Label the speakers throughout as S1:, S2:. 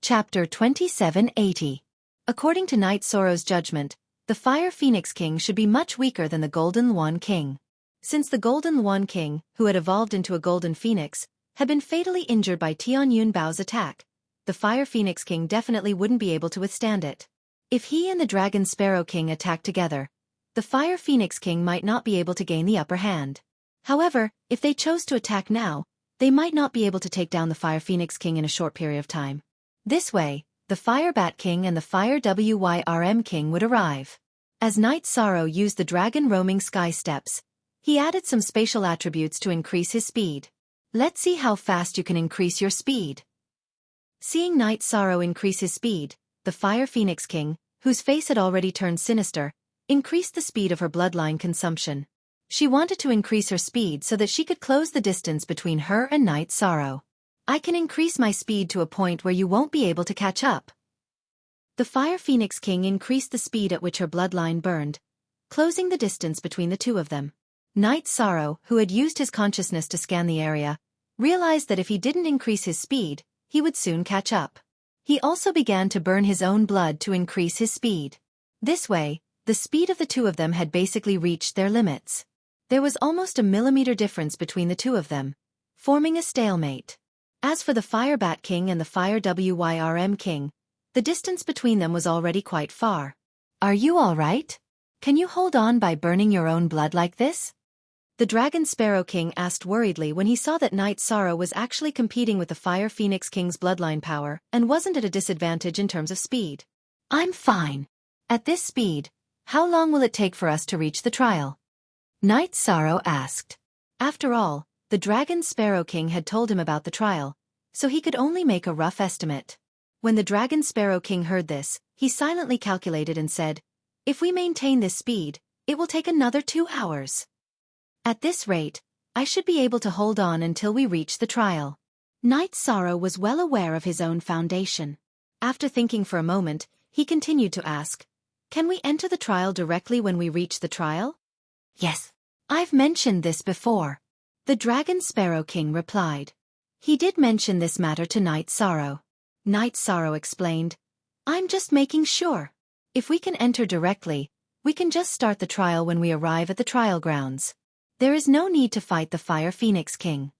S1: Chapter 2780. According to Night Sorrow's judgment, the Fire Phoenix King should be much weaker than the Golden Luan King. Since the Golden Luan King, who had evolved into a Golden Phoenix, had been fatally injured by Tian Yun Bao's attack, the Fire Phoenix King definitely wouldn't be able to withstand it. If he and the Dragon Sparrow King attacked together, the Fire Phoenix King might not be able to gain the upper hand. However, if they chose to attack now, they might not be able to take down the Fire Phoenix King in a short period of time. This way, the Fire Bat King and the Fire Wyrm King would arrive. As Night Sorrow used the Dragon Roaming Sky Steps, he added some spatial attributes to increase his speed. Let's see how fast you can increase your speed. Seeing Night Sorrow increase his speed, the Fire Phoenix King, whose face had already turned sinister, increased the speed of her bloodline consumption. She wanted to increase her speed so that she could close the distance between her and Night Sorrow. I can increase my speed to a point where you won't be able to catch up. The Fire Phoenix King increased the speed at which her bloodline burned, closing the distance between the two of them. Night Sorrow, who had used his consciousness to scan the area, realized that if he didn't increase his speed, he would soon catch up. He also began to burn his own blood to increase his speed. This way, the speed of the two of them had basically reached their limits. There was almost a millimeter difference between the two of them, forming a stalemate. As for the Fire Bat King and the Fire Wyrm King, the distance between them was already quite far. Are you all right? Can you hold on by burning your own blood like this? The Dragon Sparrow King asked worriedly when he saw that Night Sorrow was actually competing with the Fire Phoenix King's bloodline power and wasn't at a disadvantage in terms of speed. I'm fine. At this speed, how long will it take for us to reach the trial? Night Sorrow asked. After all, the Dragon Sparrow King had told him about the trial, so he could only make a rough estimate. When the Dragon Sparrow King heard this, he silently calculated and said, "If we maintain this speed, it will take another 2 hours. At this rate, I should be able to hold on until we reach the trial." Night Sorrow was well aware of his own foundation. After thinking for a moment, he continued to ask, "Can we enter the trial directly when we reach the trial?" "Yes. I've mentioned this before," the Dragon Sparrow King replied. He did mention this matter to Night Sorrow. Night Sorrow explained, "I'm just making sure. If we can enter directly, we can just start the trial when we arrive at the trial grounds. There is no need to fight the Fire Phoenix King."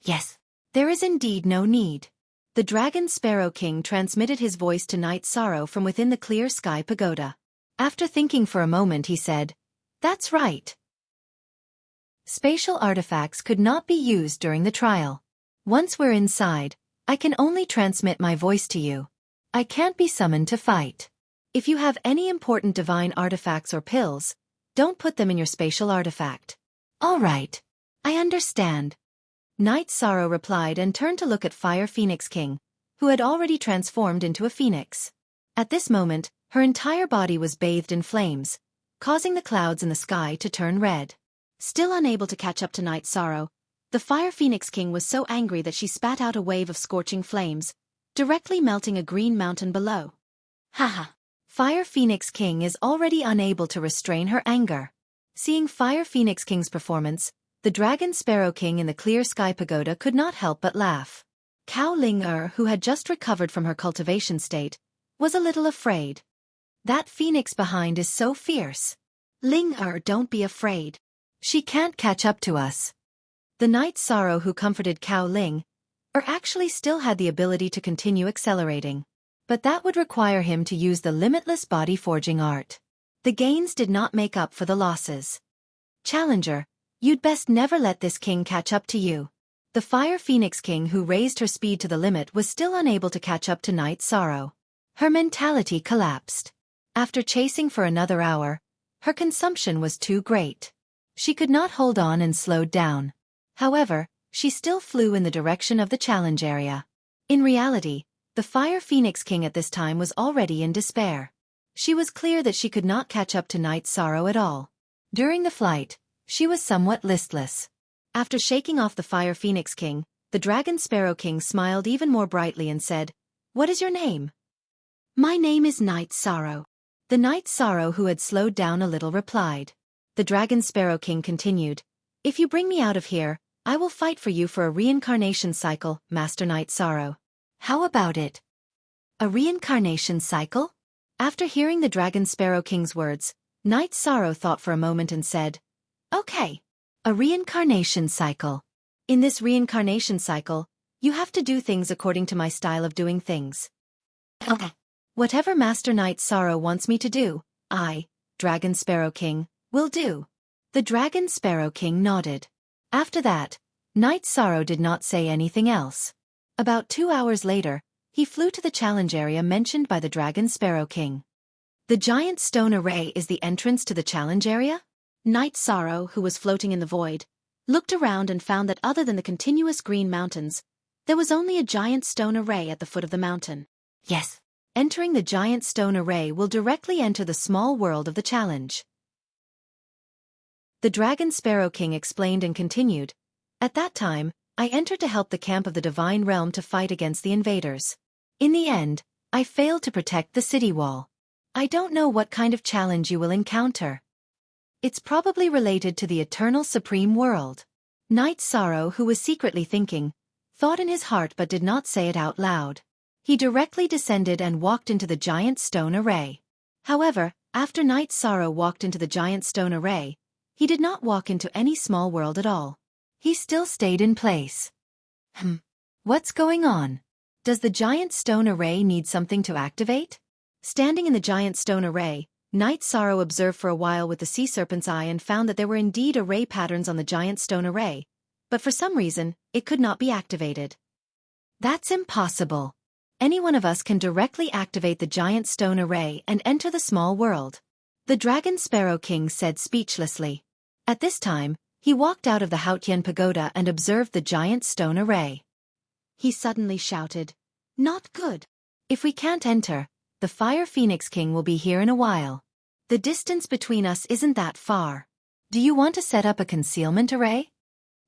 S1: "Yes, there is indeed no need." The Dragon Sparrow King transmitted his voice to Night Sorrow from within the clear sky pagoda. After thinking for a moment he said, "That's right. Spatial artifacts could not be used during the trial. Once we're inside, I can only transmit my voice to you. I can't be summoned to fight. If you have any important divine artifacts or pills, don't put them in your spatial artifact." "All right. I understand." Night Sorrow replied and turned to look at Fire Phoenix King, who had already transformed into a phoenix. At this moment, her entire body was bathed in flames, causing the clouds in the sky to turn red. Still unable to catch up to Night Sorrow, the Fire Phoenix King was so angry that she spat out a wave of scorching flames, directly melting a green mountain below. Haha! Fire Phoenix King is already unable to restrain her anger. Seeing Fire Phoenix King's performance, the Dragon Sparrow King in the clear sky pagoda could not help but laugh. Cao Ling-er, who had just recovered from her cultivation state, was a little afraid. That phoenix behind is so fierce. Ling-er, don't be afraid. She can't catch up to us. The Night Sorrow who comforted Cao Ling-er actually still had the ability to continue accelerating. But that would require him to use the limitless body forging art. The gains did not make up for the losses. Challenger, you'd best never let this king catch up to you. The Fire Phoenix King who raised her speed to the limit was still unable to catch up to Night Sorrow. Her mentality collapsed. After chasing for another hour, her consumption was too great. She could not hold on and slowed down. However, she still flew in the direction of the challenge area. In reality, the Fire Phoenix King at this time was already in despair. She was clear that she could not catch up to Night Sorrow at all. During the flight, she was somewhat listless. After shaking off the Fire Phoenix King, the Dragon Sparrow King smiled even more brightly and said, "What is your name?" "My name is Night Sorrow." The Night Sorrow who had slowed down a little replied. The Dragon Sparrow King continued, "If you bring me out of here, I will fight for you for a reincarnation cycle, Master Night Sorrow. How about it?" A reincarnation cycle? After hearing the Dragon Sparrow King's words, Knight Sorrow thought for a moment and said, "Okay. A reincarnation cycle. In this reincarnation cycle, you have to do things according to my style of doing things. Okay. Whatever Master Knight Sorrow wants me to do, I, Dragon Sparrow King, will do." The Dragon Sparrow King nodded. After that, Knight Sorrow did not say anything else. About 2 hours later, he flew to the challenge area mentioned by the Dragon Sparrow King. The giant stone array is the entrance to the challenge area? Knight Sorrow, who was floating in the void, looked around and found that other than the continuous green mountains, there was only a giant stone array at the foot of the mountain. Yes. Entering the giant stone array will directly enter the small world of the challenge. The Dragon Sparrow King explained and continued, "At that time, I entered to help the camp of the Divine Realm to fight against the invaders. In the end, I failed to protect the city wall. I don't know what kind of challenge you will encounter. It's probably related to the eternal supreme world." Knight Sorrow, who was secretly thinking, thought in his heart but did not say it out loud. He directly descended and walked into the giant stone array. However, after Knight Sorrow walked into the giant stone array, he did not walk into any small world at all. He still stayed in place. What's going on? Does the giant stone array need something to activate? Standing in the giant stone array, Knight Sorrow observed for a while with the sea serpent's eye and found that there were indeed array patterns on the giant stone array, but for some reason, it could not be activated. That's impossible. Any one of us can directly activate the giant stone array and enter the small world. The Dragon Sparrow King said speechlessly. At this time, he walked out of the Haotian Pagoda and observed the giant stone array. He suddenly shouted, "Not good. If we can't enter, the Fire Phoenix King will be here in a while. The distance between us isn't that far. Do you want to set up a concealment array?"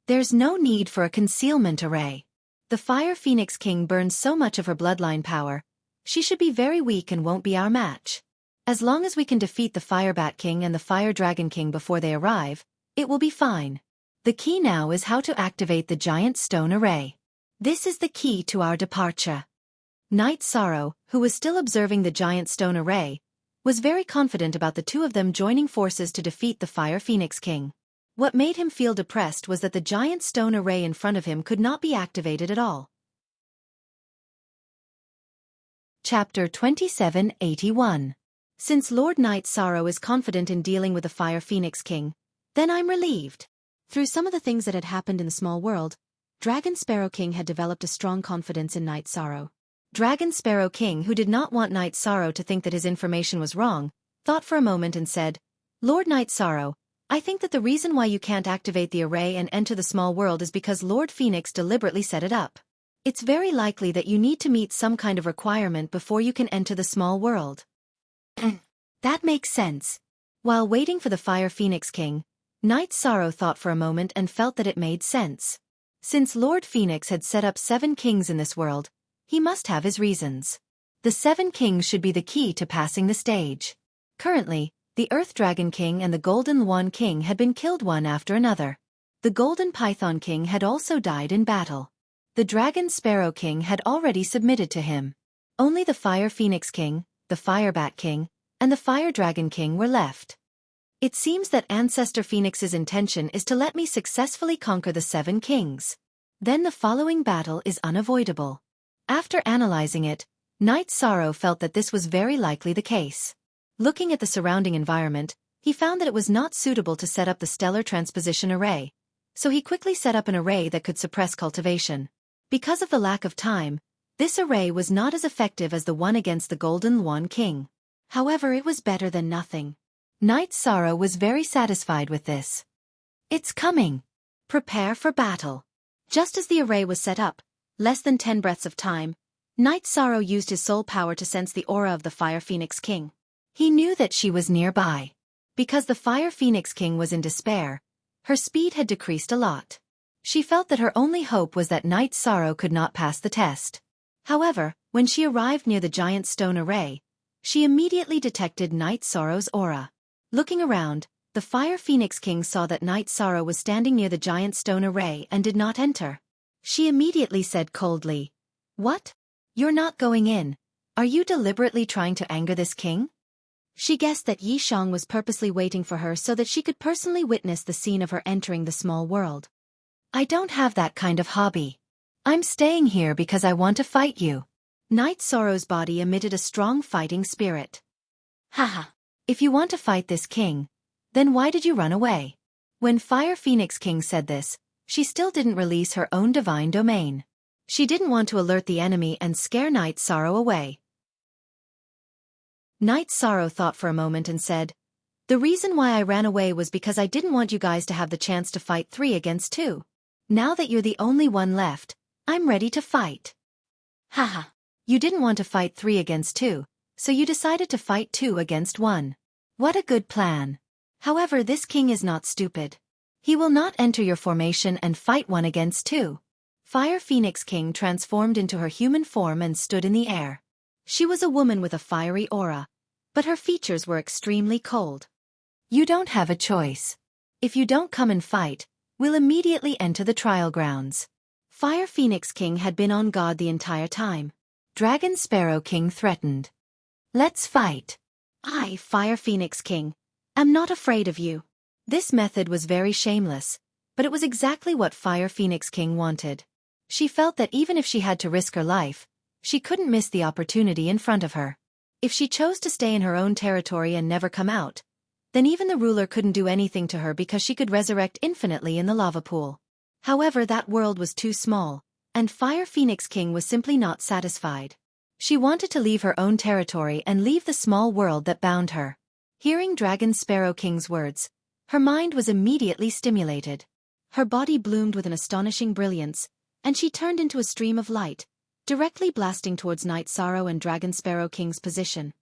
S1: "There's no need for a concealment array. The Fire Phoenix King burns so much of her bloodline power, she should be very weak and won't be our match. As long as we can defeat the Fire Bat King and the Fire Dragon King before they arrive, it will be fine. The key now is how to activate the giant stone array. This is the key to our departure." Knight Sorrow, who was still observing the giant stone array, was very confident about the two of them joining forces to defeat the Fire Phoenix King. What made him feel depressed was that the giant stone array in front of him could not be activated at all. Chapter 2781. Since Lord Knight Sorrow is confident in dealing with the Fire Phoenix King, then I'm relieved. Through some of the things that had happened in the small world, Dragon Sparrow King had developed a strong confidence in Knight Sorrow. Dragon Sparrow King, who did not want Knight Sorrow to think that his information was wrong, thought for a moment and said, "Lord Knight Sorrow, I think that the reason why you can't activate the array and enter the small world is because Lord Phoenix deliberately set it up. It's very likely that you need to meet some kind of requirement before you can enter the small world." That makes sense. While waiting for the Fire Phoenix King, Knight Sorrow thought for a moment and felt that it made sense. Since Lord Phoenix had set up 7 kings in this world, he must have his reasons. The 7 kings should be the key to passing the stage. Currently, the Earth Dragon King and the Golden Swan King had been killed one after another. The Golden Python King had also died in battle. The Dragon Sparrow King had already submitted to him. Only the Fire Phoenix King, the Fire Bat King, and the Fire Dragon King were left. It seems that Ancestor Phoenix's intention is to let me successfully conquer the 7 kings. Then the following battle is unavoidable. After analyzing it, Knight Sorrow felt that this was very likely the case. Looking at the surrounding environment, he found that it was not suitable to set up the Stellar Transposition Array, so he quickly set up an array that could suppress cultivation. Because of the lack of time, this array was not as effective as the one against the Golden Swan King. However, it was better than nothing. Knight Sorrow was very satisfied with this. "It's coming. Prepare for battle." Just as the array was set up, less than 10 breaths of time, Knight Sorrow used his soul power to sense the aura of the Fire Phoenix King. He knew that she was nearby. Because the Fire Phoenix King was in despair, her speed had decreased a lot. She felt that her only hope was that Knight Sorrow could not pass the test. However, when she arrived near the giant stone array, she immediately detected Knight Sorrow's aura. Looking around, the Fire Phoenix King saw that Knight Sorrow was standing near the giant stone array and did not enter. She immediately said coldly, "What? You're not going in. Are you deliberately trying to anger this king? She guessed that Yi Shang was purposely waiting for her so that she could personally witness the scene of her entering the small world. I don't have that kind of hobby. I'm staying here because I want to fight you. Night Sorrow's body emitted a strong fighting spirit. Haha. If you want to fight this king, then why did you run away? When Fire Phoenix King said this, she still didn't release her own divine domain. She didn't want to alert the enemy and scare Night Sorrow away. Night Sorrow thought for a moment and said, "The reason why I ran away was because I didn't want you guys to have the chance to fight 3 against 2. Now that you're the only one left, I'm ready to fight." Haha. You didn't want to fight 3 against 2, so you decided to fight 2 against 1. What a good plan. However, this king is not stupid. He will not enter your formation and fight 1 against 2. Fire Phoenix King transformed into her human form and stood in the air. She was a woman with a fiery aura, but her features were extremely cold. You don't have a choice. If you don't come and fight, we'll immediately enter the trial grounds. Fire Phoenix King had been on guard the entire time. Dragon Sparrow King threatened. Let's fight. I, Fire Phoenix King, am not afraid of you. This method was very shameless, but it was exactly what Fire Phoenix King wanted. She felt that even if she had to risk her life, she couldn't miss the opportunity in front of her. If she chose to stay in her own territory and never come out, then even the ruler couldn't do anything to her because she could resurrect infinitely in the lava pool. However, that world was too small, and Fire Phoenix King was simply not satisfied. She wanted to leave her own territory and leave the small world that bound her. Hearing Dragon Sparrow King's words, her mind was immediately stimulated. Her body bloomed with an astonishing brilliance, and she turned into a stream of light, directly blasting towards Night Sorrow and Dragon Sparrow King's position.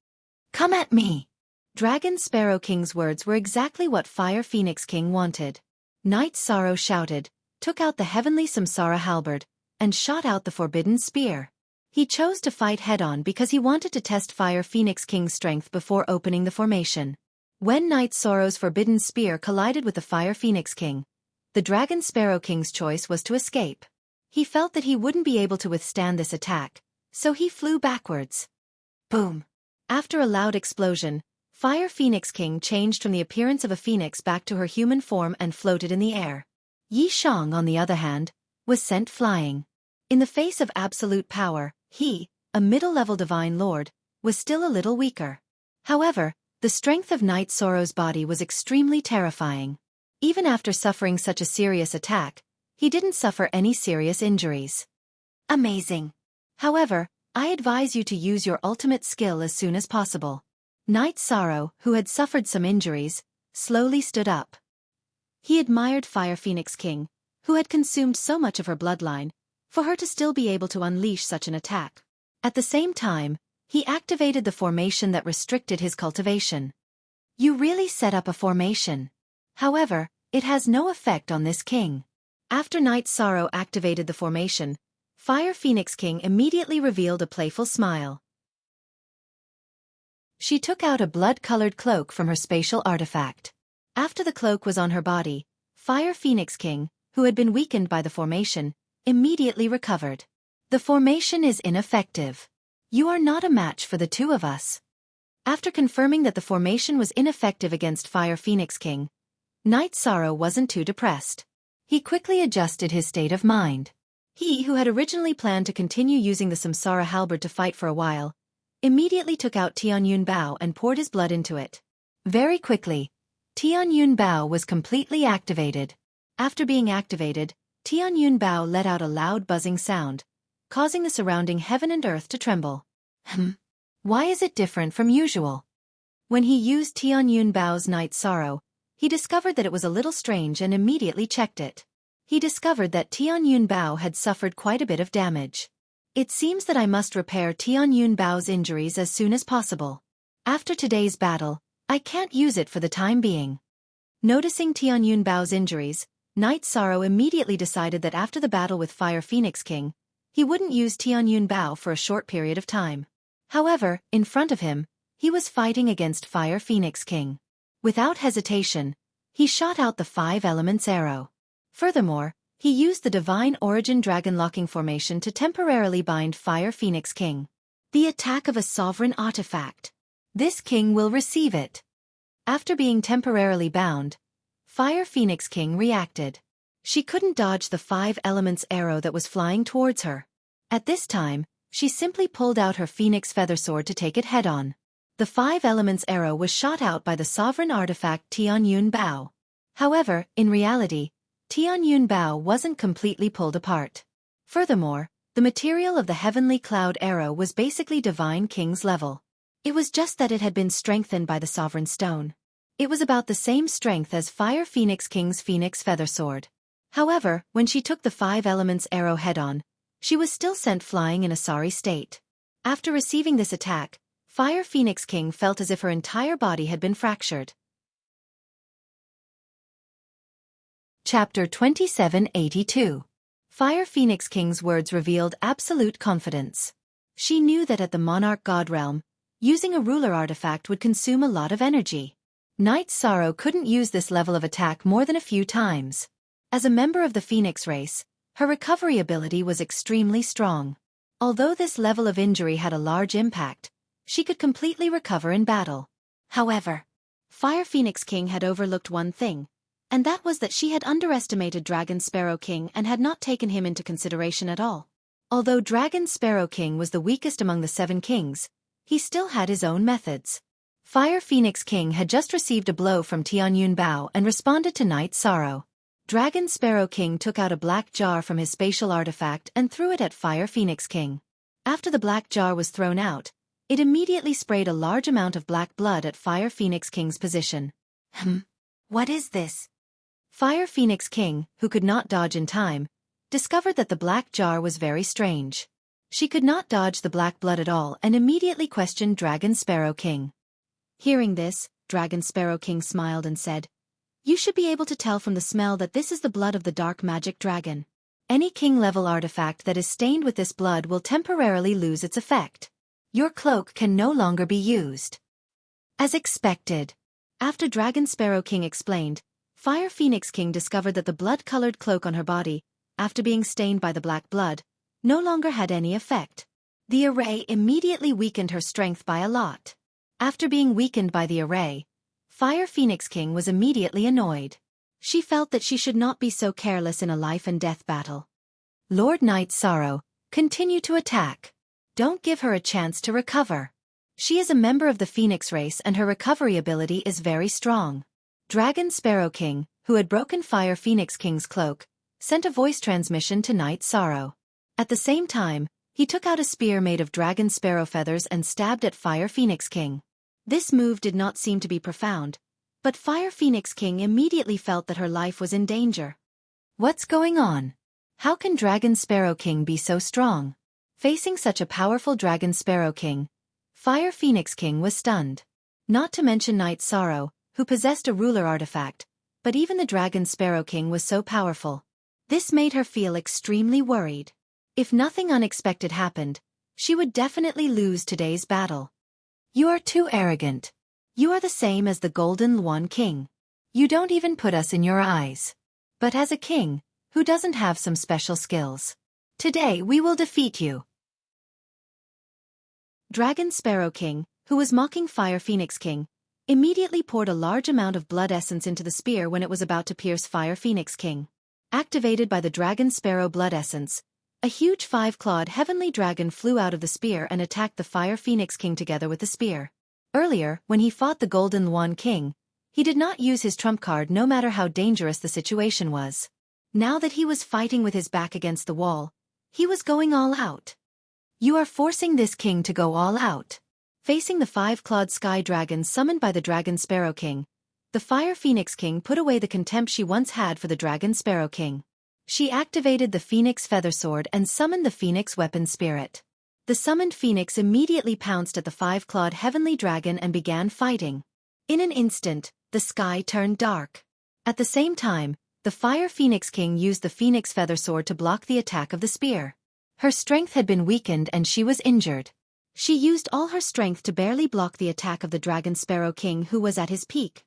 S1: Come at me! Dragon Sparrow King's words were exactly what Fire Phoenix King wanted. Night Sorrow shouted, took out the heavenly Samsara halberd, and shot out the forbidden spear. He chose to fight head-on because he wanted to test Fire Phoenix King's strength before opening the formation. When Night Sorrow's forbidden spear collided with the Fire Phoenix King, the Dragon Sparrow King's choice was to escape. He felt that he wouldn't be able to withstand this attack, so he flew backwards. Boom! After a loud explosion, Fire Phoenix King changed from the appearance of a phoenix back to her human form and floated in the air. Yi Shang, on the other hand, was sent flying. In the face of absolute power, he, a middle-level divine lord, was still a little weaker. However, the strength of Night Sorrow's body was extremely terrifying. Even after suffering such a serious attack, he didn't suffer any serious injuries. Amazing. However, I advise you to use your ultimate skill as soon as possible. Night Sorrow, who had suffered some injuries, slowly stood up. He admired Fire Phoenix King, who had consumed so much of her bloodline, for her to still be able to unleash such an attack. At the same time, he activated the formation that restricted his cultivation. You really set up a formation. However, it has no effect on this king. After Night Sorrow activated the formation, Fire Phoenix King immediately revealed a playful smile. She took out a blood-colored cloak from her spatial artifact. After the cloak was on her body, Fire Phoenix King, who had been weakened by the formation, immediately recovered. The formation is ineffective. You are not a match for the two of us. After confirming that the formation was ineffective against Fire Phoenix King, Night Sorrow wasn't too depressed. He quickly adjusted his state of mind. He, who had originally planned to continue using the Samsara halberd to fight for a while, immediately took out Tianyun Bao and poured his blood into it. Very quickly, Tianyun Bao was completely activated. After being activated, Tianyun Bao let out a loud buzzing sound, causing the surrounding heaven and earth to tremble. Why is it different from usual? When he used Tianyun Bao's Night Sorrow, he discovered that it was a little strange and immediately checked it. He discovered that Tianyun Bao had suffered quite a bit of damage. It seems that I must repair Tianyun Bao's injuries as soon as possible. After today's battle, I can't use it for the time being. Noticing Tianyun Bao's injuries, Night Sorrow immediately decided that after the battle with Fire Phoenix King, he wouldn't use Tianyun Bao for a short period of time. However, in front of him, he was fighting against Fire Phoenix King. Without hesitation, he shot out the 5 elements arrow. Furthermore, he used the Divine Origin Dragon Locking Formation to temporarily bind Fire Phoenix King. The attack of a sovereign artifact. This king will receive it. After being temporarily bound, Fire Phoenix King reacted. She couldn't dodge the 5 elements arrow that was flying towards her. At this time, she simply pulled out her Phoenix Feather Sword to take it head-on. The 5 elements arrow was shot out by the sovereign artifact Tianyun Bao. However, in reality, Tianyun Bao wasn't completely pulled apart. Furthermore, the material of the heavenly cloud arrow was basically Divine King's level. It was just that it had been strengthened by the sovereign stone. It was about the same strength as Fire Phoenix King's Phoenix Feather Sword. However, when she took the 5 elements arrow head-on, she was still sent flying in a sorry state. After receiving this attack, Fire Phoenix King felt as if her entire body had been fractured. Chapter 2782. Fire Phoenix King's words revealed absolute confidence. She knew that at the Monarch God realm, using a ruler artifact would consume a lot of energy. Night Sorrow couldn't use this level of attack more than a few times. As a member of the Phoenix race, her recovery ability was extremely strong. Although this level of injury had a large impact, she could completely recover in battle. However, Fire Phoenix King had overlooked one thing, and that was that she had underestimated Dragon Sparrow King and had not taken him into consideration at all. Although Dragon Sparrow King was the weakest among the 7 kings, he still had his own methods. Fire Phoenix King had just received a blow from Tianyun Bao and responded to Night Sorrow. Dragon Sparrow King took out a black jar from his spatial artifact and threw it at Fire Phoenix King. After the black jar was thrown out, it immediately sprayed a large amount of black blood at Fire Phoenix King's position. What is this? Fire Phoenix King, who could not dodge in time, discovered that the black jar was very strange. She could not dodge the black blood at all and immediately questioned Dragon Sparrow King. Hearing this, Dragon Sparrow King smiled and said, "You should be able to tell from the smell that this is the blood of the dark magic dragon. Any king-level artifact that is stained with this blood will temporarily lose its effect. Your cloak can no longer be used." As expected. After Dragon Sparrow King explained, Fire Phoenix King discovered that the blood-colored cloak on her body, after being stained by the black blood, no longer had any effect. The array immediately weakened her strength by a lot. After being weakened by the array, Fire Phoenix King was immediately annoyed. She felt that she should not be so careless in a life-and-death battle. Lord Night Sorrow, continue to attack. Don't give her a chance to recover. She is a member of the Phoenix race and her recovery ability is very strong. Dragon Sparrow King, who had broken Fire Phoenix King's cloak, sent a voice transmission to Night Sorrow. At the same time, he took out a spear made of dragon sparrow feathers and stabbed at Fire Phoenix King. This move did not seem to be profound, but Fire Phoenix King immediately felt that her life was in danger. What's going on? How can Dragon Sparrow King be so strong? Facing such a powerful Dragon Sparrow King, Fire Phoenix King was stunned. Not to mention Night Sorrow, who possessed a ruler artifact, but even the Dragon Sparrow King was so powerful. This made her feel extremely worried. If nothing unexpected happened, she would definitely lose today's battle. You are too arrogant. You are the same as the Golden One King. You don't even put us in your eyes. But as a king, who doesn't have some special skills? Today we will defeat you. Dragon Sparrow King, who was mocking Fire Phoenix King, immediately poured a large amount of blood essence into the spear when it was about to pierce Fire Phoenix King. Activated by the Dragon Sparrow blood essence, a huge 5-clawed heavenly dragon flew out of the spear and attacked the Fire Phoenix King together with the spear. Earlier, when he fought the Golden One King, he did not use his trump card no matter how dangerous the situation was. Now that he was fighting with his back against the wall, he was going all out. You are forcing this king to go all out. Facing the 5-clawed sky dragon summoned by the Dragon Sparrow King, the Fire Phoenix King put away the contempt she once had for the Dragon Sparrow King. She activated the Phoenix Feather Sword and summoned the Phoenix Weapon Spirit. The summoned Phoenix immediately pounced at the 5-clawed heavenly dragon and began fighting. In an instant, the sky turned dark. At the same time, the Fire Phoenix King used the Phoenix Feather Sword to block the attack of the spear. Her strength had been weakened and she was injured. She used all her strength to barely block the attack of the Dragon Sparrow King who was at his peak.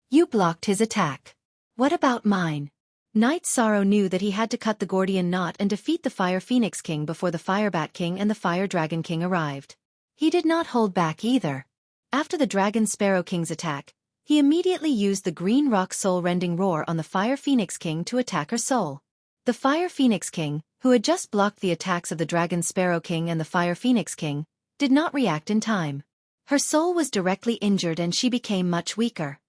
S1: You blocked his attack. What about mine? Night Sorrow knew that he had to cut the Gordian knot and defeat the Fire Phoenix King before the Firebat King and the Fire Dragon King arrived. He did not hold back either. After the Dragon Sparrow King's attack, he immediately used the Green Rock soul-rending roar on the Fire Phoenix King to attack her soul. The Fire Phoenix King, who had just blocked the attacks of the Dragon Sparrow King and the Fire Phoenix King, did not react in time. Her soul was directly injured and she became much weaker.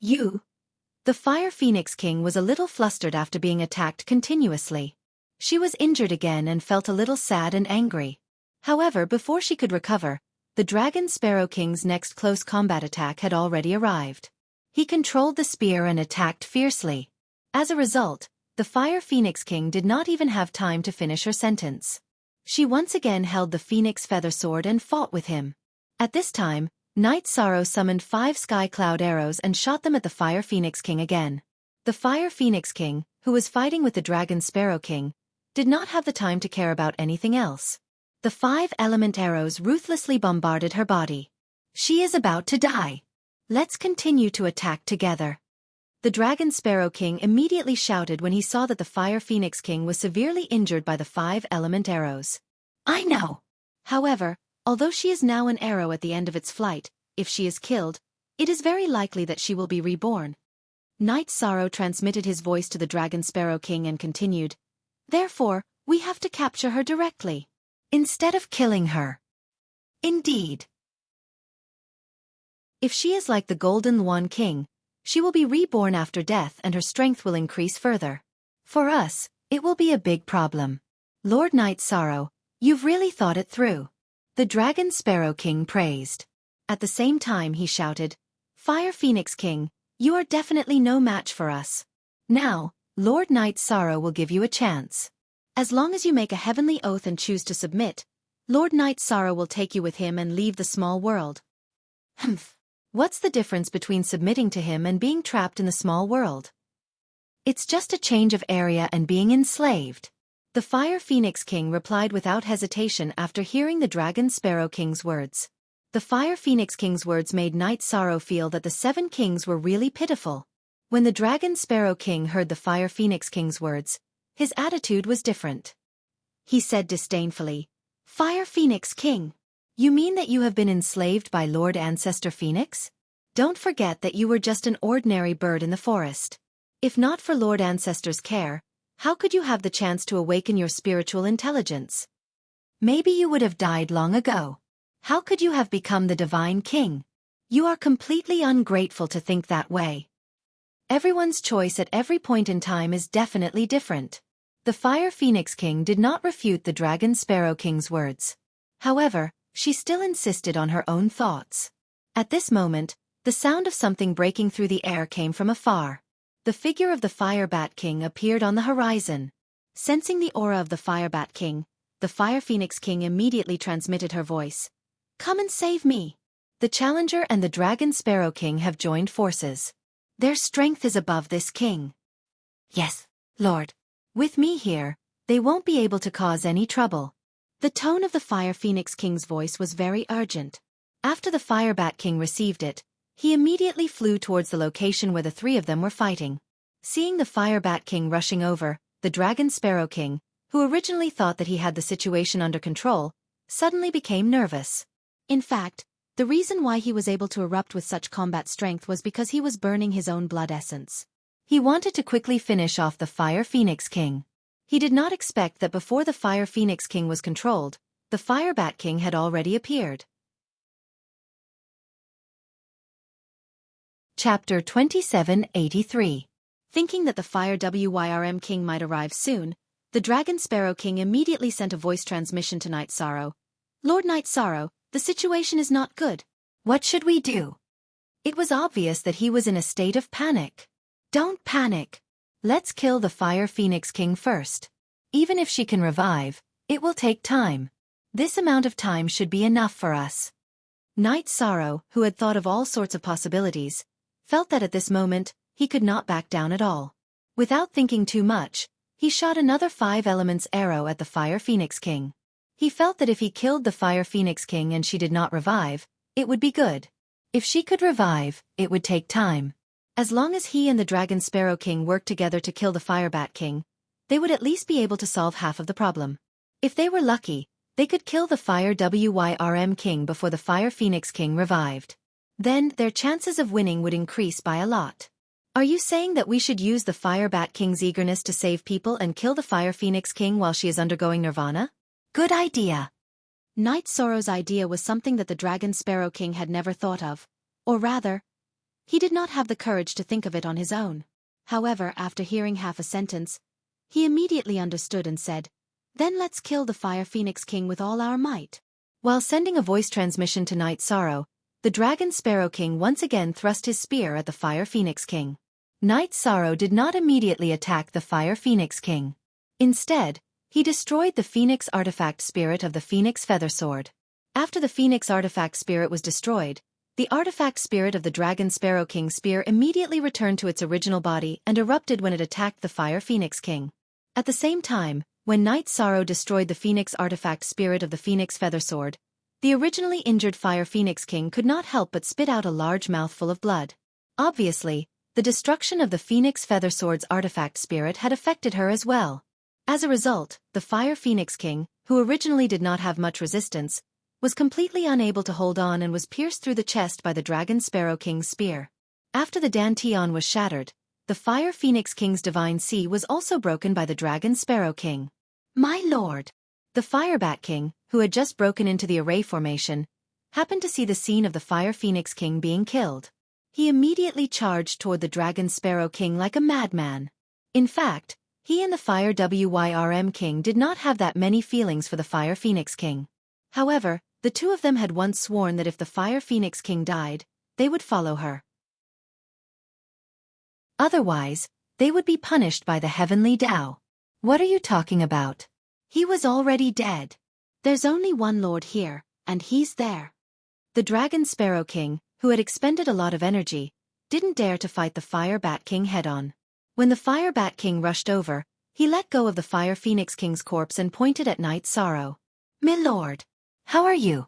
S1: The Fire Phoenix King was a little flustered after being attacked continuously. She was injured again and felt a little sad and angry. However, before she could recover, the Dragon Sparrow King's next close combat attack had already arrived. He controlled the spear and attacked fiercely. As a result, the Fire Phoenix King did not even have time to finish her sentence. She once again held the Phoenix Feather Sword and fought with him. At this time, Night Sorrow summoned 5 Sky Cloud arrows and shot them at the Fire Phoenix King again. The Fire Phoenix King, who was fighting with the Dragon Sparrow King, did not have the time to care about anything else. The 5 element arrows ruthlessly bombarded her body. She is about to die. Let's continue to attack together. The Dragon Sparrow King immediately shouted when he saw that the Fire Phoenix King was severely injured by the 5 element arrows. I know. However, although she is now an arrow at the end of its flight, if she is killed, it is very likely that she will be reborn. Night Sorrow transmitted his voice to the Dragon Sparrow King and continued, "Therefore, we have to capture her directly, instead of killing her." Indeed. If she is like the Golden One King, she will be reborn after death and her strength will increase further. For us, it will be a big problem. Lord Night Sorrow, you've really thought it through. The Dragon Sparrow King praised. At the same time he shouted, "Fire Phoenix King, you are definitely no match for us. Now, Lord Night Sorrow will give you a chance. As long as you make a heavenly oath and choose to submit, Lord Night Sorrow will take you with him and leave the small world." Humph. What's the difference between submitting to him and being trapped in the small world? It's just a change of area and being enslaved. The Fire Phoenix King replied without hesitation after hearing the Dragon Sparrow King's words. The Fire Phoenix King's words made Night Sorrow feel that the 7 kings were really pitiful. When the Dragon Sparrow King heard the Fire Phoenix King's words, his attitude was different. He said disdainfully, "Fire Phoenix King, you mean that you have been enslaved by Lord Ancestor Phoenix? Don't forget that you were just an ordinary bird in the forest. If not for Lord Ancestor's care, how could you have the chance to awaken your spiritual intelligence? Maybe you would have died long ago. How could you have become the Divine King? You are completely ungrateful to think that way." Everyone's choice at every point in time is definitely different. The Fire Phoenix King did not refute the Dragon Sparrow King's words. However, she still insisted on her own thoughts. At this moment, the sound of something breaking through the air came from afar. The figure of the Fire Bat King appeared on the horizon. Sensing the aura of the Fire Bat King, the Fire Phoenix King immediately transmitted her voice. "Come and save me. The Challenger and the Dragon Sparrow King have joined forces. Their strength is above this king." "Yes, Lord. With me here, they won't be able to cause any trouble." The tone of the Fire Phoenix King's voice was very urgent. After the Fire Bat King received it, he immediately flew towards the location where the 3 of them were fighting. Seeing the Fire Bat King rushing over, the Dragon Sparrow King, who originally thought that he had the situation under control, suddenly became nervous. In fact, the reason why he was able to erupt with such combat strength was because he was burning his own blood essence. He wanted to quickly finish off the Fire Phoenix King. He did not expect that before the Fire Phoenix King was controlled, the Fire Bat King had already appeared. Chapter 2783. Thinking that the Fire Wyrm King might arrive soon, the Dragon Sparrow King immediately sent a voice transmission to Night Sorrow. "Lord Night Sorrow, the situation is not good. What should we do?" It was obvious that he was in a state of panic. "Don't panic. Let's kill the Fire Phoenix King first. Even if she can revive, it will take time. This amount of time should be enough for us." Night Sorrow, who had thought of all sorts of possibilities, felt that at this moment, he could not back down at all. Without thinking too much, he shot another 5 elements arrow at the Fire Phoenix King. He felt that if he killed the Fire Phoenix King and she did not revive, it would be good. If she could revive, it would take time. As long as he and the Dragon Sparrow King worked together to kill the Fire Bat King, they would at least be able to solve half of the problem. If they were lucky, They could kill the Fire Wyrm King before the Fire Phoenix King revived. Then, their chances of winning would increase by a lot. Are you saying that we should use the Fire Bat King's eagerness to save people and kill the Fire Phoenix King while she is undergoing nirvana? Good idea. Night Sorrow's idea was something that the Dragon Sparrow King had never thought of. Or rather, he did not have the courage to think of it on his own. However, after hearing half a sentence, he immediately understood and said, "Then let's kill the Fire Phoenix King with all our might." While sending a voice transmission to Night Sorrow, the Dragon Sparrow King once again thrust his spear at the Fire Phoenix King. Night Sorrow did not immediately attack the Fire Phoenix King. Instead, he destroyed the Phoenix Artifact Spirit of the Phoenix Feather Sword. After the Phoenix Artifact Spirit was destroyed, the Artifact Spirit of the Dragon Sparrow King's spear immediately returned to its original body and erupted when it attacked the Fire Phoenix King. At the same time, when Night Sorrow destroyed the Phoenix Artifact Spirit of the Phoenix Feather Sword, the originally injured Fire Phoenix King could not help but spit out a large mouthful of blood. Obviously, the destruction of the Phoenix Feather Sword's artifact spirit had affected her as well. As a result, the Fire Phoenix King, who originally did not have much resistance, was completely unable to hold on and was pierced through the chest by the Dragon Sparrow King's spear. After the Dantian was shattered, the Fire Phoenix King's divine sea was also broken by the Dragon Sparrow King. My lord! The Fire Bat King, who had just broken into the array formation, happened to see the scene of the Fire Phoenix King being killed. He immediately charged toward the Dragon Sparrow King like a madman. In fact, he and the Fire Wyrm King did not have that many feelings for the Fire Phoenix King. However, the two of them had once sworn that if the Fire Phoenix King died, they would follow her. Otherwise, they would be punished by the Heavenly Tao. What are you talking about? He was already dead. There's only one Lord here, and he's there. The Dragon Sparrow King, who had expended a lot of energy, didn't dare to fight the Fire Bat King head-on. When the Fire Bat King rushed over, he let go of the Fire Phoenix King's corpse and pointed at Night Sorrow. "My lord, how are you?"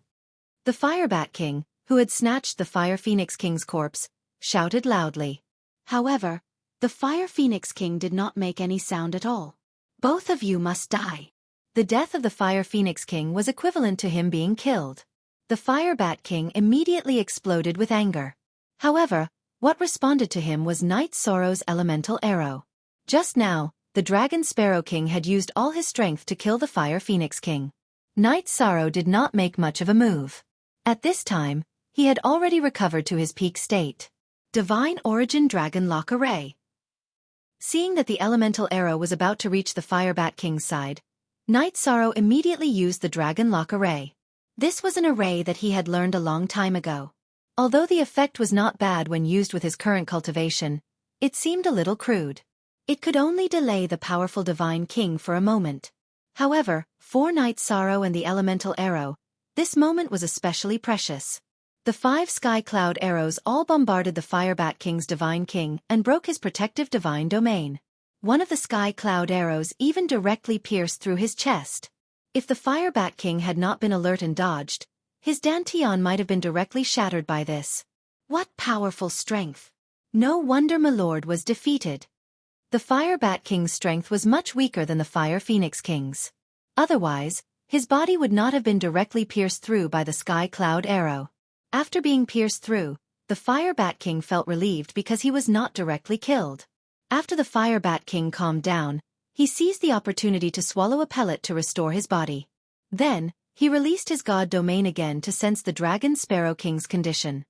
S1: The Fire Bat King, who had snatched the Fire Phoenix King's corpse, shouted loudly. However, the Fire Phoenix King did not make any sound at all. "Both of you must die." The death of the Fire Phoenix King was equivalent to him being killed. The Fire Bat King immediately exploded with anger. However, what responded to him was Night Sorrow's elemental arrow. Just now, the Dragon Sparrow King had used all his strength to kill the Fire Phoenix King. Night Sorrow did not make much of a move. At this time, he had already recovered to his peak state. Divine Origin Dragon Lock Array. Seeing that the elemental arrow was about to reach the Fire Bat King's side, Night Sorrow immediately used the Dragon Lock Array. This was an array that he had learned a long time ago. Although the effect was not bad when used with his current cultivation, it seemed a little crude. It could only delay the powerful Divine King for a moment. However, for Night Sorrow and the elemental arrow, this moment was especially precious. The 5 sky cloud arrows all bombarded the Fire Bat King's Divine King and broke his protective divine domain. One of the sky cloud arrows even directly pierced through his chest. If the Fire Bat King had not been alert and dodged, his Dantian might have been directly shattered by this. What powerful strength! No wonder my lord was defeated. The Fire Bat King's strength was much weaker than the Fire Phoenix King's. Otherwise, his body would not have been directly pierced through by the sky cloud arrow. After being pierced through, the Fire Bat King felt relieved because he was not directly killed. After the Fire Bat King calmed down, he seized the opportunity to swallow a pellet to restore his body. Then, he released his god domain again to sense the Dragon Sparrow King's condition.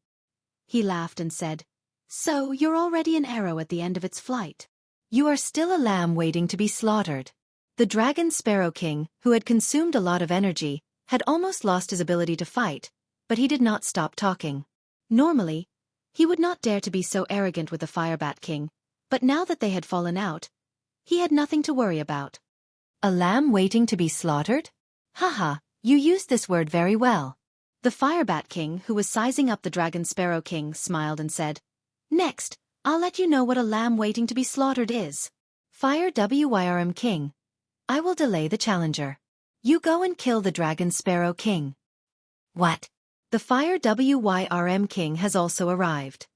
S1: He laughed and said, "So, you're already an arrow at the end of its flight. You are still a lamb waiting to be slaughtered." The Dragon Sparrow King, who had consumed a lot of energy, had almost lost his ability to fight, but he did not stop talking. Normally, he would not dare to be so arrogant with the Fire Bat King, but now that they had fallen out, he had nothing to worry about. A lamb waiting to be slaughtered? Haha, you used this word very well. The Fire Bat King, who was sizing up the Dragon Sparrow King, smiled and said, "Next, I'll let you know what a lamb waiting to be slaughtered is. Fire Wyrm King. I will delay the challenger. You go and kill the Dragon Sparrow King." What? The Fire Wyrm King has also arrived.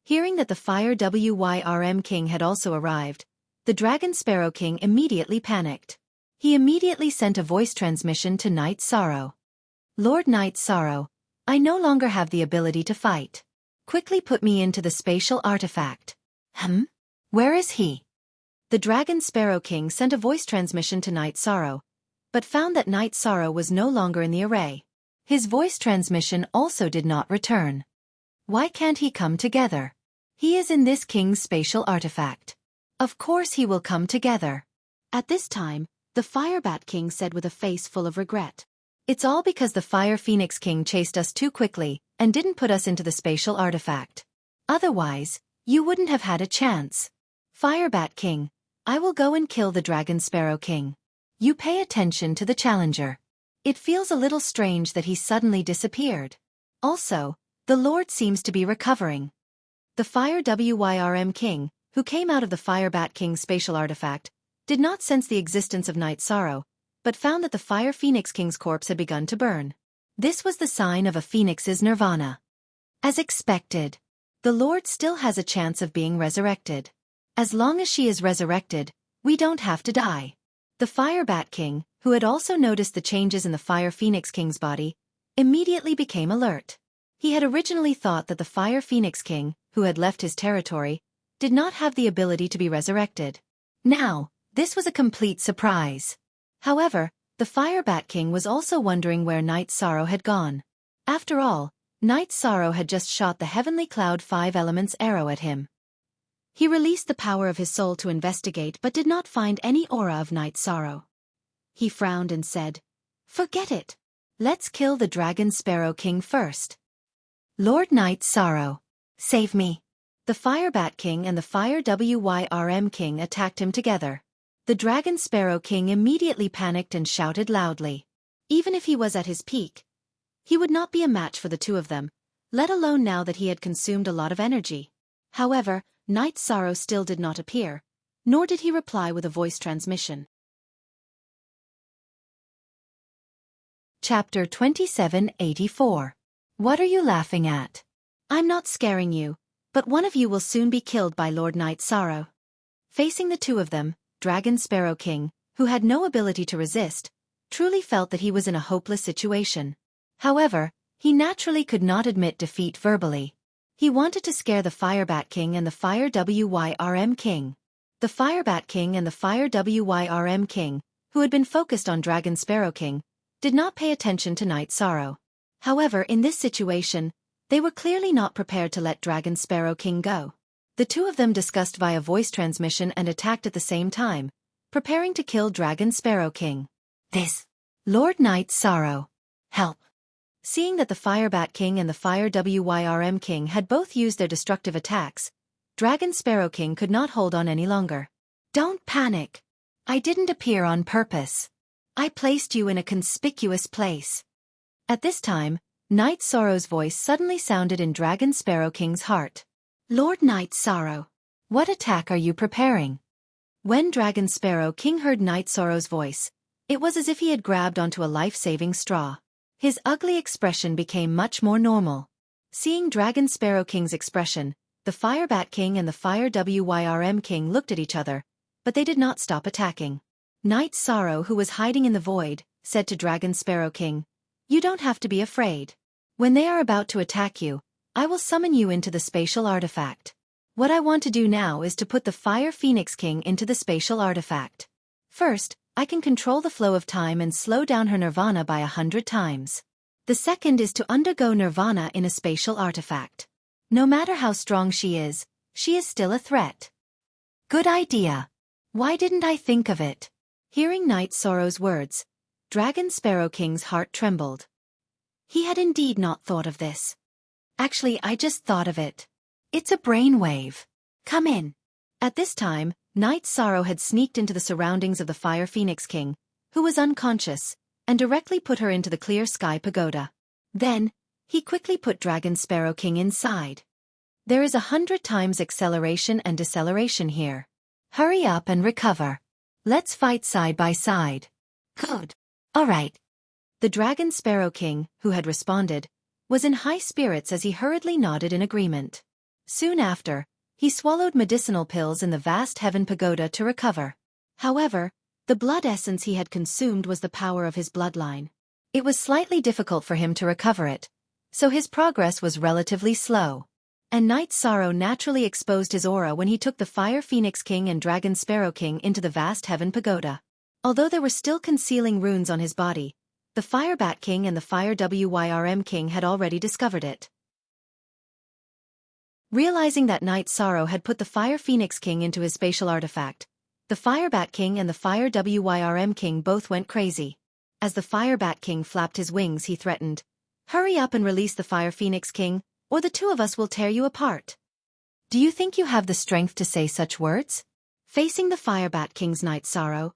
S1: Hearing that the Fire Wyrm King had also arrived, the Dragon Sparrow King immediately panicked. He immediately sent a voice transmission to Night Sorrow. Lord Night Sorrow, I no longer have the ability to fight. Quickly put me into the spatial artifact. Where is he? The Dragon Sparrow King sent a voice transmission to Night Sorrow, but found that Night Sorrow was no longer in the array. His voice transmission also did not return. Why can't he come together? He is in this king's spatial artifact. Of course he will come together. At this time, the Firebat King said with a face full of regret. It's all because the Fire Phoenix King chased us too quickly and didn't put us into the spatial artifact. Otherwise, you wouldn't have had a chance. Firebat King, I will go and kill the Dragon Sparrow King. You pay attention to the challenger. It feels a little strange that he suddenly disappeared. Also, the Lord seems to be recovering. The Fire Wyrm King, who came out of the Firebat King's spatial artifact, did not sense the existence of Night Sorrow, but found that the Fire Phoenix King's corpse had begun to burn. This was the sign of a phoenix's nirvana. As expected, the Lord still has a chance of being resurrected. As long as she is resurrected, we don't have to die. The Firebat King, who had also noticed the changes in the Fire Phoenix King's body, immediately became alert. He had originally thought that the Fire Phoenix King, who had left his territory, did not have the ability to be resurrected. Now, this was a complete surprise. However, the Firebat King was also wondering where Night Sorrow had gone. After all, Night Sorrow had just shot the Heavenly Cloud 5 Elements arrow at him. He released the power of his soul to investigate but did not find any aura of Night Sorrow. He frowned and said, "Forget it. Let's kill the Dragon Sparrow King first." Lord Night Sorrow, save me. The Firebat King and the Fire Wyrm King attacked him together. The Dragon Sparrow King immediately panicked and shouted loudly. Even if he was at his peak, he would not be a match for the two of them, let alone now that he had consumed a lot of energy. However, Night Sorrow still did not appear, nor did he reply with a voice transmission. Chapter 2784. What are you laughing at? I'm not scaring you, but one of you will soon be killed by Lord Night Sorrow. Facing the two of them, Dragon Sparrow King, who had no ability to resist, truly felt that he was in a hopeless situation. However, he naturally could not admit defeat verbally. He wanted to scare the Firebat King and the Fire Wyrm King. The Firebat King and the Fire Wyrm King, who had been focused on Dragon Sparrow King, did not pay attention to Night Sorrow. However, in this situation, they were clearly not prepared to let Dragon Sparrow King go. The two of them discussed via voice transmission and attacked at the same time, preparing to kill Dragon Sparrow King. This, Lord Night Sorrow, help. Seeing that the Firebat King and the Fire Wyrm King had both used their destructive attacks, Dragon Sparrow King could not hold on any longer. Don't panic. I didn't appear on purpose. I placed you in a conspicuous place. At this time, Night Sorrow's voice suddenly sounded in Dragon Sparrow King's heart. Lord Night Sorrow, what attack are you preparing? When Dragon Sparrow King heard Night Sorrow's voice, it was as if he had grabbed onto a life-saving straw. His ugly expression became much more normal. Seeing Dragon Sparrow King's expression, the Firebat King and the Fire Wyrm King looked at each other, but they did not stop attacking. Night Sorrow, who was hiding in the void, said to Dragon Sparrow King, "You don't have to be afraid. When they are about to attack you, I will summon you into the spatial artifact. What I want to do now is to put the Fire Phoenix King into the spatial artifact. First, I can control the flow of time and slow down her nirvana by 100 times. The second is to undergo nirvana in a spatial artifact. No matter how strong she is still a threat." Good idea. Why didn't I think of it? Hearing Night Sorrow's words, Dragon Sparrow King's heart trembled. He had indeed not thought of this. Actually, I just thought of it. It's a brainwave. Come in. At this time, Night Sorrow had sneaked into the surroundings of the Fire Phoenix King, who was unconscious, and directly put her into the clear sky pagoda. Then, he quickly put Dragon Sparrow King inside. There is 100 times acceleration and deceleration here. Hurry up and recover. Let's fight side by side. Good. All right. The Dragon Sparrow King, who had responded, was in high spirits as he hurriedly nodded in agreement. Soon after, he swallowed medicinal pills in the vast heaven pagoda to recover. However, The blood essence he had consumed was the power of his bloodline. It was slightly difficult for him to recover it, so his progress was relatively slow. And Night Sorrow naturally exposed his aura when he took the Fire Phoenix King and Dragon Sparrow King into the vast Heaven Pagoda. Although there were still concealing runes on his body, the Fire Bat King and the Fire Wyrm King had already discovered it. Realizing that Night Sorrow had put the Fire Phoenix King into his spatial artifact, the Fire Bat King and the Fire Wyrm King both went crazy. As the Fire Bat King flapped his wings, he threatened, "Hurry up and release the Fire Phoenix King, or the two of us will tear you apart." "Do you think you have the strength to say such words?" Facing the Fire Bat King's Night Sorrow,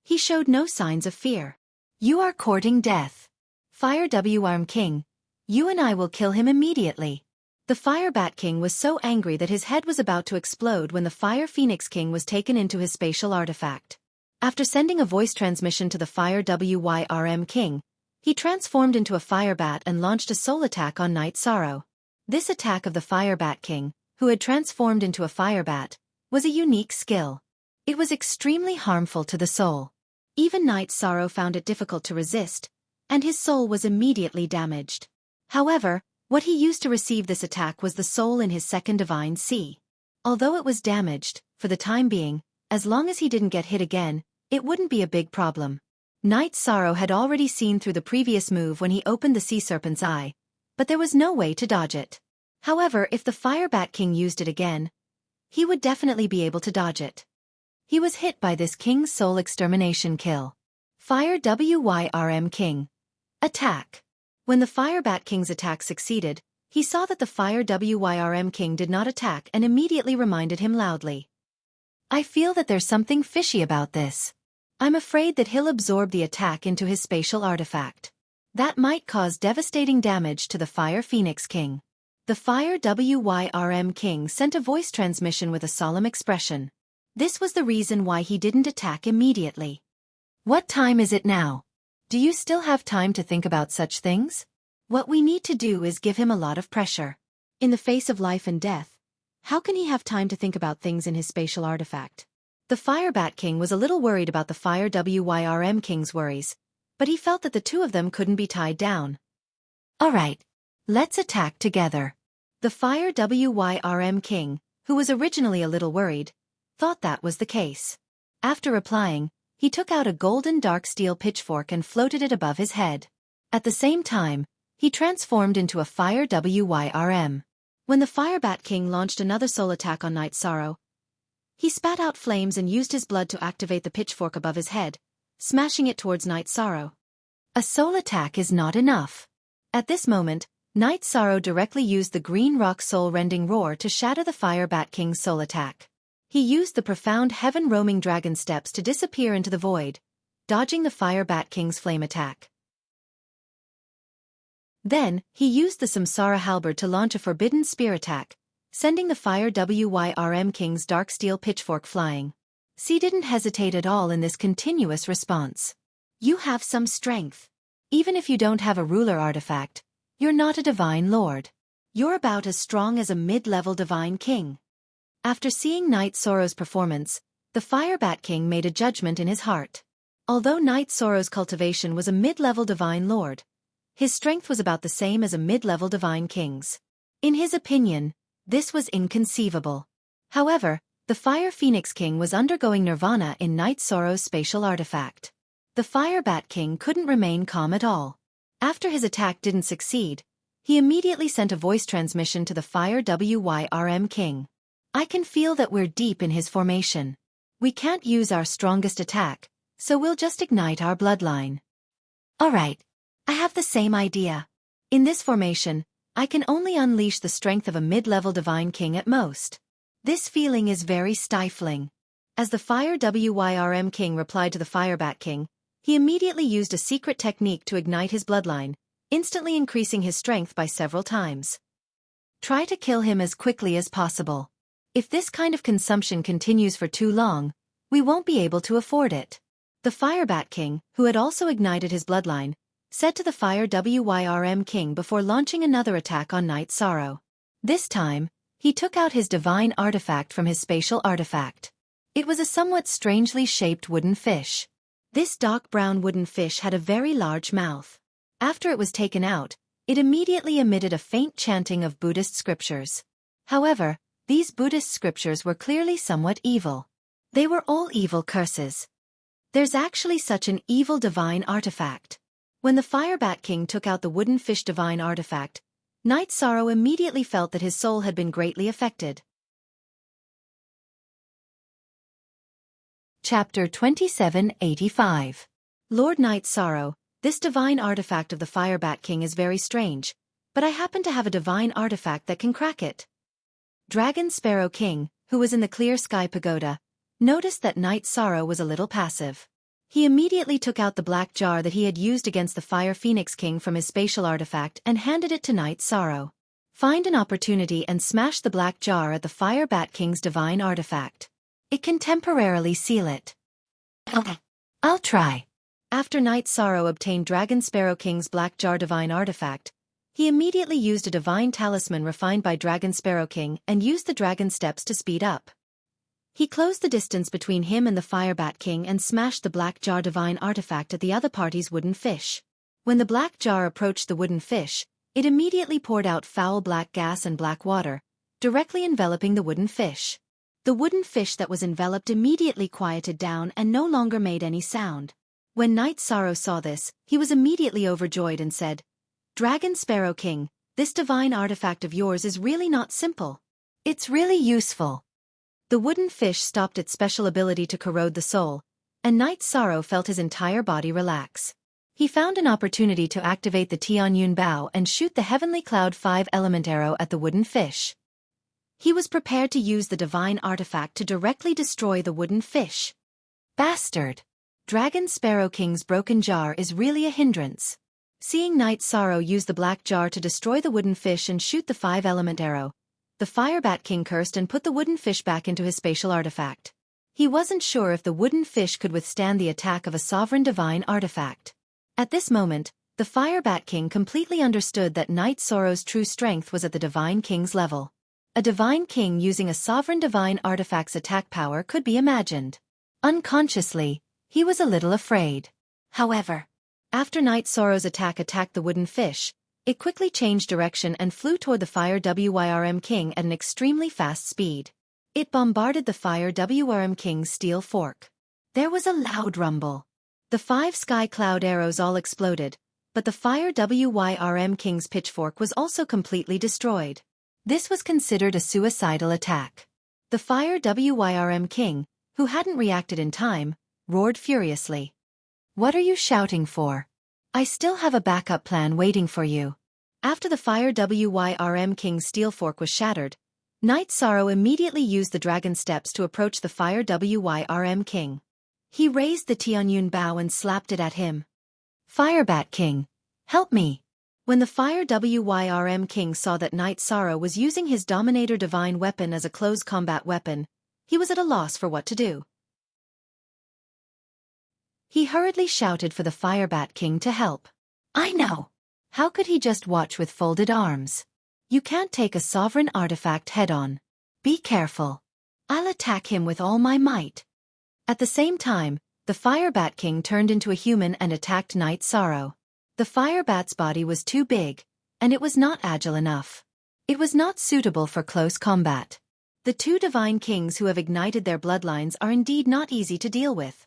S1: he showed no signs of fear. "You are courting death. Fire Wyrm King, you and I will kill him immediately." The Fire Bat King was so angry that his head was about to explode when the Fire Phoenix King was taken into his spatial artifact. After sending a voice transmission to the Fire Wyrm King, he transformed into a fire bat and launched a soul attack on Night Sorrow. This attack of the Fire Bat King, who had transformed into a fire bat, was a unique skill. It was extremely harmful to the soul. Even Night Sorrow found it difficult to resist, and his soul was immediately damaged. However, what he used to receive this attack was the soul in his second divine sea. Although it was damaged, for the time being, as long as he didn't get hit again, it wouldn't be a big problem. Night Sorrow had already seen through the previous move when he opened the Sea Serpent's eye, but there was no way to dodge it. However, if the Fire Bat King used it again, he would definitely be able to dodge it. He was hit by this King's Soul Extermination kill. Fire Wyrm King. Attack. When the Fire Bat King's attack succeeded, he saw that the Fire Wyrm King did not attack and immediately reminded him loudly, "I feel that there's something fishy about this. I'm afraid that he'll absorb the attack into his spatial artifact. That might cause devastating damage to the Fire Phoenix King." The Fire Wyrm King sent a voice transmission with a solemn expression. This was the reason why he didn't attack immediately. "What time is it now? Do you still have time to think about such things? What we need to do is give him a lot of pressure. In the face of life and death, how can he have time to think about things in his spatial artifact?" The Fire Bat King was a little worried about the Fire Wyrm King's worries, but he felt that the two of them couldn't be tied down. "Alright, let's attack together." The Fire Wyrm King, who was originally a little worried, thought that was the case. After replying, he took out a golden dark steel pitchfork and floated it above his head. At the same time, he transformed into a Fire Wyrm. When the Fire Bat King launched another soul attack on Night Sorrow, he spat out flames and used his blood to activate the pitchfork above his head, smashing it towards Night Sorrow. A soul attack is not enough. At this moment, Night Sorrow directly used the green rock soul-rending roar to shatter the Fire Bat King's soul attack. He used the profound heaven-roaming dragon steps to disappear into the void, dodging the Fire Bat King's flame attack. Then, he used the Samsara halberd to launch a forbidden spear attack, sending the Fire Wyrm King's dark steel pitchfork flying. She didn't hesitate at all in this continuous response. "You have some strength. Even if you don't have a ruler artifact, you're not a divine lord. You're about as strong as a mid-level divine king." After seeing Night Sorrow's performance, the Fire Bat King made a judgment in his heart. Although Night Sorrow's cultivation was a mid-level divine lord, his strength was about the same as a mid-level divine king's. In his opinion, this was inconceivable. However, the Fire Phoenix King was undergoing nirvana in Night Sorrow's spatial artifact. The Fire Bat King couldn't remain calm at all. After his attack didn't succeed, he immediately sent a voice transmission to the Fire Wyrm King. "I can feel that we're deep in his formation. We can't use our strongest attack, so we'll just ignite our bloodline." "Alright, I have the same idea. In this formation, I can only unleash the strength of a mid-level divine king at most. This feeling is very stifling." As the Fire Wyrm King replied to the Fire Bat King, he immediately used a secret technique to ignite his bloodline, instantly increasing his strength by several times. "Try to kill him as quickly as possible. If this kind of consumption continues for too long, we won't be able to afford it." The Fire Bat King, who had also ignited his bloodline, said to the Fire Wyrm King before launching another attack on Night Sorrow. This time, he took out his divine artifact from his spatial artifact. It was a somewhat strangely shaped wooden fish. This dark brown wooden fish had a very large mouth. After it was taken out, it immediately emitted a faint chanting of Buddhist scriptures. However, these Buddhist scriptures were clearly somewhat evil. They were all evil curses. There's actually such an evil divine artifact. When the Fire Bat King took out the wooden fish divine artifact, Night Sorrow immediately felt that his soul had been greatly affected. Chapter 2785. Lord Night Sorrow, this divine artifact of the Fire Bat King is very strange, but I happen to have a divine artifact that can crack it. Dragon Sparrow King, who was in the Clear Sky Pagoda, noticed that Night Sorrow was a little passive. He immediately took out the black jar that he had used against the Fire Phoenix King from his spatial artifact and handed it to Night Sorrow. Find an opportunity and smash the black jar at the Fire Bat King's divine artifact. It can temporarily seal it. I'll try. After Night Sorrow obtained Dragon Sparrow King's black jar divine artifact, he immediately used a divine talisman refined by Dragon Sparrow King and used the dragon steps to speed up. He closed the distance between him and the Fire Bat King and smashed the black jar divine artifact at the other party's wooden fish. When the black jar approached the wooden fish, it immediately poured out foul black gas and black water, directly enveloping the wooden fish. The wooden fish that was enveloped immediately quieted down and no longer made any sound. When Night Sorrow saw this, he was immediately overjoyed and said, "Dragon Sparrow King, this divine artifact of yours is really not simple. It's really useful." The wooden fish stopped its special ability to corrode the soul, and Night Sorrow felt his entire body relax. He found an opportunity to activate the Tianyun Bow and shoot the Heavenly Cloud 5 element arrow at the wooden fish. He was prepared to use the divine artifact to directly destroy the wooden fish. Bastard! Dragon Sparrow King's broken jar is really a hindrance. Seeing Night Sorrow use the black jar to destroy the wooden fish and shoot the 5 element arrow, the Fire Bat King cursed and put the wooden fish back into his spatial artifact. He wasn't sure if the wooden fish could withstand the attack of a sovereign divine artifact. At this moment, the Fire Bat King completely understood that Night Sorrow's true strength was at the Divine King's level. A Divine King using a sovereign divine artifact's attack power could be imagined. Unconsciously, he was a little afraid. However, after Night Sorrow's attacked the wooden fish, it quickly changed direction and flew toward the Fire Wyrm King at an extremely fast speed. It bombarded the Fire Wyrm King's steel fork. There was a loud rumble. The 5 sky cloud arrows all exploded, but the Fire Wyrm King's pitchfork was also completely destroyed. This was considered a suicidal attack. The Fire Wyrm King, who hadn't reacted in time, roared furiously. "What are you shouting for? I still have a backup plan waiting for you." After the Fire Wyrm King's steel fork was shattered, Night Sorrow immediately used the dragon steps to approach the Fire Wyrm King. He raised the Tianyun Bow and slapped it at him. "Fire Bat King, help me!" When the Fire Wyrm King saw that Night Sorrow was using his Dominator Divine Weapon as a close combat weapon, he was at a loss for what to do. He hurriedly shouted for the Fire Bat King to help. "I know! How could he just watch with folded arms? You can't take a sovereign artifact head-on. Be careful. I'll attack him with all my might." At the same time, the Fire Bat King turned into a human and attacked Night Sorrow. The Fire Bat's body was too big, and it was not agile enough. It was not suitable for close combat. The two Divine Kings who have ignited their bloodlines are indeed not easy to deal with.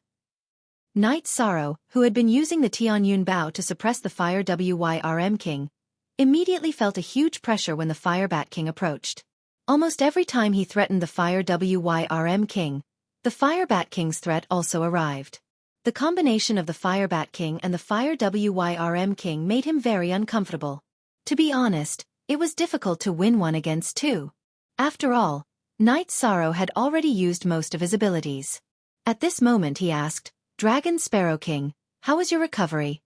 S1: Night Sorrow, who had been using the Tianyun Bow to suppress the Fire Wyrm King, immediately felt a huge pressure when the Fire Bat King approached. Almost every time he threatened the Fire Wyrm King, the Fire Bat King's threat also arrived. The combination of the Fire Bat King and the Fire Wyrm King made him very uncomfortable. To be honest, it was difficult to win one against two. After all, Night Sorrow had already used most of his abilities. At this moment he asked, "Dragon Sparrow King, how is your recovery?"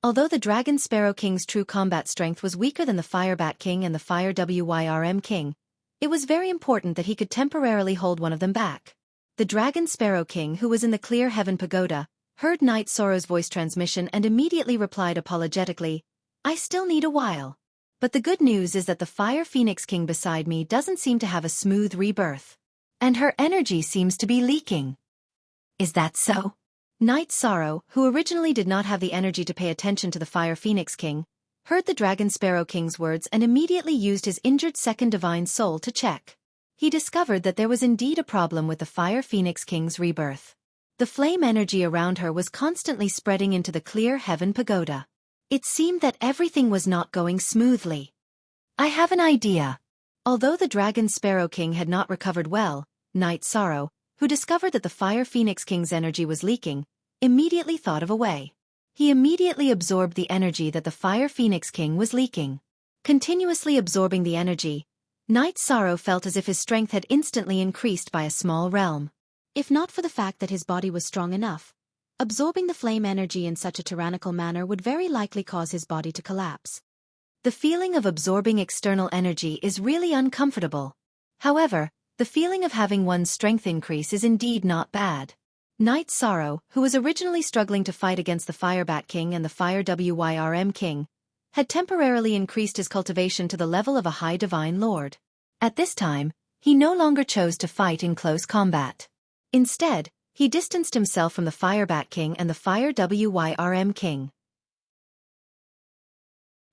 S1: Although the Dragon Sparrow King's true combat strength was weaker than the Fire Bat King and the Fire Wyrm King, it was very important that he could temporarily hold one of them back. The Dragon Sparrow King, who was in the Clear Heaven Pagoda, heard Night Sorrow's voice transmission and immediately replied apologetically, "I still need a while. But the good news is that the Fire Phoenix King beside me doesn't seem to have a smooth rebirth. and her energy seems to be leaking. Is that so? Night Sorrow, who originally did not have the energy to pay attention to the Fire Phoenix King, heard the Dragon Sparrow King's words and immediately used his injured second divine soul to check. He discovered that there was indeed a problem with the Fire Phoenix King's rebirth. The flame energy around her was constantly spreading into the clear heaven pagoda. It seemed that everything was not going smoothly. I have an idea. Although the Dragon Sparrow King had not recovered well, Night Sorrow, who discovered that the Fire Phoenix King's energy was leaking, immediately thought of a way. He immediately absorbed the energy that the Fire Phoenix King was leaking. Continuously absorbing the energy, Night Sorrow felt as if his strength had instantly increased by a small realm. If not for the fact that his body was strong enough, absorbing the flame energy in such a tyrannical manner would very likely cause his body to collapse. The feeling of absorbing external energy is really uncomfortable. However, the feeling of having one's strength increase is indeed not bad. Night Sorrow, who was originally struggling to fight against the Fire Bat King and the Fire Wyrm King, had temporarily increased his cultivation to the level of a high divine lord. At this time, he no longer chose to fight in close combat. Instead, he distanced himself from the Fire Bat King and the Fire Wyrm King.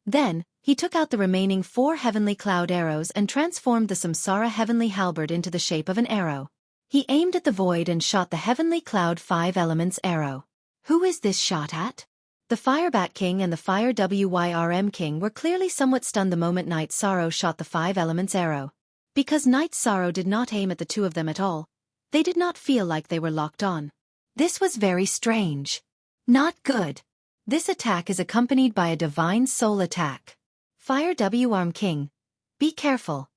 S1: Then, he took out the remaining 4 heavenly cloud arrows and transformed the Samsara heavenly halberd into the shape of an arrow. He aimed at the void and shot the heavenly cloud 5 elements arrow. Who is this shot at? The Fire Bat King and the Fire Wyrm King were clearly somewhat stunned the moment Night Sorrow shot the 5 elements arrow. Because Night Sorrow did not aim at the 2 of them at all, they did not feel like they were locked on. This was very strange. Not good. This attack is accompanied by a divine soul attack. Fire Wyrm King, be careful.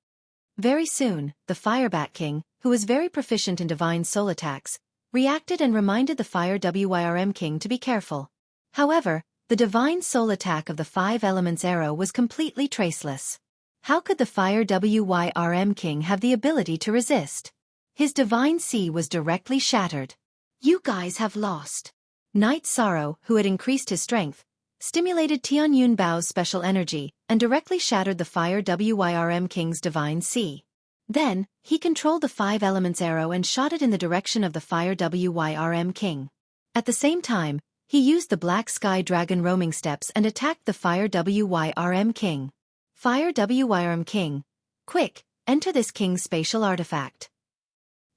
S1: Very soon, the Fire Bat King, who was very proficient in divine soul attacks, reacted and reminded the Fire Wyrm King to be careful. However, the divine soul attack of the 5 elements arrow was completely traceless. How could the Fire Wyrm King have the ability to resist? His divine sea was directly shattered. You guys have lost. Night Sorrow, who had increased his strength, stimulated Tianyun Bao's special energy, and directly shattered the Fire Wyrm King's divine sea. Then, he controlled the 5 elements arrow and shot it in the direction of the Fire Wyrm King. At the same time, he used the Black Sky Dragon roaming steps and attacked the Fire Wyrm King. Fire Wyrm King, quick, enter this king's spatial artifact.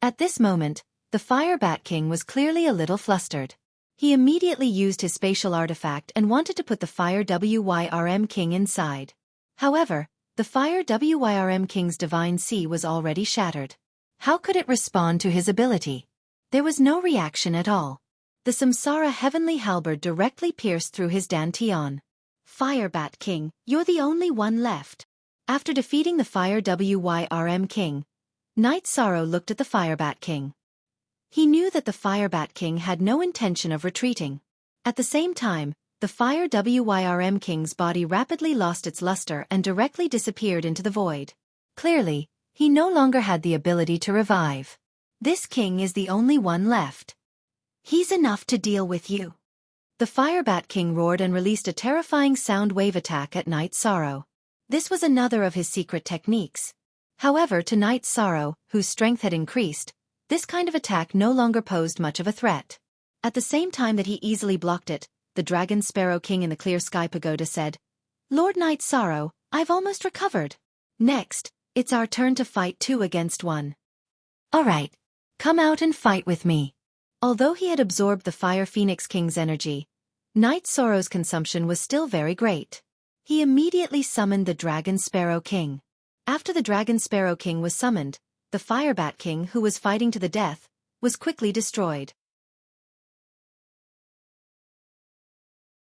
S1: At this moment, the Fire Bat King was clearly a little flustered. He immediately used his spatial artifact and wanted to put the Fire Wyrm King inside. However, the Fire Wyrm King's divine sea was already shattered. How could it respond to his ability? There was no reaction at all. The Samsara heavenly halberd directly pierced through his dantian. Fire Bat King, you're the only one left. After defeating the Fire Wyrm King, Night Sorrow looked at the Fire Bat King. He knew that the Fire Bat King had no intention of retreating. At the same time, the Fire Wyrm King's body rapidly lost its luster and directly disappeared into the void. Clearly, he no longer had the ability to revive. This king is the only one left. He's enough to deal with you. The Fire Bat King roared and released a terrifying sound wave attack at Night Sorrow. This was another of his secret techniques. However, to Night Sorrow, whose strength had increased, this kind of attack no longer posed much of a threat. At the same time that he easily blocked it, the Dragon Sparrow King in the Clear Sky Pagoda said, Lord Night Sorrow, I've almost recovered. Next, it's our turn to fight 2 against 1. Alright, come out and fight with me. Although he had absorbed the Fire Phoenix King's energy, Night Sorrow's consumption was still very great. He immediately summoned the Dragon Sparrow King. After the Dragon Sparrow King was summoned, the Fire Bat King, who was fighting to the death, was quickly destroyed.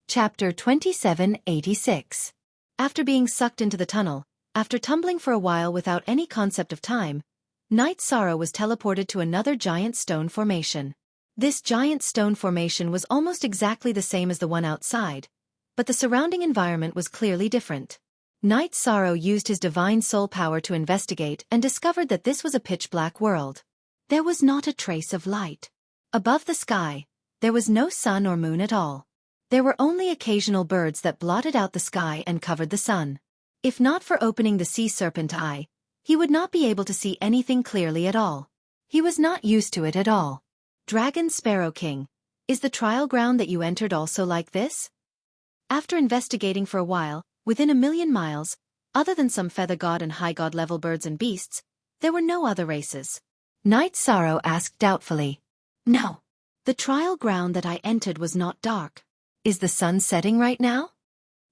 S1: Chapter 2786. After being sucked into the tunnel, after tumbling for a while without any concept of time, Night Sorrow was teleported to another giant stone formation. This giant stone formation was almost exactly the same as the one outside, but the surrounding environment was clearly different. Night Sorrow used his divine soul power to investigate and discovered that this was a pitch-black world. There was not a trace of light. Above the sky, there was no sun or moon at all. There were only occasional birds that blotted out the sky and covered the sun. If not for opening the sea serpent eye, he would not be able to see anything clearly at all. He was not used to it at all. Dragon Sparrow King, is the trial ground that you entered also like this? After investigating for a while, within 1,000,000 miles, other than some feather god and high god level birds and beasts, there were no other races. Night Sorrow asked doubtfully. No. The trial ground that I entered was not dark. Is the sun setting right now?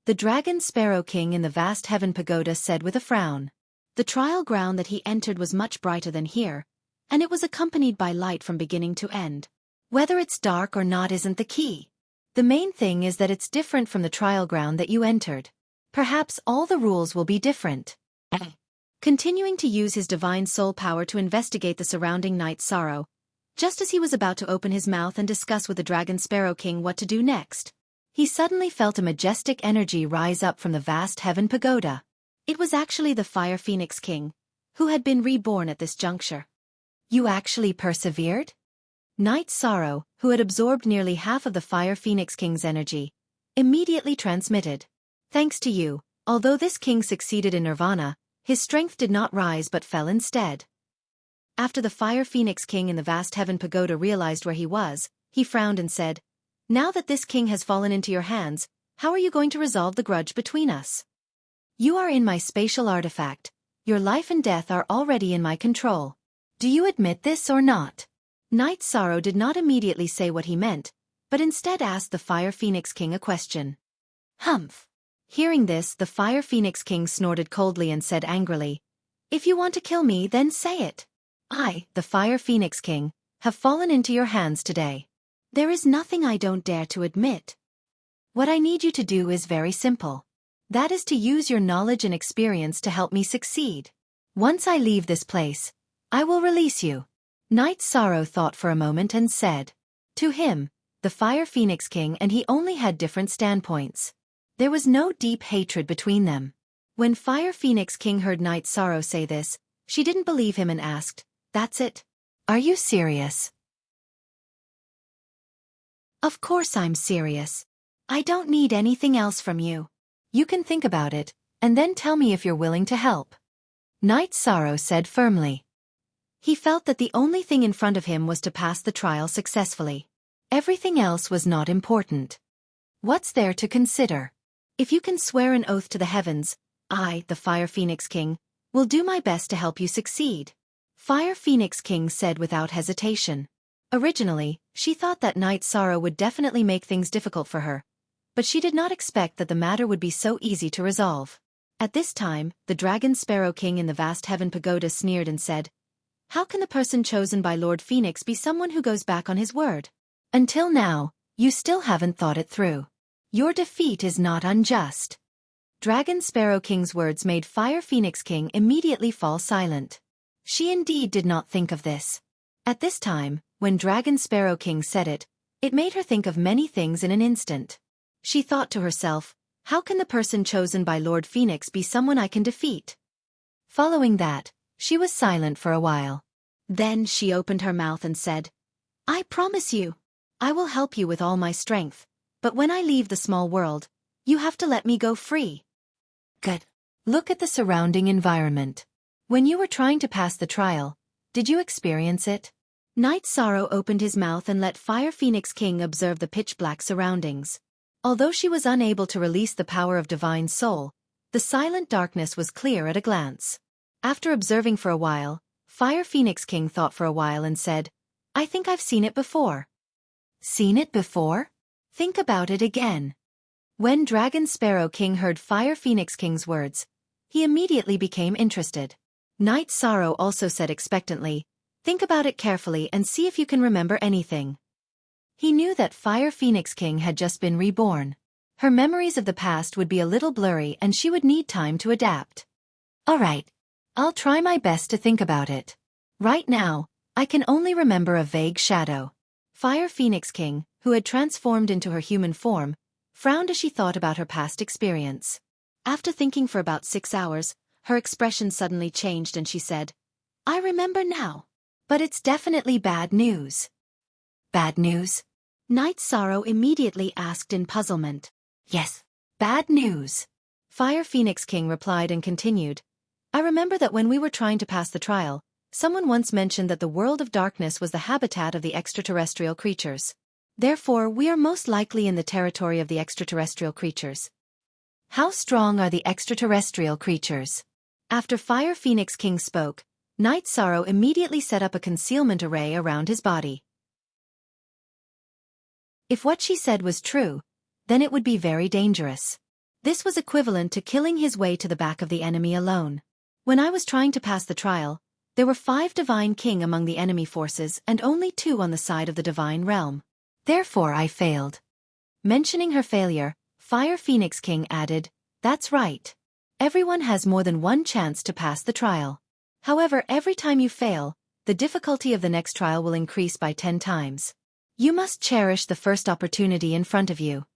S1: The Dragon Sparrow King in the vast heaven pagoda said with a frown. The trial ground that he entered was much brighter than here, and it was accompanied by light from beginning to end. Whether it's dark or not isn't the key. The main thing is that it's different from the trial ground that you entered. Perhaps all the rules will be different. Continuing to use his divine soul power to investigate the surrounding Night Sorrow, just as he was about to open his mouth and discuss with the Dragon Sparrow King what to do next, he suddenly felt a majestic energy rise up from the vast heaven pagoda. It was actually the Fire Phoenix King, who had been reborn at this juncture. You actually persevered? Night Sorrow, who had absorbed nearly half of the Fire Phoenix King's energy, immediately transmitted. Thanks to you, although this king succeeded in nirvana, his strength did not rise but fell instead. After the Fire Phoenix King in the vast heaven pagoda realized where he was, he frowned and said, Now that this king has fallen into your hands, how are you going to resolve the grudge between us? You are in my spatial artifact. Your life and death are already in my control. Do you admit this or not? Night Sorrow did not immediately say what he meant, but instead asked the Fire Phoenix King a question. Humph. Hearing this, the Fire Phoenix King snorted coldly and said angrily, If you want to kill me, then say it. I, the Fire Phoenix King, have fallen into your hands today. There is nothing I don't dare to admit. What I need you to do is very simple. That is to use your knowledge and experience to help me succeed. Once I leave this place, I will release you. Night Sorrow thought for a moment and said. To him, the Fire Phoenix King and he only had different standpoints. There was no deep hatred between them. When Fire Phoenix King heard Night Sorrow say this, she didn't believe him and asked, That's it? Are you serious? Of course I'm serious. I don't need anything else from you. You can think about it, and then tell me if you're willing to help. Night Sorrow said firmly. He felt that the only thing in front of him was to pass the trial successfully. Everything else was not important. What's there to consider? If you can swear an oath to the heavens, I, the Fire Phoenix King, will do my best to help you succeed. Fire Phoenix King said without hesitation. Originally, she thought that Night Sorrow would definitely make things difficult for her, but she did not expect that the matter would be so easy to resolve. At this time, the Dragon Sparrow King in the vast heaven pagoda sneered and said, How can the person chosen by Lord Phoenix be someone who goes back on his word? Until now, you still haven't thought it through. Your defeat is not unjust. Dragon Sparrow King's words made Fire Phoenix King immediately fall silent. She indeed did not think of this. At this time, when Dragon Sparrow King said it, it made her think of many things in an instant. She thought to herself, how can the person chosen by Lord Phoenix be someone I can defeat? Following that, she was silent for a while. Then she opened her mouth and said, I promise you, I will help you with all my strength, but when I leave the small world, you have to let me go free. Good. Look at the surrounding environment. When you were trying to pass the trial, did you experience it? Night Sorrow opened his mouth and let Fire Phoenix King observe the pitch-black surroundings. Although she was unable to release the power of Divine Soul, the silent darkness was clear at a glance. After observing for a while, Fire Phoenix King thought for a while and said, I think I've seen it before. Seen it before? Think about it again. When Dragon Sparrow King heard Fire Phoenix King's words, he immediately became interested. Night Sorrow also said expectantly, Think about it carefully and see if you can remember anything. He knew that Fire Phoenix King had just been reborn. Her memories of the past would be a little blurry and she would need time to adapt. All right. I'll try my best to think about it. Right now, I can only remember a vague shadow. Fire Phoenix King, who had transformed into her human form, frowned as she thought about her past experience. After thinking for about 6 hours, her expression suddenly changed and she said, I remember now. But it's definitely bad news. Bad news? Night Sorrow immediately asked in puzzlement. Yes, bad news. Fire Phoenix King replied and continued, I remember that when we were trying to pass the trial, Someone once mentioned that the world of darkness was the habitat of the extraterrestrial creatures. Therefore, we are most likely in the territory of the extraterrestrial creatures. How strong are the extraterrestrial creatures? After Fire Phoenix King spoke, Night Sorrow immediately set up a concealment array around his body. If what she said was true, then it would be very dangerous. This was equivalent to killing his way to the back of the enemy alone. When I was trying to pass the trial, there were 5 Divine King among the enemy forces and only 2 on the side of the Divine Realm. Therefore I failed. Mentioning her failure, Fire Phoenix King added, "That's right. Everyone has more than one chance to pass the trial. However, every time you fail, the difficulty of the next trial will increase by 10 times. You must cherish the first opportunity in front of you."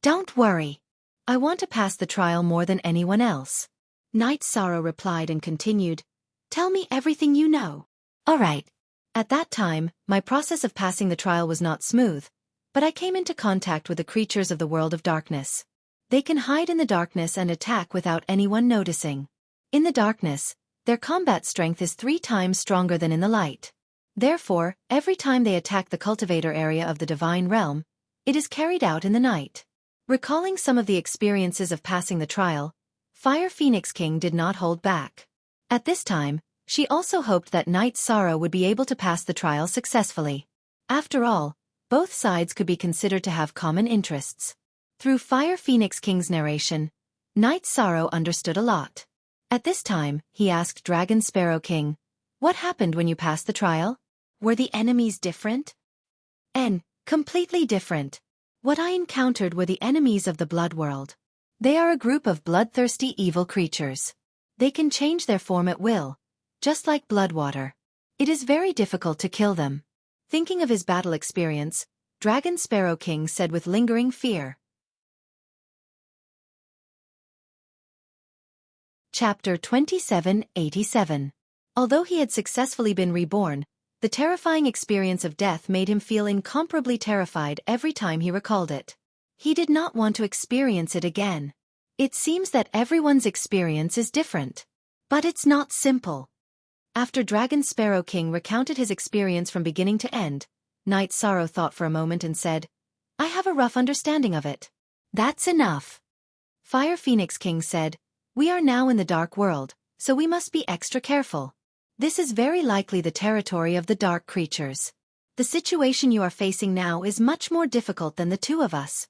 S1: "Don't worry. I want to pass the trial more than anyone else." Night Sorrow replied and continued, "Tell me everything you know." "All right." At that time, my process of passing the trial was not smooth, but I came into contact with the creatures of the world of darkness. They can hide in the darkness and attack without anyone noticing. In the darkness, their combat strength is 3 times stronger than in the light. Therefore, every time they attack the cultivator area of the Divine Realm, it is carried out in the night. Recalling some of the experiences of passing the trial, Fire Phoenix King did not hold back. At this time, she also hoped that Night Sorrow would be able to pass the trial successfully. After all, both sides could be considered to have common interests. Through Fire Phoenix King's narration, Night Sorrow understood a lot. At this time, he asked Dragon Sparrow King, "What happened when you passed the trial? Were the enemies different?" Completely different. What I encountered were the enemies of the blood world. They are a group of bloodthirsty evil creatures. They can change their form at will, just like blood water. It is very difficult to kill them. Thinking of his battle experience, Dragon Sparrow King said with lingering fear. Chapter 2787. Although he had successfully been reborn, the terrifying experience of death made him feel incomparably terrified every time he recalled it. He did not want to experience it again. It seems that everyone's experience is different. But it's not simple. After Dragon Sparrow King recounted his experience from beginning to end, Night Sorrow thought for a moment and said, "I have a rough understanding of it." "That's enough." Fire Phoenix King said, "We are now in the dark world, so we must be extra careful. This is very likely the territory of the dark creatures. The situation you are facing now is much more difficult than the 2 of us.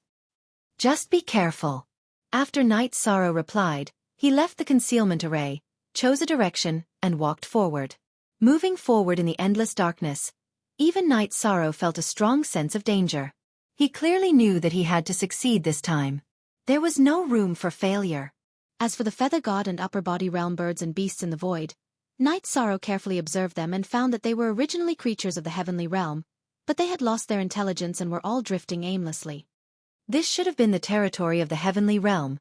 S1: Just be careful." After Night Sorrow replied, he left the concealment array, chose a direction, and walked forward. Moving forward in the endless darkness, even Night Sorrow felt a strong sense of danger. He clearly knew that he had to succeed this time. There was no room for failure. As for the Feather God and Upper Body Realm birds and beasts in the void, Night Sorrow carefully observed them and found that they were originally creatures of the heavenly realm, but they had lost their intelligence and were all drifting aimlessly. This should have been the territory of the heavenly realm,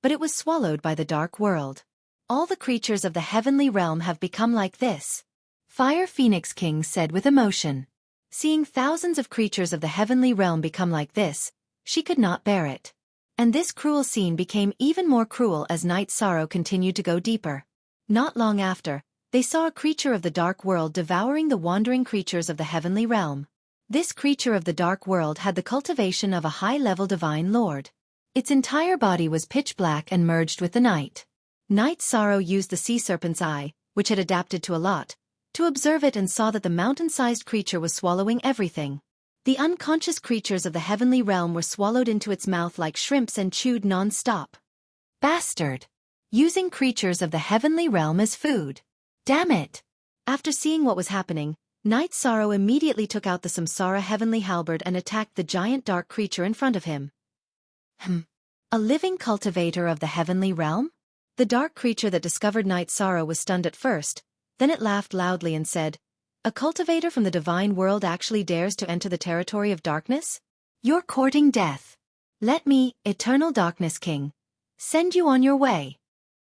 S1: but it was swallowed by the dark world. All the creatures of the heavenly realm have become like this, Fire Phoenix King said with emotion. Seeing thousands of creatures of the heavenly realm become like this, she could not bear it. And this cruel scene became even more cruel as Night Sorrow continued to go deeper. Not long after, they saw a creature of the dark world devouring the wandering creatures of the heavenly realm. This creature of the dark world had the cultivation of a high-level divine lord. Its entire body was pitch black and merged with the night. Night Sorrow used the sea serpent's eye, which had adapted to a lot, to observe it and saw that the mountain-sized creature was swallowing everything. The unconscious creatures of the heavenly realm were swallowed into its mouth like shrimps and chewed non-stop. Bastard! Using creatures of the heavenly realm as food. Damn it! After seeing what was happening, Night Sorrow immediately took out the Samsara heavenly halberd and attacked the giant dark creature in front of him. A living cultivator of the heavenly realm? The dark creature that discovered Night Sorrow was stunned at first, then it laughed loudly and said, "A cultivator from the divine world actually dares to enter the territory of darkness? You're courting death. Let me, Eternal Darkness King, send you on your way."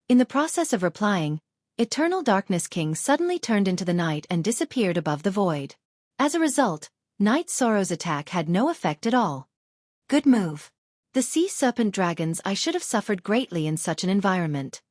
S1: In the process of replying, Eternal Darkness King suddenly turned into the night and disappeared above the void. As a result, Night Sorrow's attack had no effect at all. Good move. The sea serpent dragons I should have suffered greatly in such an environment.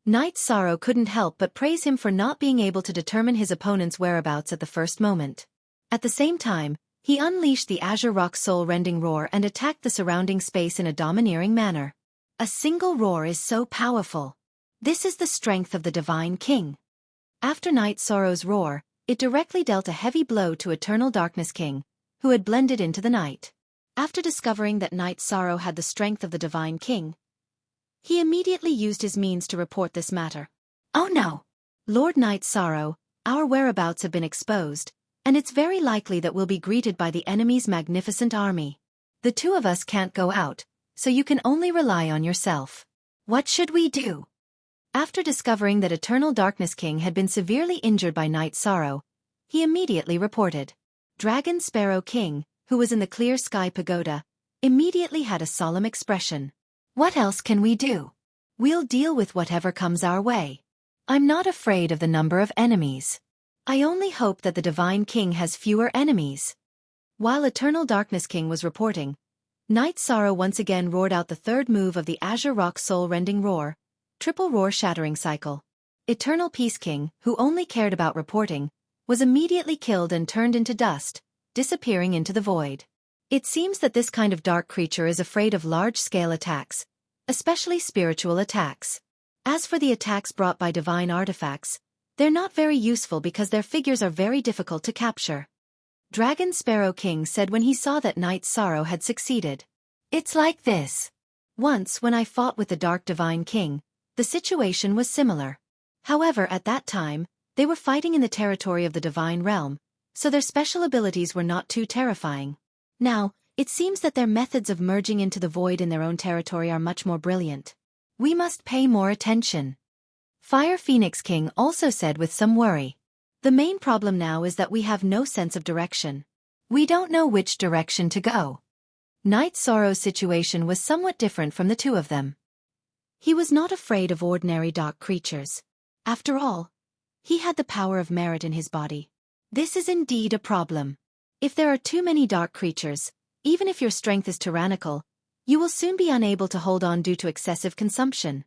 S1: Night Sorrow couldn't help but praise him for not being able to determine his opponent's whereabouts at the first moment. At the same time, he unleashed the Azure Rock soul-rending roar and attacked the surrounding space in a domineering manner. A single roar is so powerful. This is the strength of the Divine King. After Night Sorrow's roar, it directly dealt a heavy blow to Eternal Darkness King, who had blended into the night. After discovering that Night Sorrow had the strength of the Divine King, he immediately used his means to report this matter. "Oh no! Lord Night Sorrow, our whereabouts have been exposed, and it's very likely that we'll be greeted by the enemy's magnificent army. The two of us can't go out, so you can only rely on yourself. What should we do?" After discovering that Eternal Darkness King had been severely injured by Night Sorrow, he immediately reported. Dragon Sparrow King, who was in the Clear Sky Pagoda, immediately had a solemn expression. "What else can we do? We'll deal with whatever comes our way. I'm not afraid of the number of enemies. I only hope that the Divine King has fewer enemies." While Eternal Darkness King was reporting, Night Sorrow once again roared out the third move of the Azure Rock soul-rending roar, triple roar shattering cycle. Eternal Peace King, who only cared about reporting, was immediately killed and turned into dust, disappearing into the void. It seems that this kind of dark creature is afraid of large-scale attacks, especially spiritual attacks. As for the attacks brought by divine artifacts, they're not very useful because their figures are very difficult to capture. Dragon Sparrow King said when he saw that Night Sorrow had succeeded. "It's like this. Once when I fought with the Dark Divine King, the situation was similar. However, at that time, they were fighting in the territory of the Divine Realm, so their special abilities were not too terrifying. Now, it seems that their methods of merging into the void in their own territory are much more brilliant. We must pay more attention." Fire Phoenix King also said with some worry. "The main problem now is that we have no sense of direction. We don't know which direction to go." Night Sorrow's situation was somewhat different from the two of them. He was not afraid of ordinary dark creatures. After all, he had the power of merit in his body. This is indeed a problem. If there are too many dark creatures, even if your strength is tyrannical, you will soon be unable to hold on due to excessive consumption.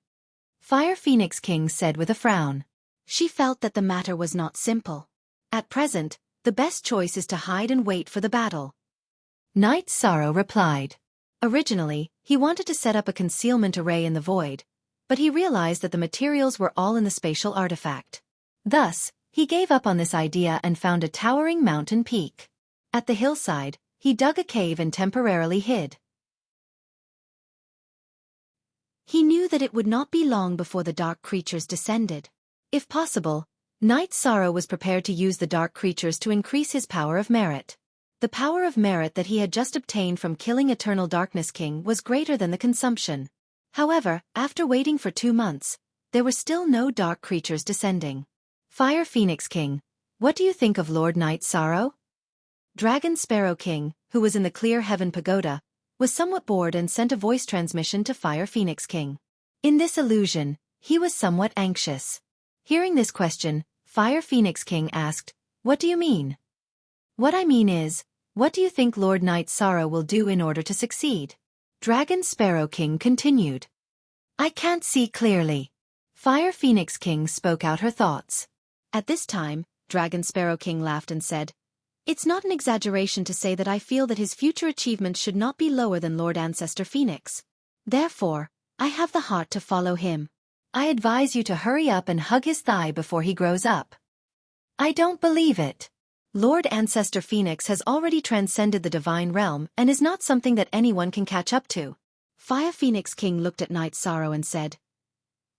S1: Fire Phoenix King said with a frown. She felt that the matter was not simple. At present, the best choice is to hide and wait for the battle. Night Sorrow replied. Originally, he wanted to set up a concealment array in the void, but he realized that the materials were all in the spatial artifact. Thus, he gave up on this idea and found a towering mountain peak. At the hillside, he dug a cave and temporarily hid. He knew that it would not be long before the dark creatures descended. If possible, Night Sorrow was prepared to use the dark creatures to increase his power of merit. The power of merit that he had just obtained from killing Eternal Darkness King was greater than the consumption. However, after waiting for 2 months, there were still no dark creatures descending. Fire Phoenix King, what do you think of Lord Night Sorrow? Dragon Sparrow King, who was in the Clear Heaven Pagoda, was somewhat bored and sent a voice transmission to Fire Phoenix King. In this illusion, he was somewhat anxious. Hearing this question, Fire Phoenix King asked, "What do you mean?" "What I mean is, what do you think Lord Night Sorrow will do in order to succeed?" Dragon Sparrow King continued. "I can't see clearly." Fire Phoenix King spoke out her thoughts. At this time, Dragon Sparrow King laughed and said, "It's not an exaggeration to say that I feel that his future achievements should not be lower than Lord Ancestor Phoenix. Therefore, I have the heart to follow him. I advise you to hurry up and hug his thigh before he grows up." "I don't believe it. Lord Ancestor Phoenix has already transcended the divine realm and is not something that anyone can catch up to." Fire Phoenix King looked at Night Sorrow and said,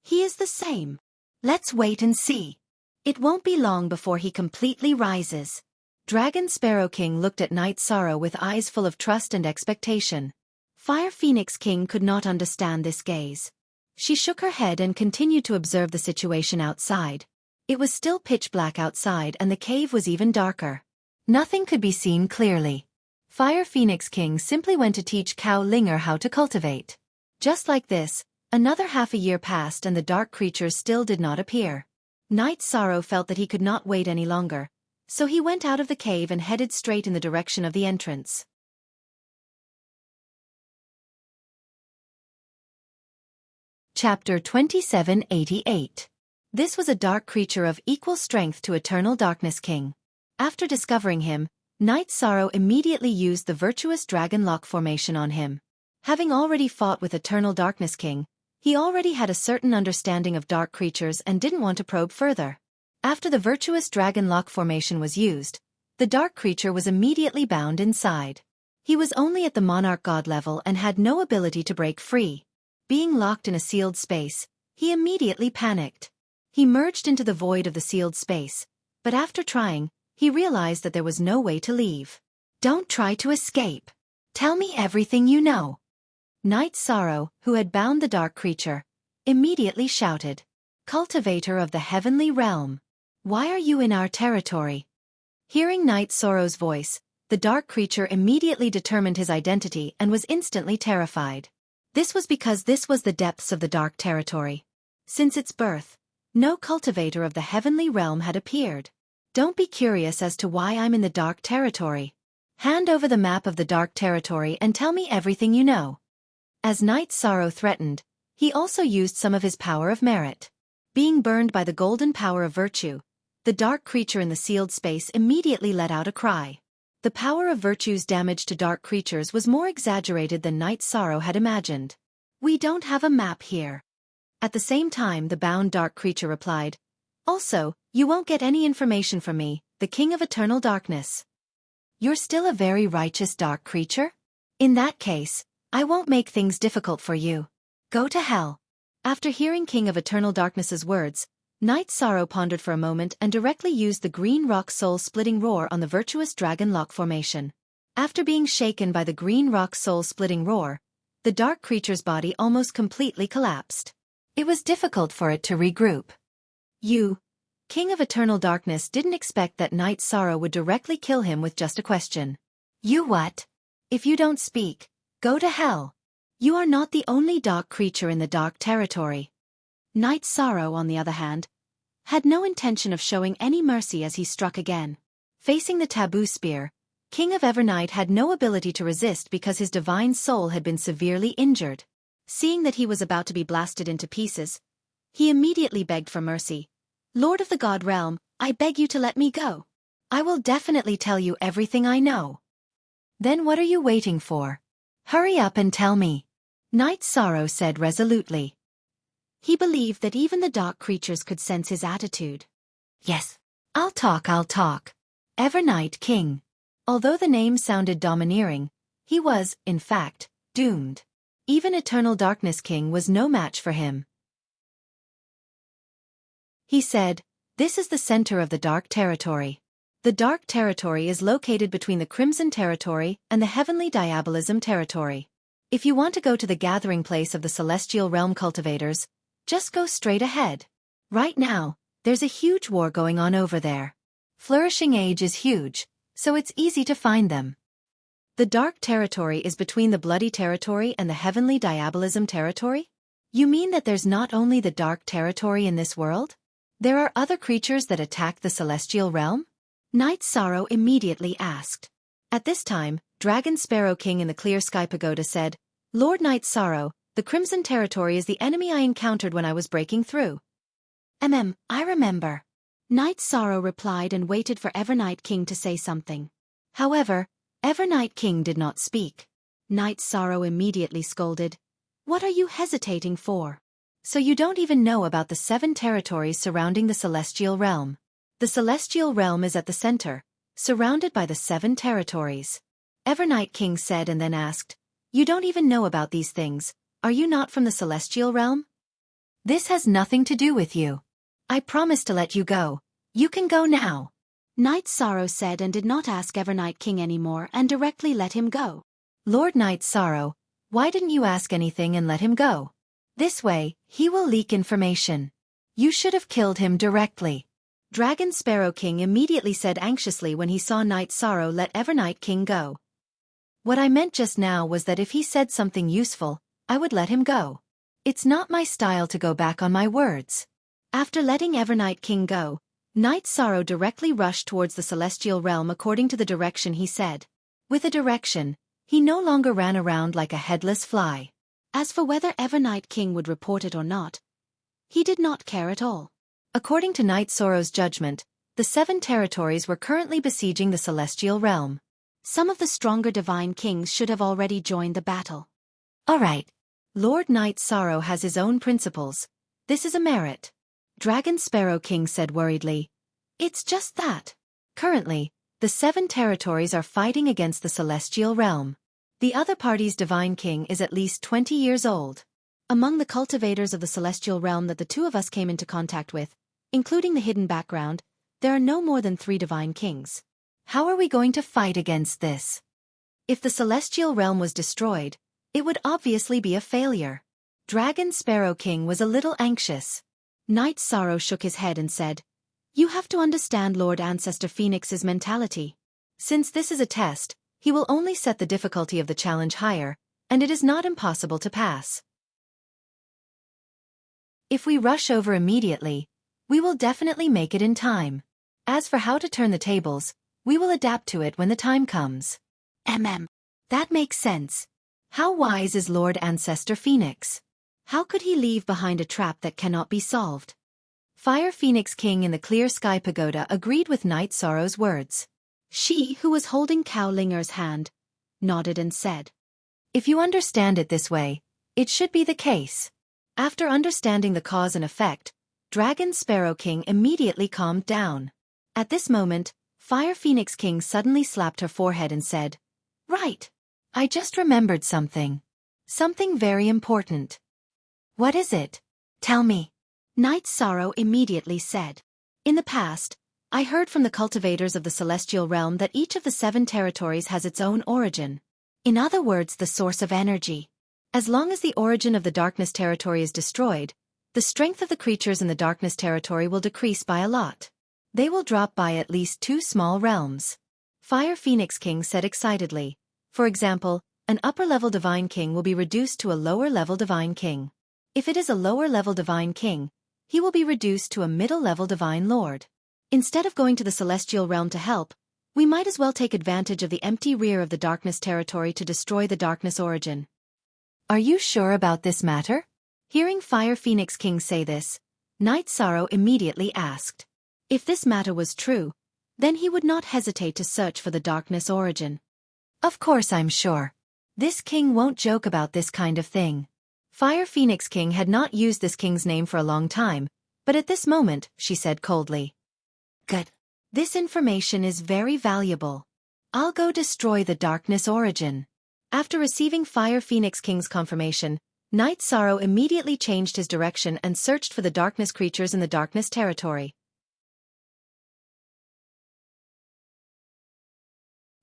S1: "He is the same. Let's wait and see. It won't be long before he completely rises." Dragon Sparrow King looked at Night Sorrow with eyes full of trust and expectation. Fire Phoenix King could not understand this gaze. She shook her head and continued to observe the situation outside. It was still pitch black outside and the cave was even darker. Nothing could be seen clearly. Fire Phoenix King simply went to teach Cow Linger how to cultivate. Just like this, another half a year passed and the dark creatures still did not appear. Night Sorrow felt that he could not wait any longer, so he went out of the cave and headed straight in the direction of the entrance. Chapter 2788. This was a dark creature of equal strength to Eternal Darkness King. After discovering him, Night Sorrow immediately used the virtuous dragon lock formation on him. Having already fought with Eternal Darkness King, he already had a certain understanding of dark creatures and didn't want to probe further. After the virtuous dragon lock formation was used, the dark creature was immediately bound inside. He was only at the monarch god level and had no ability to break free. Being locked in a sealed space, he immediately panicked. He merged into the void of the sealed space, but after trying, he realized that there was no way to leave. "Don't try to escape. Tell me everything you know." Night Sorrow, who had bound the dark creature, immediately shouted, "Cultivator of the heavenly realm, why are you in our territory?" Hearing Night Sorrow's voice, the dark creature immediately determined his identity and was instantly terrified. This was because this was the depths of the dark territory. Since its birth, no cultivator of the heavenly realm had appeared. "Don't be curious as to why I'm in the dark territory. Hand over the map of the dark territory and tell me everything you know." As Night Sorrow threatened, he also used some of his power of merit. Being burned by the golden power of virtue, the dark creature in the sealed space immediately let out a cry. The power of virtue's damage to dark creatures was more exaggerated than Night Sorrow had imagined. "We don't have a map here." At the same time, the bound dark creature replied, "Also, you won't get any information from me, the King of Eternal Darkness." "You're still a very righteous dark creature? In that case, I won't make things difficult for you. Go to hell." After hearing King of Eternal Darkness's words, Night Sorrow pondered for a moment and directly used the green rock soul-splitting roar on the virtuous dragon lock formation. After being shaken by the green rock soul-splitting roar, the dark creature's body almost completely collapsed. It was difficult for it to regroup. You, King of Eternal Darkness, didn't expect that Night Sorrow would directly kill him with just a question. "You what? If you don't speak, go to hell. You are not the only dark creature in the dark territory." Night Sorrow, on the other hand, had no intention of showing any mercy as he struck again. Facing the taboo spear, King of Evernight had no ability to resist because his divine soul had been severely injured. Seeing that he was about to be blasted into pieces, he immediately begged for mercy. "Lord of the God Realm, I beg you to let me go. I will definitely tell you everything I know." "Then what are you waiting for? Hurry up and tell me," Night Sorrow said resolutely. He believed that even the dark creatures could sense his attitude. "Yes, I'll talk. Evernight King." Although the name sounded domineering, he was, in fact, doomed. Even Eternal Darkness King was no match for him. He said, "This is the center of the dark territory. The dark territory is located between the Crimson Territory and the Heavenly Diabolism Territory. If you want to go to the gathering place of the Celestial Realm cultivators, just go straight ahead. Right now, there's a huge war going on over there. Flourishing Age is huge, so it's easy to find them. The Dark Territory is between the Bloody Territory and the Heavenly Diabolism Territory? You mean that there's not only the Dark Territory in this world? There are other creatures that attack the Celestial Realm?" Night Sorrow immediately asked. At this time, Dragon Sparrow King in the Clear Sky Pagoda said, "Lord Night Sorrow, the Crimson Territory is the enemy I encountered when I was breaking through." I remember." Night Sorrow replied and waited for Evernight King to say something. However, Evernight King did not speak. Night Sorrow immediately scolded, "What are you hesitating for? So you don't even know about the 7 territories surrounding the Celestial Realm. The Celestial Realm is at the center, surrounded by the 7 territories." Evernight King said and then asked, "You don't even know about these things. Are you not from the Celestial Realm?" "This has nothing to do with you. I promise to let you go. You can go now." Night Sorrow said and did not ask Evernight King anymore and directly let him go. "Lord Night Sorrow, why didn't you ask anything and let him go? This way, he will leak information. You should have killed him directly." Dragon Sparrow King immediately said anxiously when he saw Night Sorrow let Evernight King go. "What I meant just now was that if he said something useful, I would let him go. It's not my style to go back on my words." After letting Evernight King go, Night Sorrow directly rushed towards the Celestial Realm according to the direction he said. With a direction, he no longer ran around like a headless fly.
S2: As for whether ever Night King would report it or not, he did not care at all.
S1: According to Night Sorrow's judgment, the 7 territories were currently besieging the celestial realm.
S2: Some of the stronger divine kings should have already joined the battle.
S1: All right. Lord Night Sorrow has his own principles. This is a merit. Dragon Sparrow King said worriedly. It's just that. Currently, the 7 territories are fighting against the celestial realm. The other party's divine king is at least 20 years old.
S2: Among the cultivators of the celestial realm that the 2 of us came into contact with, including the hidden background, there are no more than 3 divine kings.
S1: How are we going to fight against this? If the celestial realm was destroyed, it would obviously be a failure. Dragon Sparrow King was a little anxious.
S2: Night Sorrow shook his head and said, "You have to understand Lord Ancestor Phoenix's mentality.
S1: Since this is a test, he will only set the difficulty of the challenge higher, and it is not impossible to pass. If we rush over immediately, we will definitely make it in time. As for how to turn the tables, we will adapt to it when the time comes."
S2: That makes sense.
S1: How wise is Lord Ancestor Phoenix?
S2: How could he leave behind a trap that cannot be solved?
S1: Fire Phoenix King in the Clear Sky Pagoda agreed with Night Sorrow's words.
S2: She, who was holding Cow Linger's hand, nodded and said,
S1: "If you understand it this way, it should be the case." After understanding the cause and effect, Dragon Sparrow King immediately calmed down. At this moment, Fire Phoenix King suddenly slapped her forehead and said, "Right. I just remembered something. Something very important." "What is it? Tell me."
S2: Night Sorrow immediately said, "In the past, I heard from the cultivators of the celestial realm that each of the 7 territories has its own origin. In other words, the source of energy. As long as the origin of the darkness territory is destroyed, the strength of the creatures in the darkness territory will decrease by a lot. They will drop by at least 2 small realms." Fire Phoenix King said excitedly. For example, an upper-level divine king will be reduced to a lower-level divine king. If it is a lower-level divine king, he will be reduced to a middle-level divine lord. Instead of going to the celestial realm to help, we might as well take advantage of the empty rear of the darkness territory to destroy the darkness origin.
S1: Are you sure about this matter? Hearing Fire Phoenix King say this, Night Sorrow immediately asked.
S2: If this matter was true, then he would not hesitate to search for the darkness origin.
S1: Of course I'm sure. This king won't joke about this kind of thing. Fire Phoenix King had not used this king's name for a long time, but at this moment, she said coldly.
S2: Good.
S1: This information is very valuable. I'll go destroy the darkness origin. After receiving Fire Phoenix King's confirmation, Night Sorrow immediately changed his direction and searched for the darkness creatures in the darkness territory.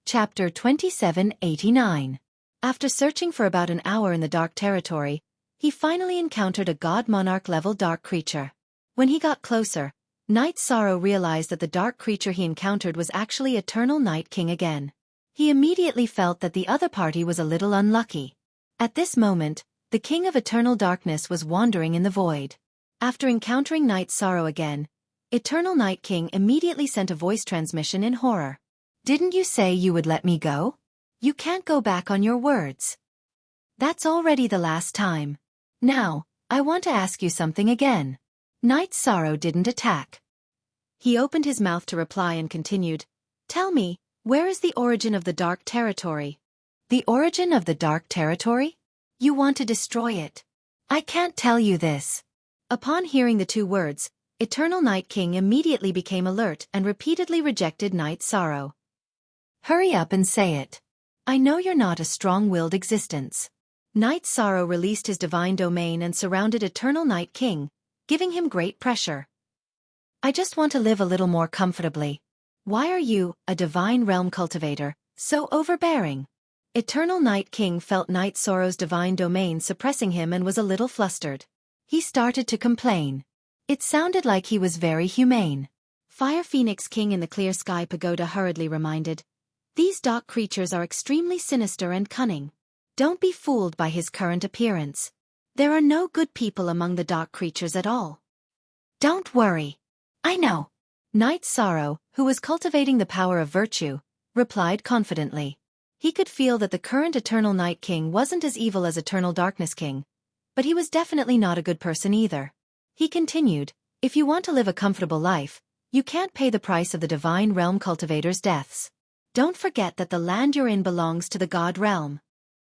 S1: Chapter 2789. After searching for about an hour in the dark territory, he finally encountered a God Monarch level dark creature. When he got closer, Night Sorrow realized that the dark creature he encountered was actually Eternal Night King again. He immediately felt that the other party was a little unlucky. At this moment, the King of Eternal Darkness was wandering in the void. After encountering Night Sorrow again, Eternal Night King immediately sent a voice transmission in horror. "Didn't you say you would let me go? You can't go back on your words. That's already the last time. Now, I want to ask you something again." Night Sorrow didn't attack. He opened his mouth to reply and continued, "Tell me, where is the origin of the dark territory?" "The origin of the dark territory? You want to destroy it. I can't tell you this." Upon hearing the 2 words, Eternal Night King immediately became alert and repeatedly rejected Night Sorrow. "Hurry up and say it. I know you're not a strong-willed existence." Night Sorrow released his divine domain and surrounded Eternal Night King, giving him great pressure. "I just want to live a little more comfortably. Why are you, a divine realm cultivator, so overbearing?" Eternal Night King felt Night Sorrow's divine domain suppressing him and was a little flustered. He started to complain. It sounded like he was very humane.
S2: Fire Phoenix King in the Clear Sky Pagoda hurriedly reminded, "These dark creatures are extremely sinister and cunning. Don't be fooled by his current appearance. There are no good people among the dark creatures at all." "Don't worry. I know." Night Sorrow, who was cultivating the power of virtue, replied confidently.
S1: He could feel that the current Eternal Night King wasn't as evil as Eternal Darkness King, but he was definitely not a good person either. He continued, "If you want to live a comfortable life, you can't pay the price of the Divine Realm cultivators' deaths. Don't forget that the land you're in belongs to the God Realm."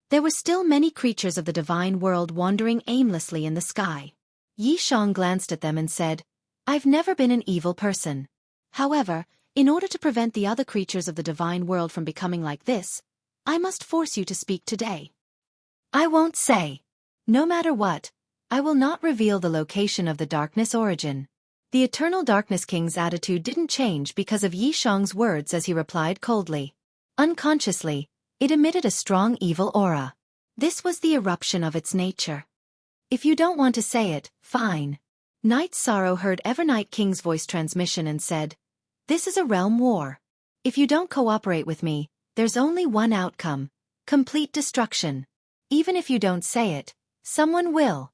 S1: There were still many creatures of the divine world wandering aimlessly in the sky. Yi Shang glanced at them and said, "I've never been an evil person. However, in order to prevent the other creatures of the divine world from becoming like this, I must force you to speak today." "I won't say. No matter what, I will not reveal the location of the darkness origin." The Eternal Darkness King's attitude didn't change because of Yi Shang's words as he replied coldly. Unconsciously, it emitted a strong evil aura. This was the eruption of its nature. "If you don't want to say it, fine." Night Sorrow heard Evernight King's voice transmission and said, "This is a realm war. If you don't cooperate with me, there's only one outcome: complete destruction. Even if you don't say it, someone will."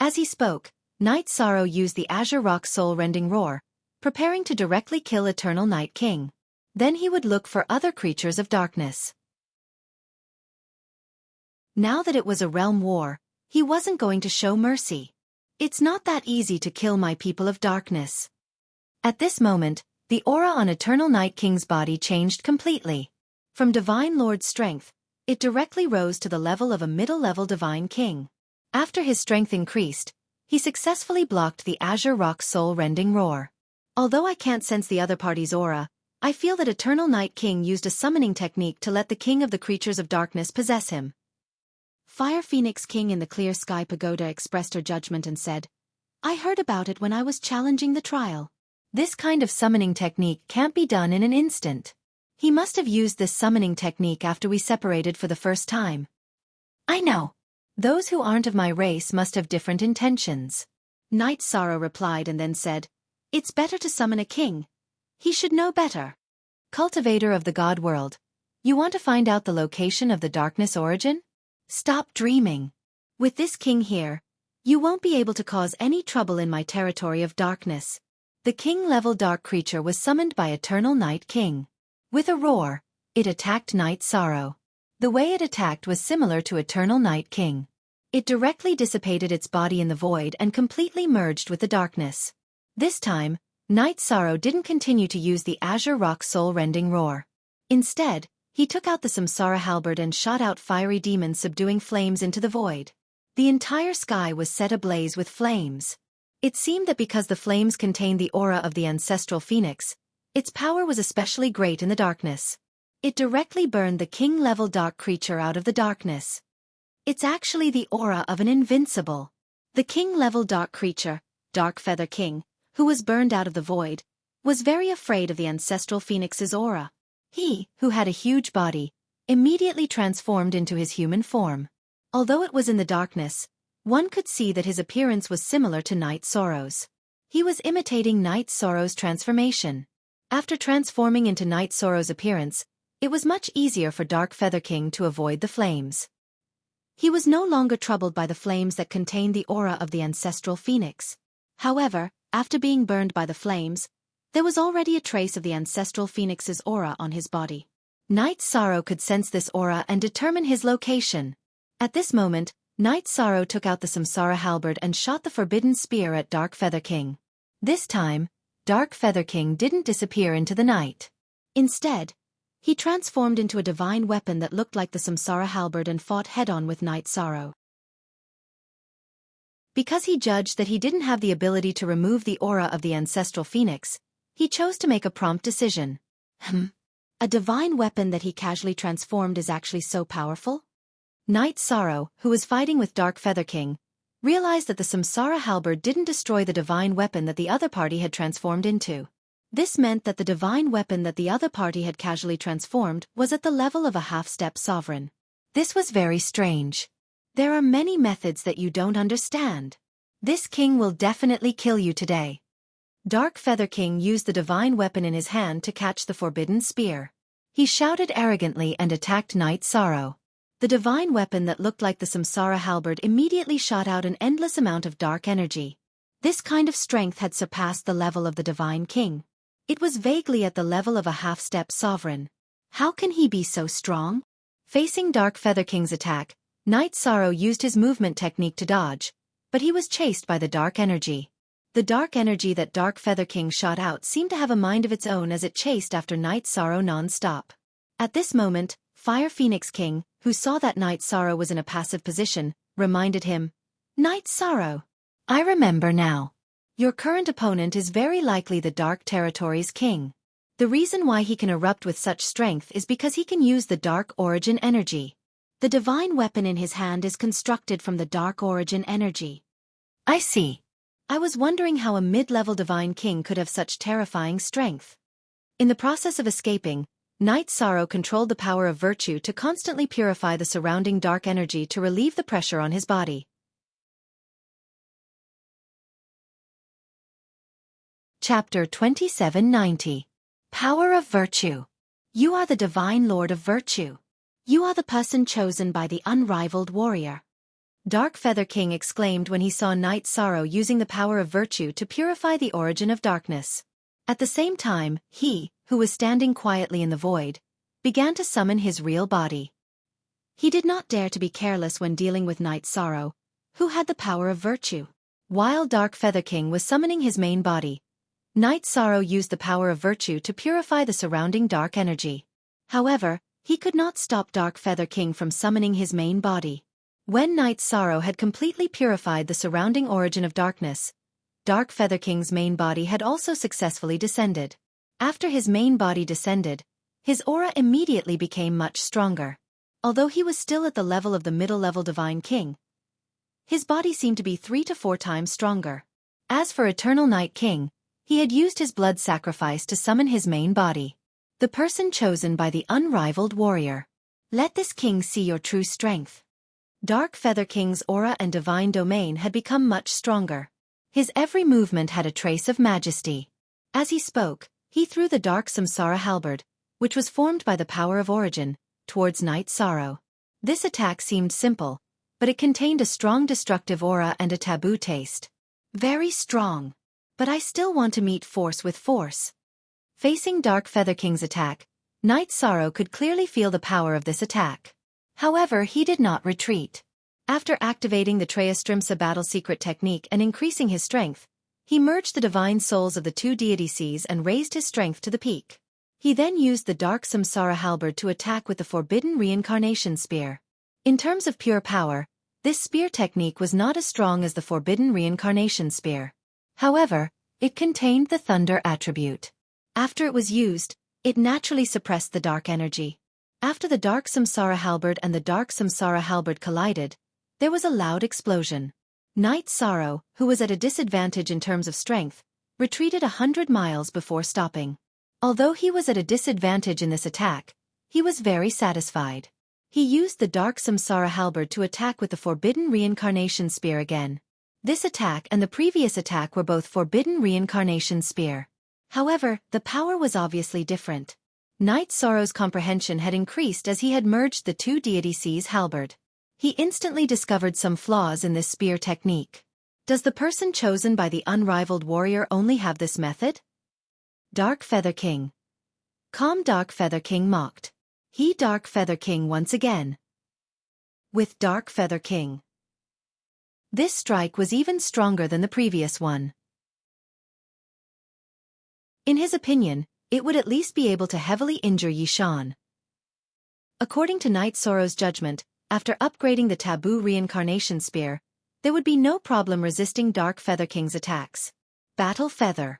S1: As he spoke, Night Sorrow used the Azure Rock soul-rending roar, preparing to directly kill Eternal Night King. Then he would look for other creatures of darkness. Now that it was a realm war, he wasn't going to show mercy. "It's not that easy to kill my people of darkness." At this moment, the aura on Eternal Night King's body changed completely. From Divine Lord strength, it directly rose to the level of a middle-level Divine King. After his strength increased, he successfully blocked the Azure Rock soul-rending roar. "Although I can't sense the other party's aura, I feel that Eternal Night King used a summoning technique to let the king of the creatures of darkness possess him." Fire Phoenix King in the Clear Sky Pagoda expressed her judgment and said, "I heard about it when I was challenging the trial. This kind of summoning technique can't be done in an instant. He must have used this summoning technique after we separated for the first time." "I know. Those who aren't of my race must have different intentions." Night Sorrow replied and then said, "It's better to summon a king. He should know better." "Cultivator of the God World, you want to find out the location of the darkness origin? Stop dreaming. With this king here, you won't be able to cause any trouble in my territory of darkness." The king-level dark creature was summoned by Eternal Night King. With a roar, it attacked Night Sorrow. The way it attacked was similar to Eternal Night King. It directly dissipated its body in the void and completely merged with the darkness. This time, Night Sorrow didn't continue to use the Azure Rock soul-rending roar. Instead, he took out the Samsara halberd and shot out fiery demons subduing flames into the void. The entire sky was set ablaze with flames. It seemed that because the flames contained the aura of the ancestral phoenix, its power was especially great in the darkness. It directly burned the king-level dark creature out of the darkness. It's actually the aura of an invincible. The king-level dark creature, Dark Feather King, who was burned out of the void, was very afraid of the ancestral phoenix's aura. He, who had a huge body, immediately transformed into his human form. Although it was in the darkness, one could see that his appearance was similar to Night Sorrow's. He was imitating Night Sorrow's transformation. After transforming into Night Sorrow's appearance, it was much easier for Dark Feather King to avoid the flames. He was no longer troubled by the flames that contained the aura of the ancestral phoenix. However, after being burned by the flames, there was already a trace of the ancestral phoenix's aura on his body. Night Sorrow could sense this aura and determine his location. At this moment, Night Sorrow took out the Samsara halberd and shot the forbidden spear at Dark Feather King. This time, Dark Feather King didn't disappear into the night. Instead, he transformed into a divine weapon that looked like the Samsara halberd and fought head-on with Night Sorrow. Because he judged that he didn't have the ability to remove the aura of the ancestral phoenix, he chose to make a prompt decision. A divine weapon that he casually transformed is actually so powerful? Night Sorrow, who was fighting with Dark Feather King, realized that the Samsara halberd didn't destroy the divine weapon that the other party had transformed into. This meant that the divine weapon that the other party had casually transformed was at the level of a half-step sovereign. This was very strange. There are many methods that you don't understand. This king will definitely kill you today. Dark Feather King used the divine weapon in his hand to catch the forbidden spear. He shouted arrogantly and attacked Night Sorrow. The divine weapon that looked like the Samsara halberd immediately shot out an endless amount of dark energy. This kind of strength had surpassed the level of the divine king. It was vaguely at the level of a half-step sovereign. How can he be so strong? Facing Dark Feather King's attack, Night Sorrow used his movement technique to dodge, but he was chased by the dark energy. The dark energy that Dark Feather King shot out seemed to have a mind of its own as it chased after Night Sorrow non-stop. At this moment, Fire Phoenix King, who saw that Night Sorrow was in a passive position, reminded him, "Night Sorrow, I remember now. Your current opponent is very likely the Dark Territory's king. The reason why he can erupt with such strength is because he can use the Dark Origin energy. The divine weapon in his hand is constructed from the Dark Origin energy." "I see. I was wondering how a mid-level divine king could have such terrifying strength." In the process of escaping, Night Sorrow controlled the power of virtue to constantly purify the surrounding dark energy to relieve the pressure on his body. Chapter 2790. Power of Virtue. You are the Divine Lord of Virtue. You are the person chosen by the unrivaled warrior. Dark Feather King exclaimed when he saw Night Sorrow using the power of virtue to purify the origin of darkness. At the same time, he, who was standing quietly in the void, began to summon his real body. He did not dare to be careless when dealing with Night Sorrow, who had the power of virtue. While Dark Feather King was summoning his main body, Night Sorrow used the power of virtue to purify the surrounding dark energy. However, he could not stop Dark Feather King from summoning his main body. When Night Sorrow had completely purified the surrounding origin of darkness, Dark Feather King's main body had also successfully descended. After his main body descended, his aura immediately became much stronger. Although he was still at the level of the middle-level Divine King, his body seemed to be 3 to 4 times stronger. As for Eternal Night King, he had used his blood sacrifice to summon his main body. The person chosen by the unrivaled warrior. Let this king see your true strength. Dark Feather King's aura and divine domain had become much stronger. His every movement had a trace of majesty. As he spoke, he threw the dark Samsara halberd, which was formed by the power of origin, towards Night Sorrow. This attack seemed simple, but it contained a strong destructive aura and a taboo taste. Very strong. But I still want to meet force with force. Facing Dark Feather King's attack, Night Sorrow could clearly feel the power of this attack. However, he did not retreat. After activating the Trayastrimsa battle secret technique and increasing his strength, he merged the divine souls of the 2 deity seas and raised his strength to the peak. He then used the dark Samsara halberd to attack with the forbidden reincarnation spear. In terms of pure power, this spear technique was not as strong as the forbidden reincarnation spear. However, it contained the thunder attribute. After it was used, it naturally suppressed the dark energy. After the dark Samsara halberd and the dark Samsara halberd collided, there was a loud explosion. Night Sorrow, who was at a disadvantage in terms of strength, retreated 100 miles before stopping. Although he was at a disadvantage in this attack, he was very satisfied. He used the dark Samsara halberd to attack with the forbidden reincarnation spear again. This attack and the previous attack were both forbidden reincarnation spear. However, the power was obviously different. Night Sorrow's comprehension had increased as he had merged the 2 deity seas halberd. He instantly discovered some flaws in this spear technique. Does the person chosen by the unrivaled warrior only have this method? Dark Feather King. Calm Dark Feather King mocked. He Dark Feather King once again. With Dark Feather King. This strike was even stronger than the previous one. In his opinion, it would at least be able to heavily injure Yishan. According to Night Sorrow's judgment, after upgrading the taboo reincarnation spear, there would be no problem resisting Dark Feather King's attacks. Battle Feather.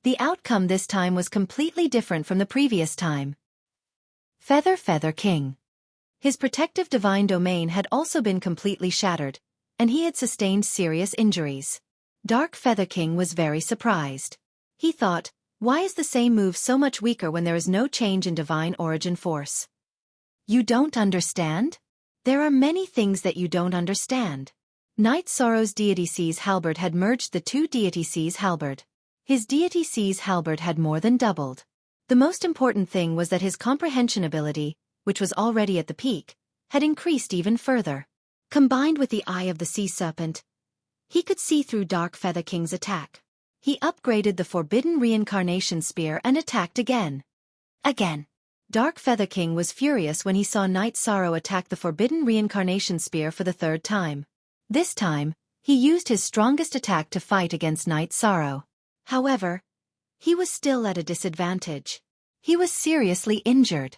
S1: The outcome this time was completely different from the previous time. Feather King. His protective divine domain had also been completely shattered, and he had sustained serious injuries. Dark Feather King was very surprised. He thought, why is the same move so much weaker when there is no change in divine origin force? You don't understand? There are many things that you don't understand. Night Sorrow's deity seas halberd had merged the 2 deity seas halberd. His deity seas halberd had more than doubled. The most important thing was that his comprehension ability, which was already at the peak, had increased even further. Combined with the eye of the sea serpent, he could see through Dark Feather King's attack. He upgraded the forbidden reincarnation spear and attacked again. Dark Feather King was furious when he saw Night Sorrow attack the Forbidden Reincarnation Spear for the third time. This time, he used his strongest attack to fight against Night Sorrow. However, he was still at a disadvantage. He was seriously injured.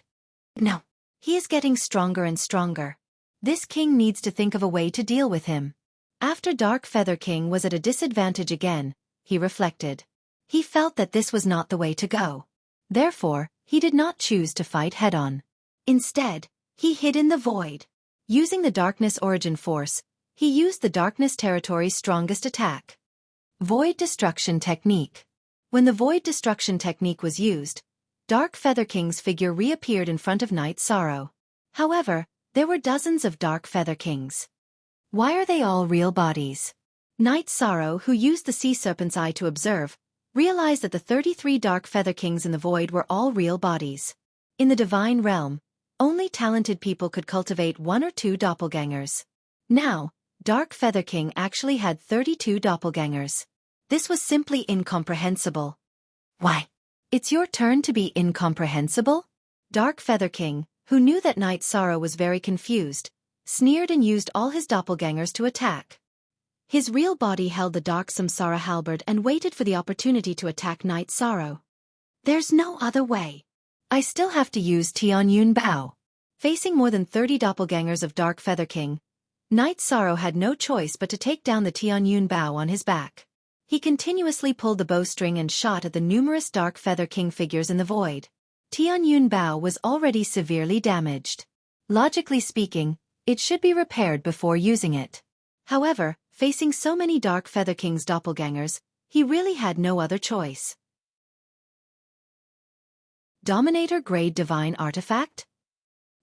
S1: No, he is getting stronger and stronger. This king needs to think of a way to deal with him. After Dark Feather King was at a disadvantage again, he reflected. He felt that this was not the way to go. Therefore, he did not choose to fight head-on. Instead, he hid in the void. Using the Darkness Origin Force, he used the Darkness Territory's strongest attack. Void Destruction Technique. When the Void Destruction Technique was used, Dark Feather King's figure reappeared in front of Night Sorrow. However, there were dozens of Dark Feather Kings. Why are they all real bodies? Night Sorrow, who used the Sea Serpent's Eye to observe, realized that the 33 Dark Feather Kings in the void were all real bodies. In the Divine Realm, only talented people could cultivate 1 or 2 doppelgangers. Now, Dark Feather King actually had 32 doppelgangers. This was simply incomprehensible. Why? It's your turn to be incomprehensible? Dark Feather King, who knew that Night Sorrow was very confused, sneered and used all his doppelgangers to attack. His real body held the Dark Samsara halberd and waited for the opportunity to attack Night Sorrow. There's no other way. I still have to use Tianyun Bao. Facing more than 30 doppelgangers of Dark Feather King, Night Sorrow had no choice but to take down the Tianyun Bao on his back. He continuously pulled the bowstring and shot at the numerous Dark Feather King figures in the void. Tianyun Bao was already severely damaged. Logically speaking, it should be repaired before using it. However, facing so many Dark Feather King's doppelgangers, he really had no other choice. Dominator Grade Divine Artifact?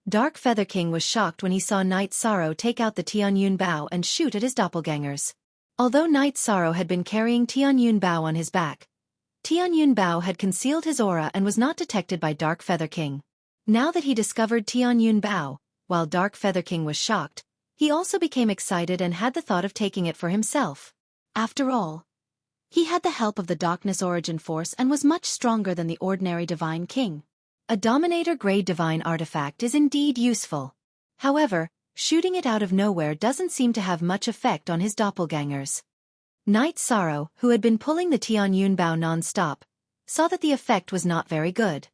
S1: Dark Feather King was shocked when he saw Night Sorrow take out the Tianyun Bao and shoot at his doppelgangers. Although Night Sorrow had been carrying Tianyun Bao on his back, Tianyun Bao had concealed his aura and was not detected by Dark Feather King. Now that he discovered Tianyun Bao, while Dark Feather King was shocked, he also became excited and had the thought of taking it for himself. After all, he had the help of the Darkness Origin Force and was much stronger than the ordinary Divine King. A Dominator-grade Divine Artifact is indeed useful. However, shooting it out of nowhere doesn't seem to have much effect on his doppelgangers. Night Sorrow, who had been pulling the Tianyun Bao non-stop, saw that the effect was not very good.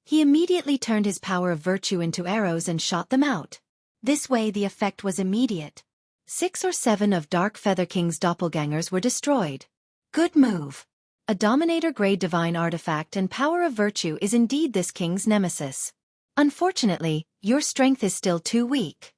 S1: He immediately turned his power of virtue into arrows and shot them out. This way the effect was immediate. 6 or 7 of Dark Feather King's doppelgangers were destroyed. Good move. A Dominator-grade Divine Artifact and power of virtue is indeed this king's nemesis. Unfortunately, your strength is still too weak.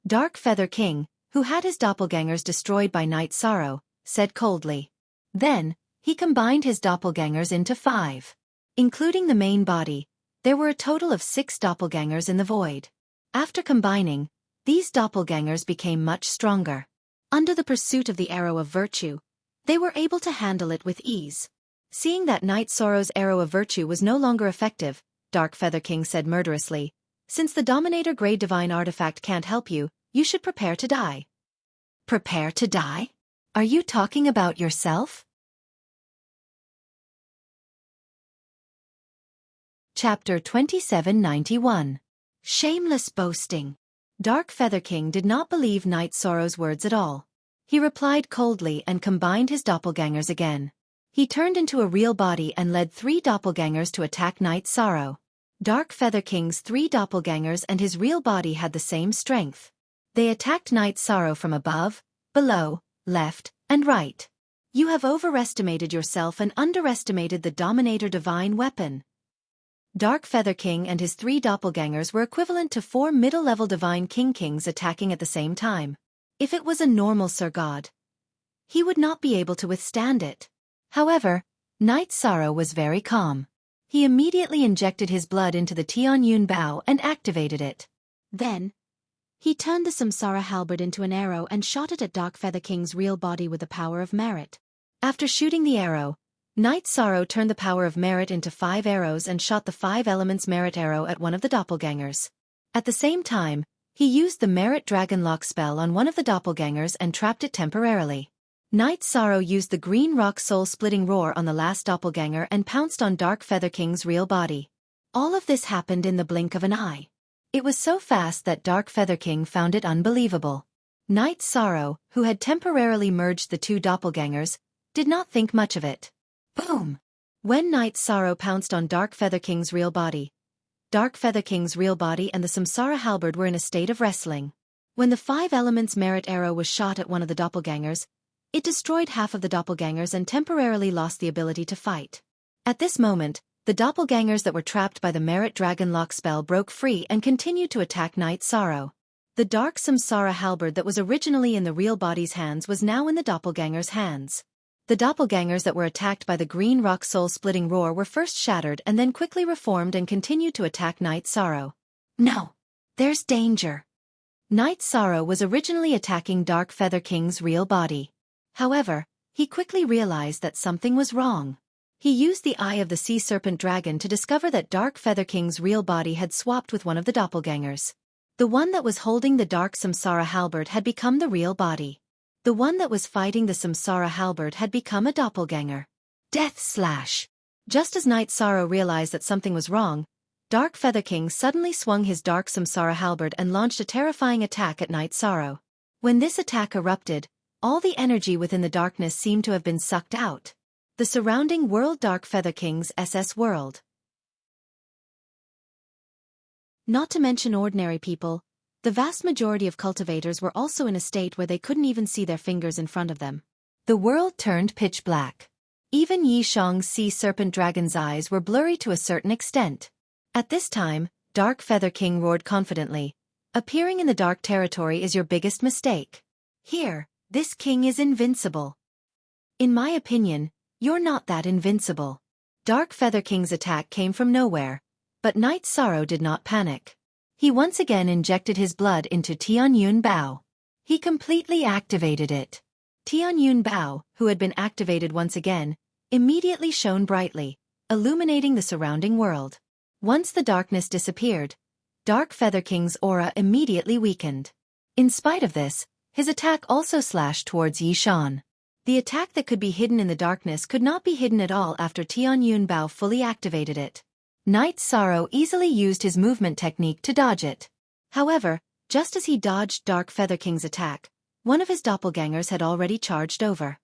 S1: Dark Feather King, who had his doppelgangers destroyed by Night Sorrow, said coldly. Then, he combined his doppelgangers into 5. Including the main body, there were a total of 6 doppelgangers in the void. After combining, these doppelgangers became much stronger. Under the pursuit of the arrow of virtue, they were able to handle it with ease. Seeing that Night Sorrow's arrow of virtue was no longer effective, Dark Feather King said murderously, "Since the Dominator-grade Divine Artifact can't help you, you should prepare to die." Prepare to die? Are you talking about yourself? Chapter 2791. Shameless Boasting. Dark Feather King did not believe Night Sorrow's words at all. He replied coldly and combined his doppelgangers again. He turned into a real body and led 3 doppelgangers to attack Night Sorrow. Dark Feather King's 3 doppelgangers and his real body had the same strength. They attacked Night Sorrow from above, below, left, and right. You have overestimated yourself and underestimated the Dominator Divine Weapon. Dark Feather King and his 3 doppelgangers were equivalent to 4 middle-level Divine Kings attacking at the same time. If it was a normal Sir God, he would not be able to withstand it. However, Night Sorrow was very calm. He immediately injected his blood into the Tianyun Bao and activated it. Then, he turned the Samsara halberd into an arrow and shot it at Dark Feather King's real body with the power of merit. After shooting the arrow, Night Sorrow turned the power of merit into 5 arrows and shot the 5 elements merit arrow at one of the doppelgangers. At the same time, he used the Merit Dragon Lock spell on one of the doppelgangers and trapped it temporarily. Night Sorrow used the Green Rock Soul-splitting roar on the last doppelganger and pounced on Dark Feather King's real body. All of this happened in the blink of an eye. It was so fast that Dark Feather King found it unbelievable. Night Sorrow, who had temporarily merged the two doppelgangers, did not think much of it. Boom! When Night Sorrow pounced on Dark Feather King's real body, Dark Feather King's real body and the Samsara halberd were in a state of wrestling. When the 5 elements merit arrow was shot at one of the doppelgangers, it destroyed half of the doppelgangers and temporarily lost the ability to fight. At this moment, the doppelgangers that were trapped by the Merit Dragon Lock spell broke free and continued to attack Night Sorrow. The dark Samsara halberd that was originally in the real body's hands was now in the doppelganger's hands. The doppelgangers that were attacked by the green rock soul-splitting roar were first shattered and then quickly reformed and continued to attack Night Sorrow. No! There's danger! Night Sorrow was originally attacking Dark Feather King's real body. However, he quickly realized that something was wrong. He used the eye of the sea serpent dragon to discover that Dark Feather King's real body had swapped with one of the doppelgangers. The one that was holding the dark Samsara halberd had become the real body. The one that was fighting the Samsara halberd had become a doppelganger. Death slash! Just as Night Sorrow realized that something was wrong, Dark Feather King suddenly swung his dark Samsara halberd and launched a terrifying attack at Night Sorrow. When this attack erupted, all the energy within the darkness seemed to have been sucked out. The surrounding world Dark Feather King's SS world. Not to mention ordinary people, the vast majority of cultivators were also in a state where they couldn't even see their fingers in front of them. The world turned pitch black. Even Yi Shang's sea serpent dragon's eyes were blurry to a certain extent. At this time, Dark Feather King roared confidently, "Appearing in the dark territory is your biggest mistake. Here, this king is invincible. In my opinion, you're not that invincible." Dark Feather King's attack came from nowhere, but Night Sorrow did not panic. He once again injected his blood into Tianyun Bao. He completely activated it. Tianyun Bao, who had been activated once again, immediately shone brightly, illuminating the surrounding world. Once the darkness disappeared, Dark Feather King's aura immediately weakened. In spite of this, his attack also slashed towards Yi Shan. The attack that could be hidden in the darkness could not be hidden at all after Tianyun Bao fully activated it. Night Sorrow easily used his movement technique to dodge it. However, just as he dodged Dark Feather King's attack, one of his doppelgangers had already charged over.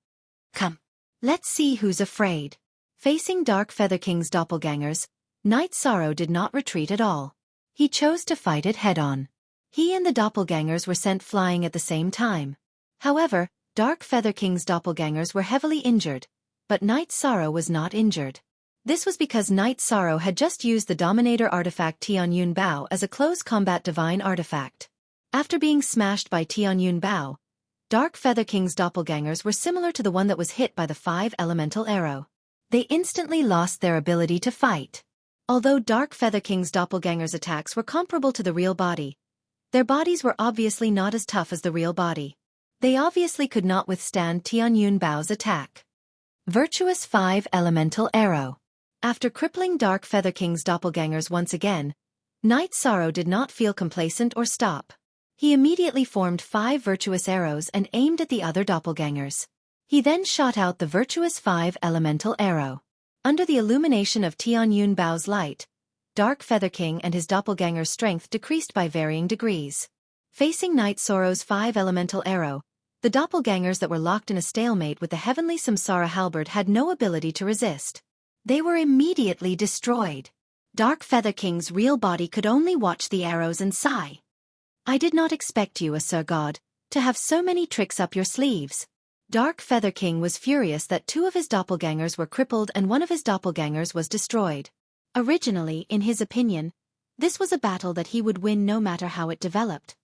S1: Come. Let's see who's afraid. Facing Dark Feather King's doppelgangers, Night Sorrow did not retreat at all. He chose to fight it head-on. He and the doppelgangers were sent flying at the same time. However, Dark Feather King's doppelgangers were heavily injured, but Night Sorrow was not injured. This was because Night Sorrow had just used the Dominator artifact Tianyun Bao as a close combat divine artifact. After being smashed by Tianyun Bao, Dark Feather King's doppelgangers were similar to the one that was hit by the 5 elemental arrow. They instantly lost their ability to fight. Although Dark Feather King's doppelgangers' attacks were comparable to the real body, their bodies were obviously not as tough as the real body. They obviously could not withstand Tianyun Bao's attack. Virtuous 5 elemental arrow. After crippling Dark Feather King's doppelgangers once again, Night Sorrow did not feel complacent or stop. He immediately formed 5 virtuous arrows and aimed at the other doppelgangers. He then shot out the virtuous 5 elemental arrow. Under the illumination of Tianyun Bao's light, Dark Feather King and his doppelganger's strength decreased by varying degrees. Facing Night Sorrow's 5 elemental arrow, the doppelgangers that were locked in a stalemate with the heavenly Samsara halberd had no ability to resist. They were immediately destroyed. Dark Feather King's real body could only watch the arrows and sigh. "I did not expect you, Sir God, to have so many tricks up your sleeves." Dark Feather King was furious that 2 of his doppelgangers were crippled and one of his doppelgangers was destroyed. Originally, in his opinion, this was a battle that he would win no matter how it developed.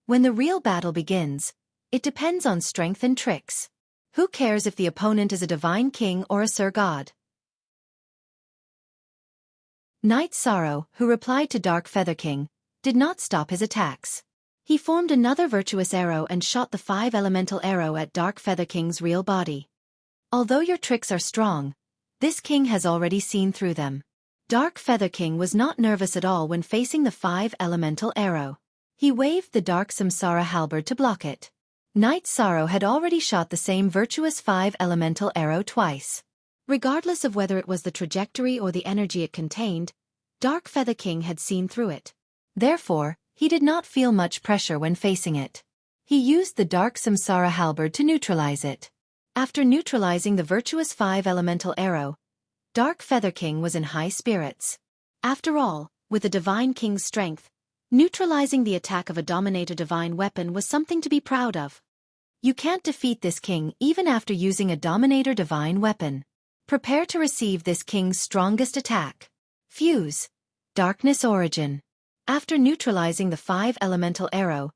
S1: When the real battle begins, it depends on strength and tricks. Who cares if the opponent is a divine king or a Sir God? Night Sorrow, who replied to Dark Feather King, did not stop his attacks. He formed another virtuous arrow and shot the 5 elemental arrow at Dark Feather King's real body. Although your tricks are strong, this king has already seen through them. Dark Feather King was not nervous at all when facing the 5 elemental arrow. He waved the dark Samsara halberd to block it. Night Sorrow had already shot the same virtuous 5 elemental arrow twice. Regardless of whether it was the trajectory or the energy it contained,
S2: Dark Feather King had seen through it.
S1: Therefore, he did not feel much pressure when facing it. He used the dark samsara halberd to neutralize it.
S2: After neutralizing the virtuous 5-elemental arrow, Dark Feather King was in high spirits. After all, with the Divine King's strength, neutralizing the attack of a Dominator divine weapon was something to be proud of. You can't defeat this king even after using a Dominator divine weapon. Prepare to receive this king's strongest attack. Fuse. Darkness Origin. After neutralizing the 5-elemental arrow,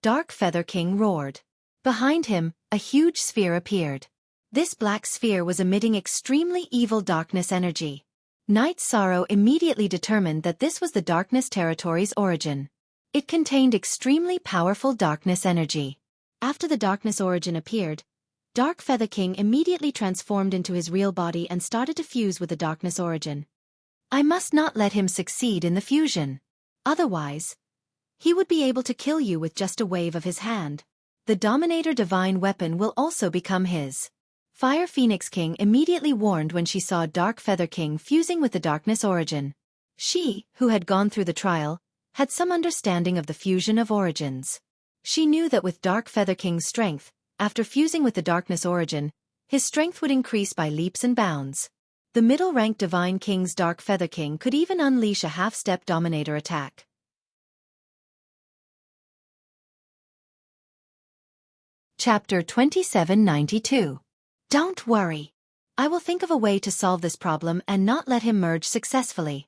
S2: Dark Feather King roared. Behind him, a huge sphere appeared. This black sphere was emitting extremely evil darkness energy. Night Sorrow immediately determined that this was the Darkness Territory's origin. It contained extremely powerful darkness energy. After the Darkness Origin appeared, Dark Feather King immediately transformed into his real body and started to fuse with the Darkness Origin. I must not let him succeed in the fusion. Otherwise, he would be able to kill you with just a wave of his hand. The Dominator divine weapon will also become his. Fire Phoenix King immediately warned when she saw Dark Feather King fusing with the Darkness Origin. She, who had gone through the trial, had some understanding of the fusion of origins. She knew that with Dark Feather King's strength, after fusing with the Darkness Origin, his strength would increase by leaps and bounds. The middle-ranked Divine King's Dark Feather King could even unleash a half-step Dominator attack.
S1: Chapter 2792.
S2: Don't worry. I will think of a way to solve this problem and not let him merge successfully.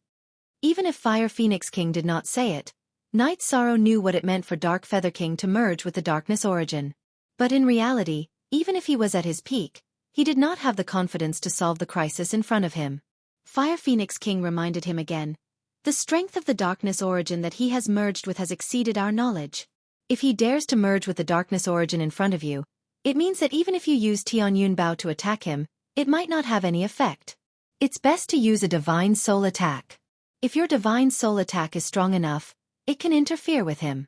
S2: Even if Fire Phoenix King did not say it, Night Sorrow knew what it meant for Dark Feather King to merge with the Darkness Origin. But in reality, even if he was at his peak, he did not have the confidence to solve the crisis in front of him. Fire Phoenix King reminded him again. The strength of the Darkness Origin that he has merged with has exceeded our knowledge. If he dares to merge with the Darkness Origin in front of you, it means that even if you use Tianyun Bao to attack him, it might not have any effect. It's best to use a Divine Soul attack. If your Divine Soul attack is strong enough, it can interfere with him.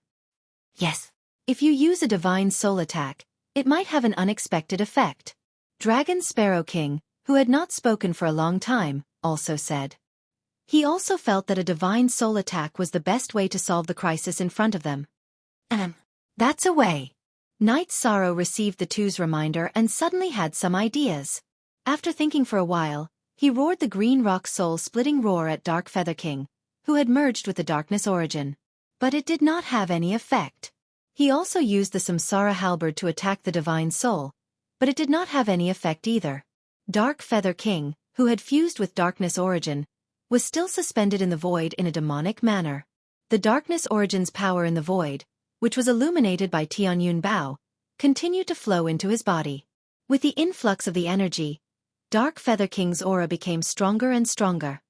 S2: Yes. If you use a Divine Soul attack, it might have an unexpected effect. Dragon Sparrow King, who had not spoken for a long time, also said. He also felt that a Divine Soul attack was the best way to solve the crisis in front of them. That's a way. Night Sorrow received the two's reminder and suddenly had some ideas. After thinking for a while, he roared the Green Rock Soul-splitting roar at Dark Feather King, who had merged with the Darkness Origin. But it did not have any effect. He also used the Samsara Halberd to attack the Divine Soul, but it did not have any effect either. Dark Feather King, who had fused with Darkness Origin, was still suspended in the void in a demonic manner. The Darkness Origin's power in the void, which was illuminated by Tianyun Bao, continued to flow into his body. With the influx of the energy, Dark Feather King's aura became stronger and stronger.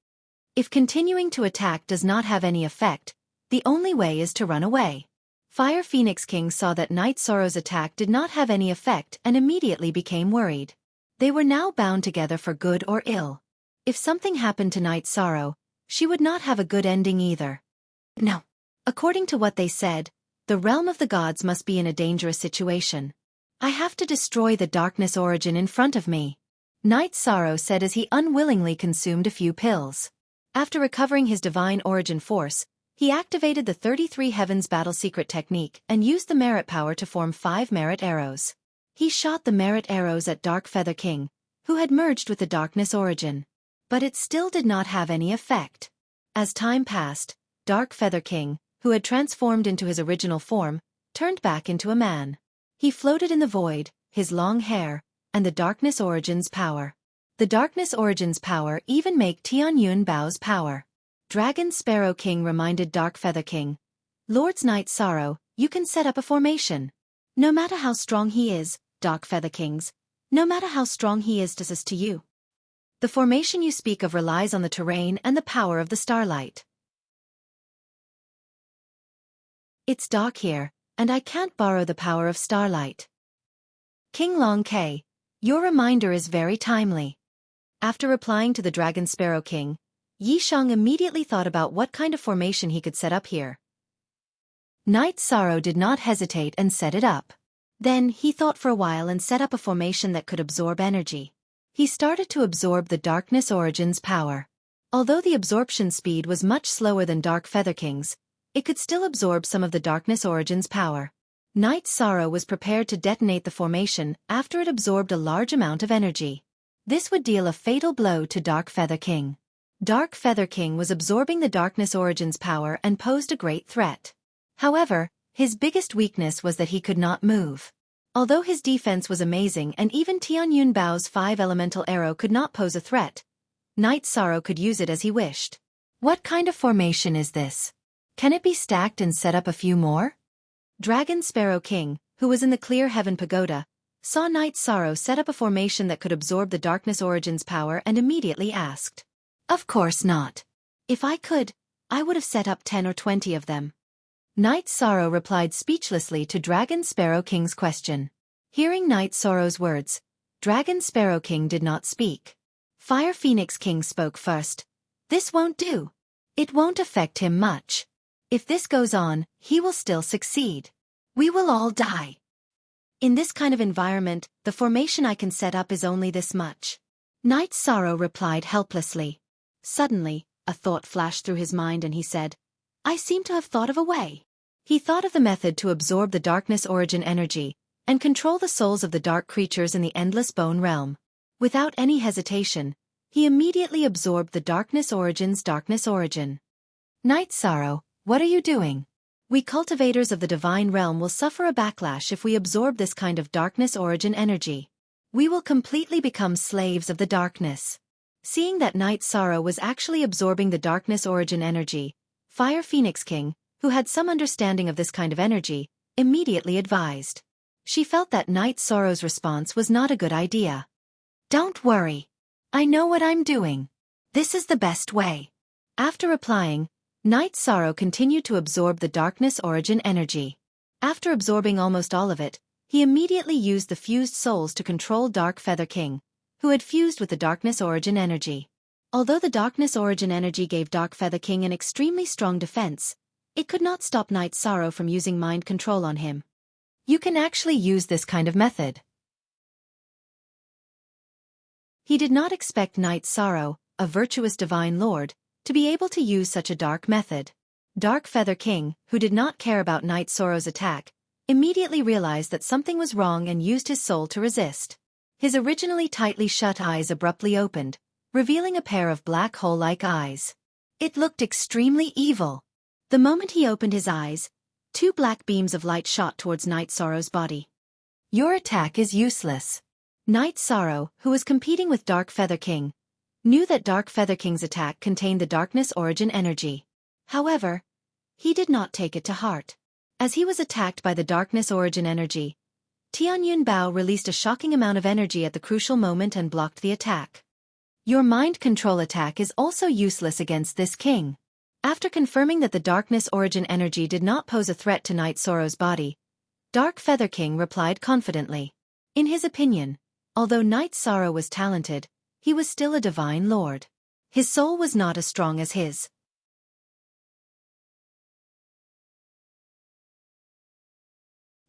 S2: If continuing to attack does not have any effect, the only way is to run away. Fire Phoenix King saw that Night Sorrow's attack did not have any effect and immediately became worried. They were now bound together for good or ill. If something happened to Night Sorrow, she would not have a good ending either. No. According to what they said, the realm of the gods must be in a dangerous situation. I have to destroy the Darkness Origin in front of me. Night Sorrow said as he unwillingly consumed a few pills. After recovering his Divine Origin force, he activated the 33 Heavens Battle Secret technique and used the merit power to form 5 merit arrows. He shot the merit arrows at Dark Feather King, who had merged with the Darkness Origin. But it still did not have any effect. As time passed, Dark Feather King, who had transformed into his original form, turned back into a man. He floated in the void, his long hair, and the Darkness Origin's power. The Darkness Origin's power even make Tianyun Bao's power. Dragon Sparrow King reminded Dark Feather King, Lord's Night Sorrow, you can set up a formation. No matter how strong he is, Dark Feather Kings, no matter how strong he is to you. The formation you speak of relies on the terrain and the power of the starlight. It's dark here, and I can't borrow the power of starlight. King Long K, your reminder is very timely. After replying to the Dragon Sparrow King, Yi Shang immediately thought about what kind of formation he could set up here. Night Sorrow did not hesitate and set it up. Then he thought for a while and set up a formation that could absorb energy. He started to absorb the Darkness Origin's power.
S1: Although the absorption speed was much slower than Dark Feather King's, it could still absorb some of the Darkness Origin's power. Night Sorrow was prepared to detonate the formation after it absorbed a large amount of energy. This would deal a fatal blow to Dark Feather King. Dark Feather King was absorbing the Darkness Origin's power and posed a great threat. However, his biggest weakness was that he could not move. Although his defense was amazing and even Tianyun Bao's 5-elemental arrow could not pose a threat, Night Sorrow could use it as he wished. What kind of formation is this? Can it be stacked and set up a few more? Dragon Sparrow King, who was in the Clear Heaven Pagoda, saw Night Sorrow set up a formation that could absorb the Darkness Origin's power and immediately asked. Of course not. If I could, I would have set up 10 or 20 of them. Night Sorrow replied speechlessly to Dragon Sparrow King's question. Hearing Night Sorrow's words, Dragon Sparrow King did not speak. Fire Phoenix King spoke first. This won't do. It won't affect him much. If this goes on, he will still succeed. We will all die. In this kind of environment, the formation I can set up is only this much. Night Sorrow replied helplessly. Suddenly, a thought flashed through his mind and he said, I seem to have thought of a way. He thought of the method to absorb the Darkness Origin energy and control the souls of the dark creatures in the Endless Bone Realm. Without any hesitation, he immediately absorbed the Darkness Origin's Darkness Origin. Night Sorrow, what are you doing? We cultivators of the Divine Realm will suffer a backlash if we absorb this kind of Darkness Origin energy. We will completely become slaves of the darkness. Seeing that Night Sorrow was actually absorbing the Darkness Origin energy, Fire Phoenix King, who had some understanding of this kind of energy, immediately advised. She felt that Night Sorrow's response was not a good idea. Don't worry. I know what I'm doing. This is the best way. After replying, Night Sorrow continued to absorb the Darkness Origin energy. After absorbing almost all of it, he immediately used the fused souls to control Dark Feather King, who had fused with the Darkness Origin energy. Although the Darkness Origin energy gave Dark Feather King an extremely strong defense, it could not stop Night Sorrow from using mind control on him. You can actually use this kind of method. He did not expect Night Sorrow, a virtuous divine lord, to be able to use such a dark method. Dark Feather King, who did not care about Night Sorrow's attack, immediately realized that something was wrong and used his soul to resist. His originally tightly shut eyes abruptly opened, revealing a pair of black hole-like eyes. It looked extremely evil. The moment he opened his eyes, 2 black beams of light shot towards Night Sorrow's body. Your attack is useless. Night Sorrow, who was competing with Dark Feather King, knew that Dark Feather King's attack contained the Darkness Origin energy. However, he did not take it to heart. As he was attacked by the Darkness Origin energy, Tianyun Bao released a shocking amount of energy at the crucial moment and blocked the attack. Your mind control attack is also useless against this king. After confirming that the Darkness Origin energy did not pose a threat to Night Sorrow's body, Dark Feather King replied confidently. In his opinion, although Night Sorrow was talented, he was still a divine lord. His soul was not as strong as his.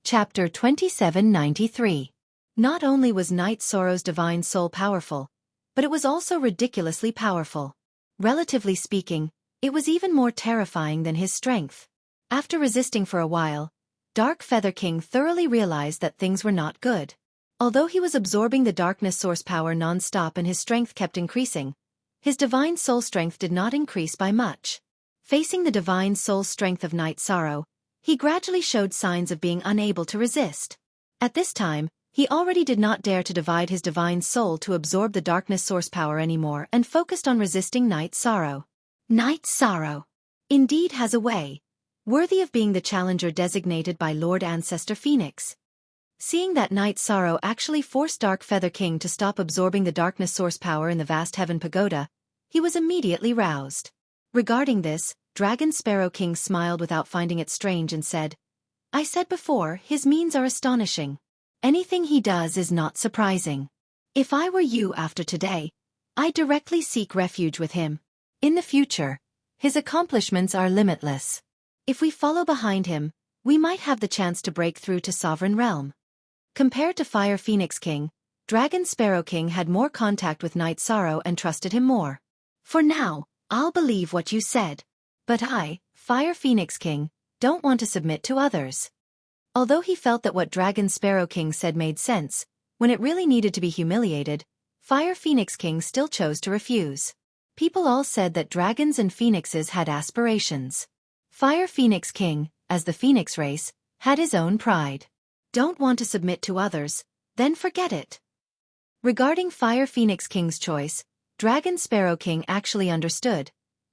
S1: Chapter 2793. Not only was Night Sorrow's divine soul powerful, but it was also ridiculously powerful. Relatively speaking, it was even more terrifying than his strength. After resisting for a while, Dark Feather King thoroughly realized that things were not good. Although he was absorbing the darkness source power non-stop and his strength kept increasing, his divine soul strength did not increase by much. Facing the divine soul strength of Night Sorrow, he gradually showed signs of being unable to resist. At this time, he already did not dare to divide his divine soul to absorb the darkness source power anymore and focused on resisting Night Sorrow. Night Sorrow indeed has a way, worthy of being the challenger designated by Lord Ancestor Phoenix. Seeing that Night Sorrow actually forced Dark Feather King to stop absorbing the darkness source power in the vast heaven pagoda, he was immediately roused. Regarding this, Dragon Sparrow King smiled without finding it strange and said, I said before, his means are astonishing. Anything he does is not surprising. If I were you after today, I'd directly seek refuge with him. In the future, his accomplishments are limitless. If we follow behind him, we might have the chance to break through to Sovereign Realm. Compared to Fire Phoenix King, Dragon Sparrow King had more contact with Night Sorrow and trusted him more. For now, I'll believe what you said. But I, Fire Phoenix King, don't want to submit to others. Although he felt that what Dragon Sparrow King said made sense, when it really needed to be humiliated, Fire Phoenix King still chose to refuse. People all said that dragons and phoenixes had aspirations. Fire Phoenix King, as the phoenix race, had his own pride. Don't want to submit to others, then forget it. Regarding Fire Phoenix King's choice, Dragon Sparrow King actually understood,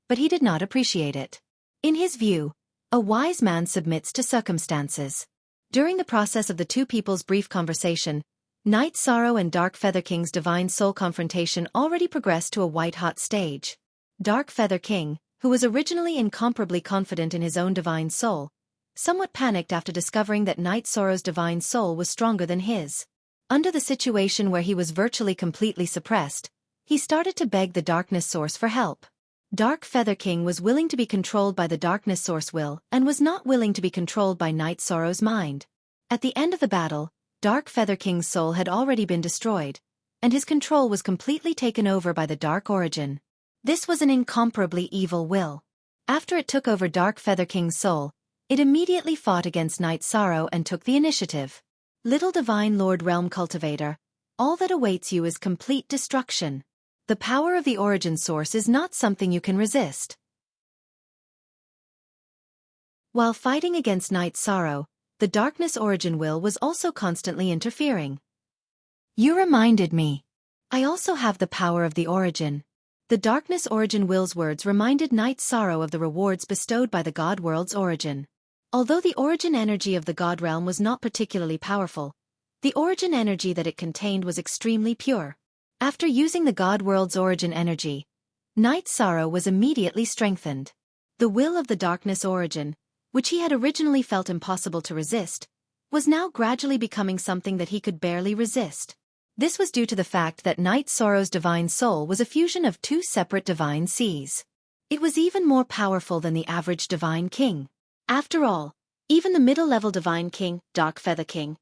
S1: but he did not appreciate it. In his view, a wise man submits to circumstances. During the process of the two people's brief conversation, Night Sorrow and Dark Feather King's divine soul confrontation already progressed to a white-hot stage. Dark Feather King, who was originally incomparably confident in his own divine soul, somewhat panicked after discovering that Night Sorrow's divine soul was stronger than his. Under the situation where he was virtually completely suppressed, he started to beg the Darkness Source for help. Dark Feather King was willing to be controlled by the Darkness Source will and was not willing to be controlled by Night Sorrow's mind. At the end of the battle, Dark Feather King's soul had already been destroyed, and his control was completely taken over by the Dark Origin. This was an incomparably evil will. After it took over Dark Feather King's soul, it immediately fought against Night Sorrow and took the initiative. Little Divine Lord Realm Cultivator, all that awaits you is complete destruction. The power of the Origin Source is not something you can resist. While fighting against Night Sorrow, the Darkness Origin will was also constantly interfering. You reminded me. I also have the power of the Origin. The Darkness Origin will's words reminded Night Sorrow of the rewards bestowed by the God World's origin. Although the origin energy of the God Realm was not particularly powerful, the origin energy that it contained was extremely pure. After using the God World's origin energy, Night Sorrow was immediately strengthened. The will of the Darkness Origin, which he had originally felt impossible to resist, was now gradually becoming something that he could barely resist. This was due to the fact that Night Sorrow's divine soul was a fusion of two separate divine seas. It was even more powerful than the average divine king. After all, even the middle-level divine king, Dark Feather King,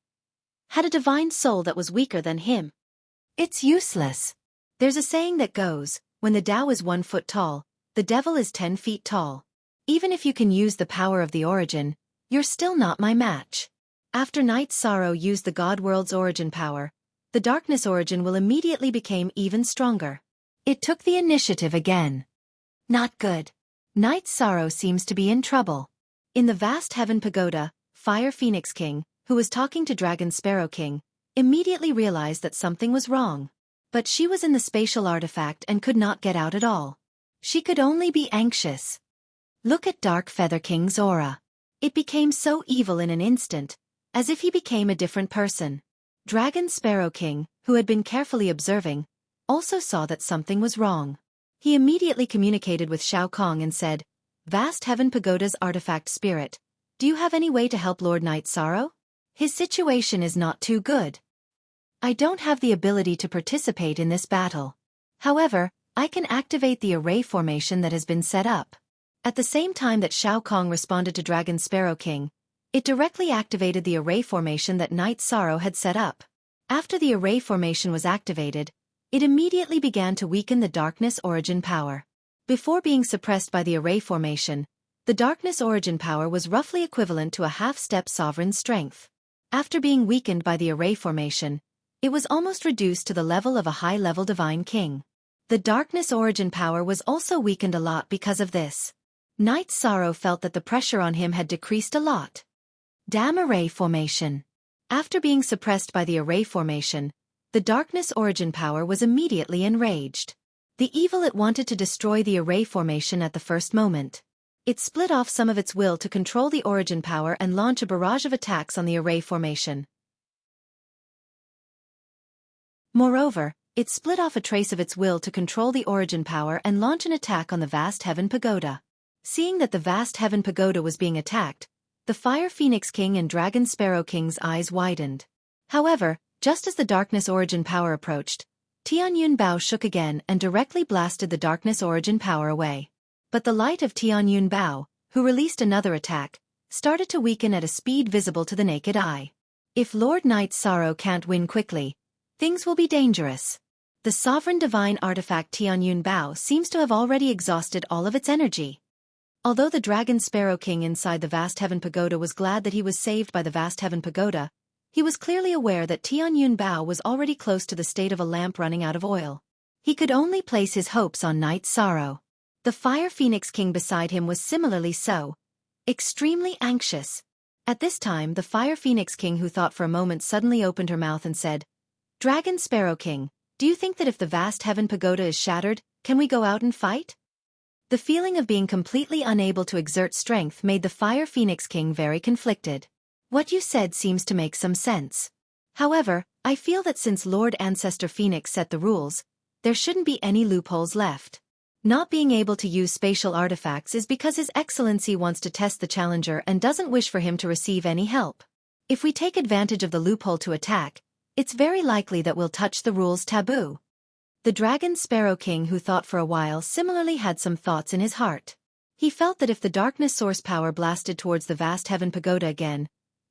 S1: had a divine soul that was weaker than him. It's useless. There's a saying that goes, when the Tao is 1 foot tall, the devil is 10 feet tall. Even if you can use the power of the origin, you're still not my match. After Night Sorrow used the God World's origin power, the Darkness Origin will immediately became even stronger. It took the initiative again. Not good. Night Sorrow seems to be in trouble. In the vast heaven pagoda, Fire Phoenix King, who was talking to Dragon Sparrow King, immediately realized that something was wrong. But she was in the spatial artifact and could not get out at all. She could only be anxious. Look at Dark Feather King's aura. It became so evil in an instant, as if he became a different person. Dragon Sparrow King, who had been carefully observing, also saw that something was wrong. He immediately communicated with Xiaofan and said, Vast Heaven Pagoda's artifact spirit, do you have any way to help Lord Night Sorrow? His situation is not too good. I don't have the ability to participate in this battle. However, I can activate the array formation that has been set up. At the same time that Xiaofan responded to Dragon Sparrow King, it directly activated the array formation that Night Sorrow had set up. After the array formation was activated, it immediately began to weaken the Darkness Origin power. Before being suppressed by the array formation, the Darkness Origin power was roughly equivalent to a half-step sovereign strength. After being weakened by the array formation, it was almost reduced to the level of a high-level divine king. The Darkness Origin power was also weakened a lot because of this. Night Sorrow felt that the pressure on him had decreased a lot. Damn array formation. After being suppressed by the array formation, the Darkness Origin power was immediately enraged. The evil it wanted to destroy the array formation at the first moment. It split off some of its will to control the origin power and launch a barrage of attacks on the array formation. Moreover, it split off a trace of its will to control the origin power and launch an attack on the Vast Heaven Pagoda. Seeing that the Vast Heaven Pagoda was being attacked, the Fire Phoenix King and Dragon Sparrow King's eyes widened. However, just as the Darkness Origin power approached, Tianyun Bao shook again and directly blasted the Darkness Origin power away. But the light of Tianyun Bao, who released another attack, started to weaken at a speed visible to the naked eye. If Lord Night Sorrow can't win quickly, things will be dangerous. The sovereign divine artifact Tianyun Bao seems to have already exhausted all of its energy. Although the Dragon Sparrow King inside the Vast Heaven Pagoda was glad that he was saved by the Vast Heaven Pagoda, he was clearly aware that Tianyun Bao was already close to the state of a lamp running out of oil. He could only place his hopes on Night Sorrow. The Fire Phoenix King beside him was similarly so, extremely anxious. At this time the Fire Phoenix King, who thought for a moment, suddenly opened her mouth and said, "Dragon Sparrow King, do you think that if the Vast Heaven Pagoda is shattered, can we go out and fight?" The feeling of being completely unable to exert strength made the Fire Phoenix King very conflicted. "What you said seems to make some sense. However, I feel that since Lord Ancestor Phoenix set the rules, there shouldn't be any loopholes left. Not being able to use spatial artifacts is because His Excellency wants to test the challenger and doesn't wish for him to receive any help. If we take advantage of the loophole to attack, it's very likely that we'll touch the rules taboo." The Dragon Sparrow King, who thought for a while, similarly had some thoughts in his heart. He felt that if the darkness source power blasted towards the Vast Heaven Pagoda again,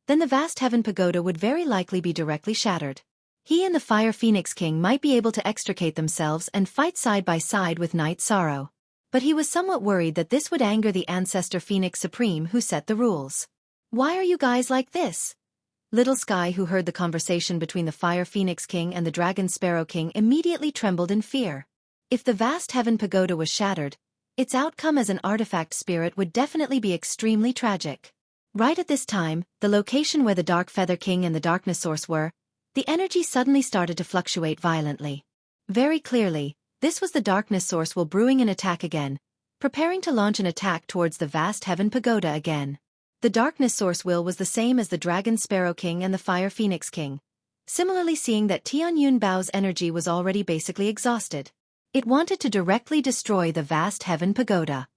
S1: then the Vast Heaven Pagoda would very likely be directly shattered. He and the Fire Phoenix King might be able to extricate themselves and fight side by side with Night Sorrow. But he was somewhat worried that this would anger the Ancestor Phoenix Supreme, who set the rules. "Why are you guys like this?" Little Sky, who heard the conversation between the Fire Phoenix King and the Dragon Sparrow King, immediately trembled in fear. If the Vast Heaven Pagoda was shattered, its outcome as an artifact spirit would definitely be extremely tragic. Right at this time, the location where the Dark Feather King and the Darkness Source were, the energy suddenly started to fluctuate violently. Very clearly, this was the Darkness Source will brewing an attack again, preparing to launch an attack towards the Vast Heaven Pagoda again. The Darkness Source will was the same as the Dragon Sparrow King and the Fire Phoenix King. Similarly, seeing that Tianyun Bao's energy was already basically exhausted, it wanted to directly destroy the Vast Heaven Pagoda.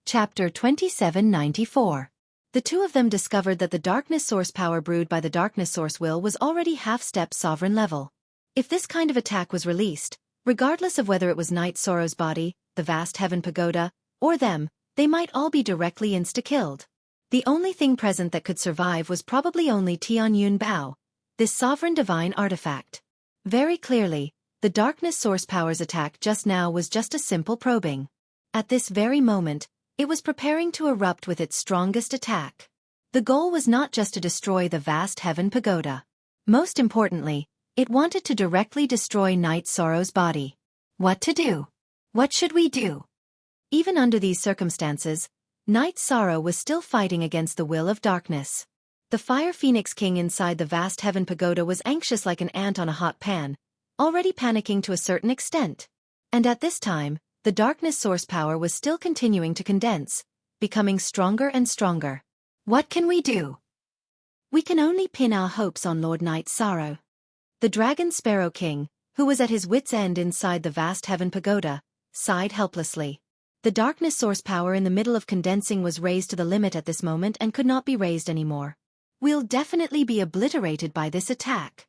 S1: Chapter 2794. The two of them discovered that the Darkness Source power brewed by the Darkness Source will was already half-step sovereign level. If this kind of attack was released, regardless of whether it was Night Sorrow's body, the Vast Heaven Pagoda, or them, they might all be directly insta-killed. The only thing present that could survive was probably only Tianyun Bao, this sovereign divine artifact. Very clearly, the Darkness Source power's attack just now was just a simple probing. At this very moment, it was preparing to erupt with its strongest attack. The goal was not just to destroy the Vast Heaven Pagoda. Most importantly, it wanted to directly destroy Night Sorrow's body. What to do? What should we do? Even under these circumstances, Night Sorrow was still fighting against the will of darkness. The Fire Phoenix King inside the Vast Heaven Pagoda was anxious like an ant on a hot pan, already panicking to a certain extent. And at this time, the Darkness Source power was still continuing to condense, becoming stronger and stronger. What can we do? We can only pin our hopes on Lord Night Sorrow. The Dragon Sparrow King, who was at his wits' end inside the Vast Heaven Pagoda, sighed helplessly. The Darkness Source power in the middle of condensing was raised to the limit at this moment and could not be raised anymore. We'll definitely be obliterated by this attack.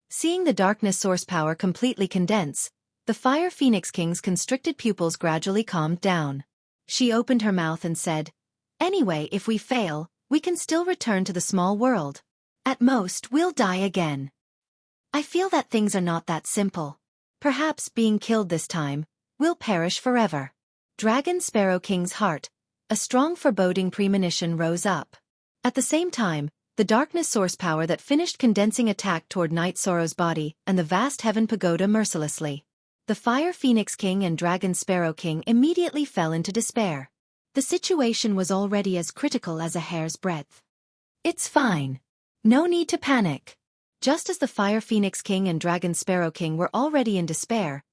S1: Seeing the Darkness Source power completely condense, the Fire Phoenix King's constricted pupils gradually calmed down. She opened her mouth and said, "Anyway, if we fail, we can still return to the small world. At most, we'll die again. I feel that things are not that simple. Perhaps being killed this time, we'll perish forever." Dragon Sparrow King's heart, a strong foreboding premonition rose up. At the same time, the Darkness Source power that finished condensing attacked toward Night Sorrow's body and the Vast Heaven Pagoda mercilessly. The Fire Phoenix King and Dragon Sparrow King immediately fell into despair. The situation was already as critical as a hair's breadth. "It's fine. No need to panic." Just as the Fire Phoenix King and Dragon Sparrow King were already in despair,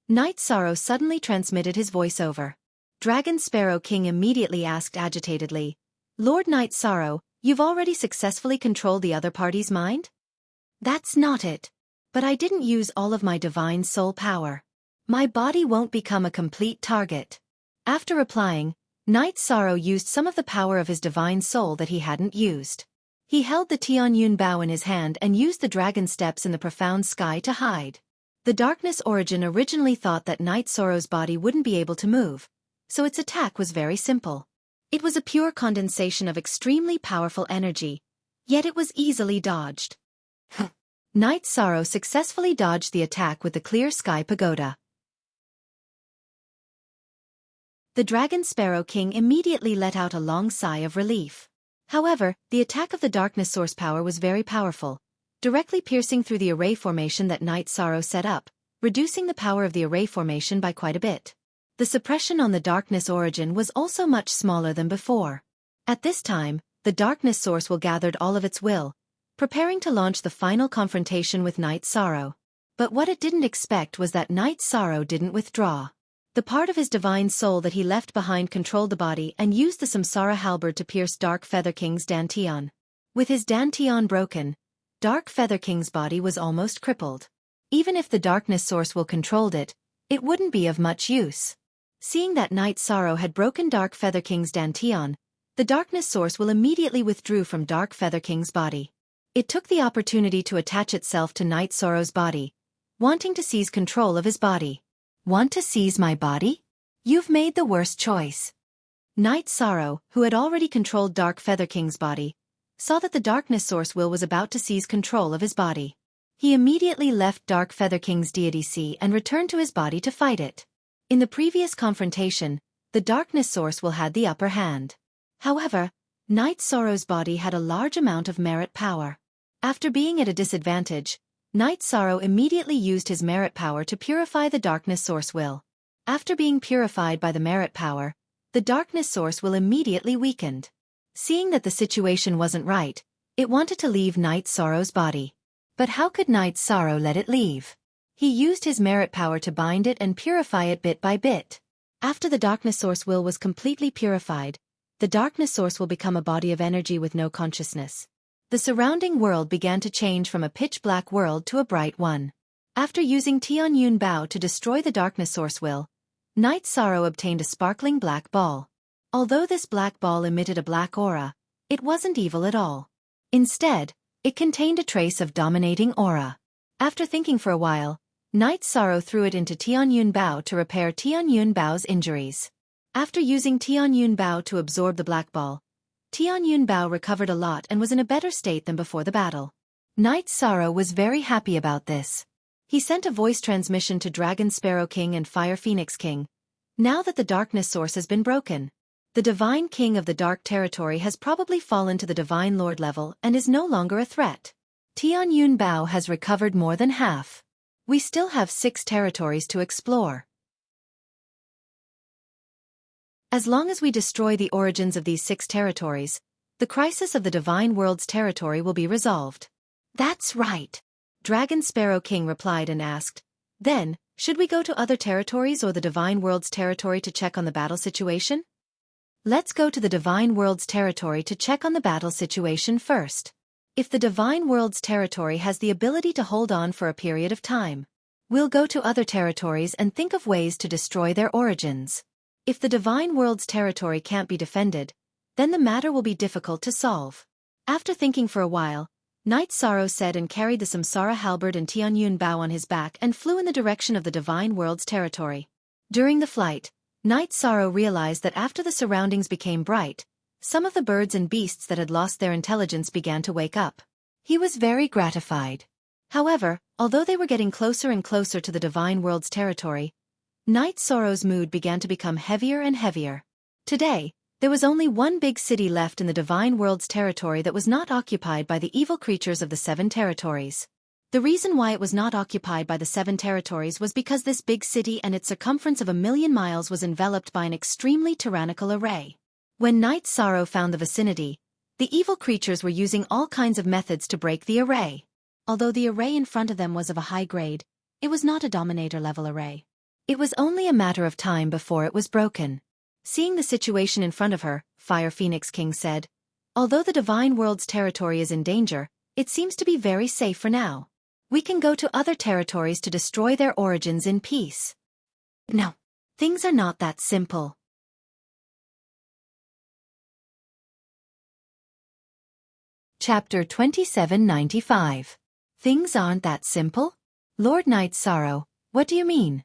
S1: Night Sorrow suddenly transmitted his voice over. Dragon Sparrow King immediately asked agitatedly, "Lord Night Sorrow, you've already successfully controlled the other party's mind?" "That's not it. But I didn't use all of my divine soul power. My body won't become a complete target." After replying, Night Sorrow used some of the power of his divine soul that he hadn't used. He held the Tianyun Bao in his hand and used the dragon steps in the profound sky to hide. The Darkness Origin originally thought that Night Sorrow's body wouldn't be able to move, so its attack was very simple. It was a pure condensation of extremely powerful energy,
S2: Yet it was easily dodged.
S1: Night Sorrow successfully dodged the attack with the clear sky pagoda.
S2: The Dragon Sparrow King immediately let out a long sigh of relief. However, the attack of the darkness source power was very powerful, directly piercing through the array formation that Night Sorrow set up, reducing the power of the array formation by quite a bit. The suppression on the darkness origin was also much smaller than before. At this time, the darkness source will gathered all of its will, preparing to launch the final confrontation with Night Sorrow. But what it didn't expect was that Night Sorrow didn't withdraw. The part of his divine soul that he left behind controlled the body and used the Samsara halberd to pierce Dark Feather King's Dantian. With his Dantian broken, Dark Feather King's body was almost crippled. Even if the darkness source will controlled it, it wouldn't be of much use. Seeing that Night Sorrow had broken Dark Feather King's Dantian, the darkness source will immediately withdrew from Dark Feather King's body. It took the opportunity to attach itself to Night Sorrow's body, wanting to seize control of his body.
S1: Want to seize my body? You've made the worst choice.
S2: Night Sorrow, who had already controlled Dark Feather King's body, saw that the darkness source will was about to seize control of his body. He immediately left Dark Feather King's deity sea and returned to his body to fight it. In the previous confrontation, the darkness source will had the upper hand. However, Night Sorrow's body had a large amount of merit power. After being at a disadvantage, Night Sorrow immediately used his merit power to purify the darkness source will. After being purified by the merit power, the darkness source will immediately weakened. Seeing that the situation wasn't right, it wanted to leave Night Sorrow's body. But how could Night Sorrow let it leave? He used his merit power to bind it and purify it bit by bit. After the darkness source will was completely purified, the darkness source will become a body of energy with no consciousness. The surrounding world began to change from a pitch-black world to a bright one. After using Tian Yun Bao to destroy the darkness source will, Night Sorrow obtained a sparkling black ball. Although this black ball emitted a black aura, it wasn't evil at all. Instead, it contained a trace of dominating aura. After thinking for a while, Night Sorrow threw it into Tian Yun Bao to repair Tian Yun Bao's injuries. After using Tian Yun Bao to absorb the black ball, Tian Yun Bao recovered a lot and was in a better state than before the battle. Night Sorrow was very happy about this. He sent a voice transmission to Dragon Sparrow King and Fire Phoenix King. Now that the darkness source has been broken, the Divine King of the Dark Territory has probably fallen to the Divine Lord level and is no longer a threat. Tian Yun Bao has recovered more than half. We still have 6 territories to explore. As long as we destroy the origins of these 6 territories, the crisis of the Divine World's territory will be resolved.
S1: That's right.
S2: Dragon Sparrow King replied and asked, then, should we go to other territories or the Divine World's territory to check on the battle situation? Let's go to the Divine World's territory to check on the battle situation first. If the Divine World's territory has the ability to hold on for a period of time, we'll go to other territories and think of ways to destroy their origins. If the Divine World's territory can't be defended, then the matter will be difficult to solve. After thinking for a while, Night Sorrow said and carried the Samsara halberd and Tian Yun Bao on his back and flew in the direction of the Divine World's territory. During the flight, Night Sorrow realized that after the surroundings became bright, some of the birds and beasts that had lost their intelligence began to wake up. He was very gratified. However, although they were getting closer and closer to the Divine World's territory, Night Sorrow's mood began to become heavier and heavier. Today, there was only one big city left in the Divine World's territory that was not occupied by the evil creatures of the 7 territories. The reason why it was not occupied by the 7 territories was because this big city and its circumference of 1,000,000 miles was enveloped by an extremely tyrannical array. When Night Sorrow found the vicinity, the evil creatures were using all kinds of methods to break the array. Although the array in front of them was of a high grade, it was not a Dominator-level array. It was only a matter of time before it was broken. Seeing the situation in front of her, Fire Phoenix King said, although the Divine World's territory is in danger, it seems to be very safe for now. We can go to other territories to destroy their origins in peace.
S1: No, things are not that simple.
S2: Chapter 2795. Things aren't that simple? Lord Night Sorrow, what do you mean?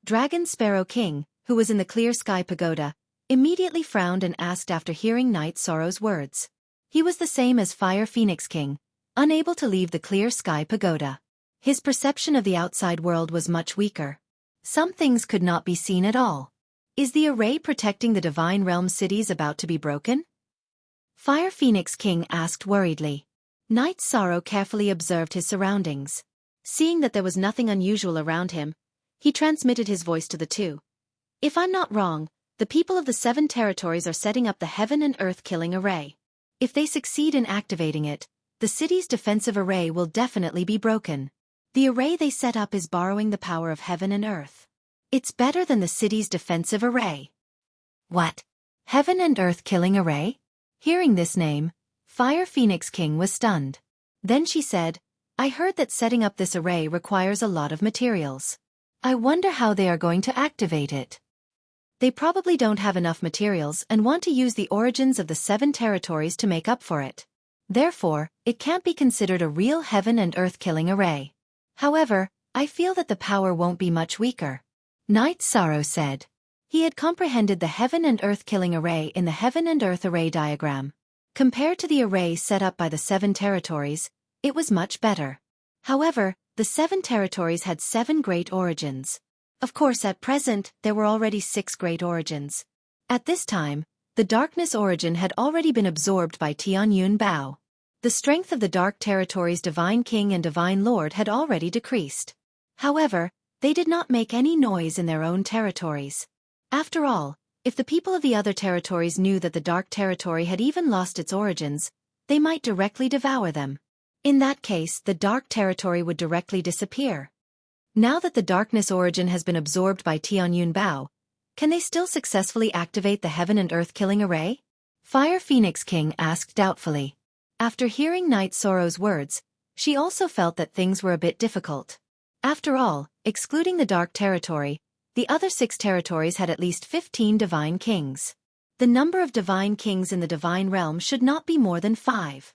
S2: Dragon Sparrow King, who was in the clear sky pagoda, immediately frowned and asked after hearing Night Sorrow's words.
S1: He was the same as Fire Phoenix King, unable to leave the clear sky pagoda. His perception of the outside world was much weaker. Some things could not be seen at all. Is the array protecting the Divine Realm cities about to be broken? Fire Phoenix King asked worriedly. Night Sorrow carefully observed his surroundings. Seeing that there was nothing unusual around him, he transmitted his voice to the two. If I'm not wrong, the people of the 7 territories are setting up the Heaven and Earth killing array. If they succeed in activating it, the city's defensive array will definitely be broken. The array they set up is borrowing the power of Heaven and Earth. It's better than the city's defensive array. What? Heaven and Earth killing array? Hearing this name, Fire Phoenix King was stunned. Then she said, I heard that setting up this array requires a lot of materials. I wonder how they are going to activate it. They probably don't have enough materials and want to use the origins of the 7 territories to make up for it. Therefore, it can't be considered a real Heaven and Earth killing array. However, I feel that the power won't be much weaker. Night Sorrow said. He had comprehended the Heaven and Earth killing array in the Heaven and Earth array diagram. Compared to the array set up by the 7 territories, it was much better. However, the 7 territories had 7 great origins. Of course, at present, there were already 6 great origins. At this time, the darkness origin had already been absorbed by Tianyun Bao. The strength of the Dark Territory's Divine King and Divine Lord had already decreased. However, they did not make any noise in their own territories. After all, if the people of the other territories knew that the Dark Territory had even lost its origins, they might directly devour them. In that case, the Dark Territory would directly disappear. Now that the Darkness origin has been absorbed by Tianyun Bao, can they still successfully activate the Heaven and Earth killing array? Fire Phoenix King asked doubtfully. After hearing Night Sorrow's words, she also felt that things were a bit difficult. After all, excluding the Dark Territory, the other 6 territories had at least 15 Divine Kings. The number of Divine Kings in the Divine Realm should not be more than 5.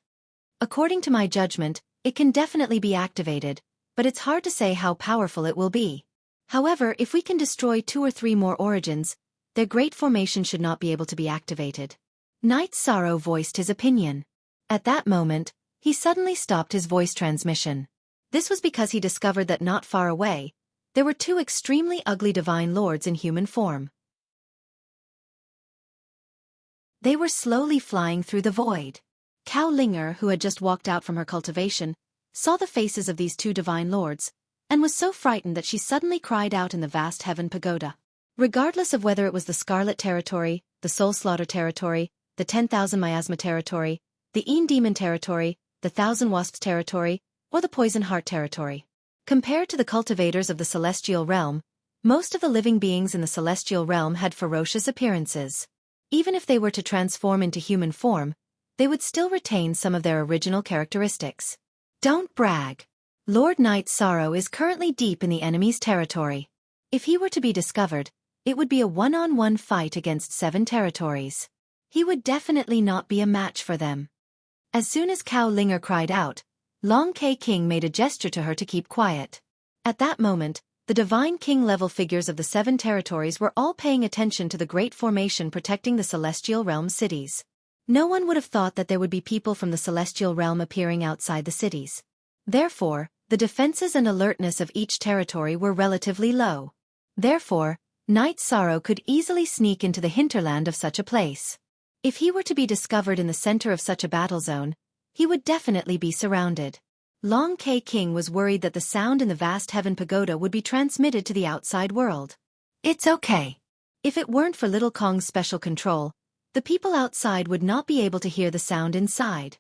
S1: According to my judgment, it can definitely be activated, but it's hard to say how powerful it will be. However, if we can destroy 2 or 3 more origins, their great formation should not be able to be activated. Night Sorrow voiced his opinion. At that moment, he suddenly stopped his voice transmission. This was because he discovered that not far away, there were 2 extremely ugly Divine Lords in human form. They were slowly flying through the void. Cao Linger, who had just walked out from her cultivation, saw the faces of these 2 Divine Lords, and was so frightened that she suddenly cried out in the vast Heaven Pagoda. Regardless of whether it was the Scarlet Territory, the Soul Slaughter Territory, the 10,000 Miasma Territory, the Een Demon Territory, the 1,000 Wasps Territory, or the Poison Heart Territory. Compared to the cultivators of the Celestial Realm, most of the living beings in the Celestial Realm had ferocious appearances. Even if they were to transform into human form, they would still retain some of their original characteristics. Don't brag. Lord Night Sorrow is currently deep in the enemy's territory. If he were to be discovered, it would be a one-on-one fight against 7 territories. He would definitely not be a match for them. As soon as Cao Linger cried out, Long K King made a gesture to her to keep quiet. At that moment, the Divine King-level figures of the 7 territories were all paying attention to the great formation protecting the Celestial Realm cities. No one would have thought that there would be people from the Celestial Realm appearing outside the cities. Therefore, the defenses and alertness of each territory were relatively low. Therefore, Night Sorrow could easily sneak into the hinterland of such a place. If he were to be discovered in the center of such a battle zone, he would definitely be surrounded. Long K King was worried that the sound in the vast Heaven Pagoda would be transmitted to the outside world. It's okay. If it weren't for Little Kong's special control, the people outside would not be able to hear the sound inside.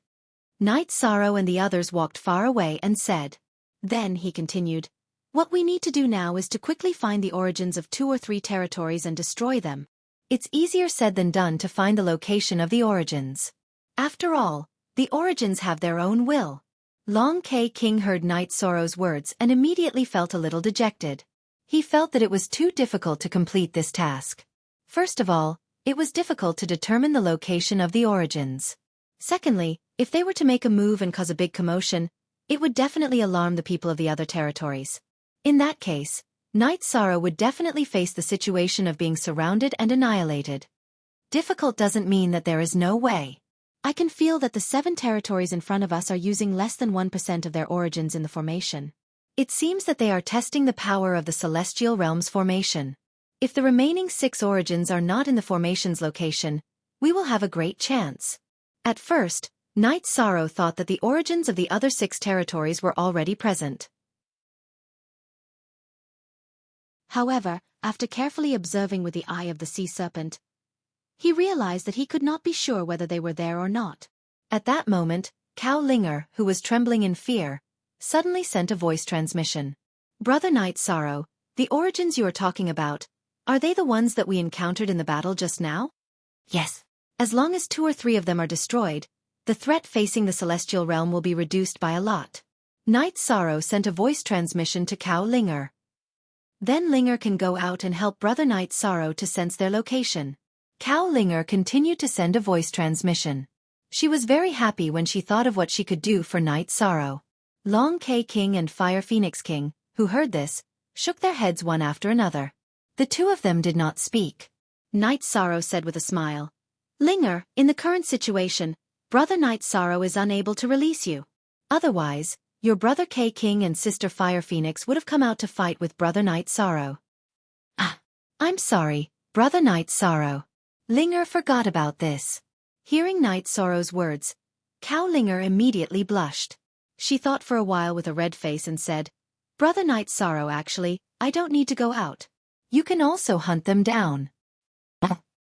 S1: Night Sorrow and the others walked far away and said. Then, he continued, what we need to do now is to quickly find the origins of 2 or 3 territories and destroy them. It's easier said than done to find the location of the origins. After all, the origins have their own will. Long K King heard Night Sorrow's words and immediately felt a little dejected. He felt that it was too difficult to complete this task. First of all, it was difficult to determine the location of the origins. Secondly, if they were to make a move and cause a big commotion, it would definitely alarm the people of the other territories. In that case, Night Sorrow would definitely face the situation of being surrounded and annihilated. Difficult doesn't mean that there is no way.
S2: I can feel that the 7 territories in front of us are using less than 1% of their origins in the formation.
S1: It seems that they are testing the power of the celestial realm's formation. If the remaining 6 origins are not in the formation's location, we will have a great chance. At first, Night Sorrow thought that the origins of the other 6 territories were already present.
S2: However, after carefully observing with the eye of the sea serpent, he realized that he could not be sure whether they were there or not.
S1: At that moment, Cao Linger, who was trembling in fear, suddenly sent a voice transmission. Brother Night Sorrow, the origins you are talking about, are they the ones that we encountered in the battle just now?
S2: Yes.
S1: As long as 2 or 3 of them are destroyed, the threat facing the celestial realm will be reduced by a lot. Night Sorrow sent a voice transmission to Cao Linger. Then Linger can go out and help Brother Night Sorrow to sense their location. Cao Linger continued to send a voice transmission. She was very happy when she thought of what she could do for Night Sorrow. Long K King and Fire Phoenix King, who heard this, shook their heads one after another. The 2 of them did not speak.
S2: Night Sorrow said with a smile, Linger, in the current situation, Brother Night Sorrow is unable to release you.
S1: Otherwise, your brother K King and sister Fire Phoenix would have come out to fight with Brother Night Sorrow. I'm sorry, Brother Night Sorrow. Linger forgot about this. Hearing Night Sorrow's words, Cao Linger immediately blushed. She thought for a while with a red face and said, Brother Night Sorrow, actually, I don't need to go out. You can also hunt them down.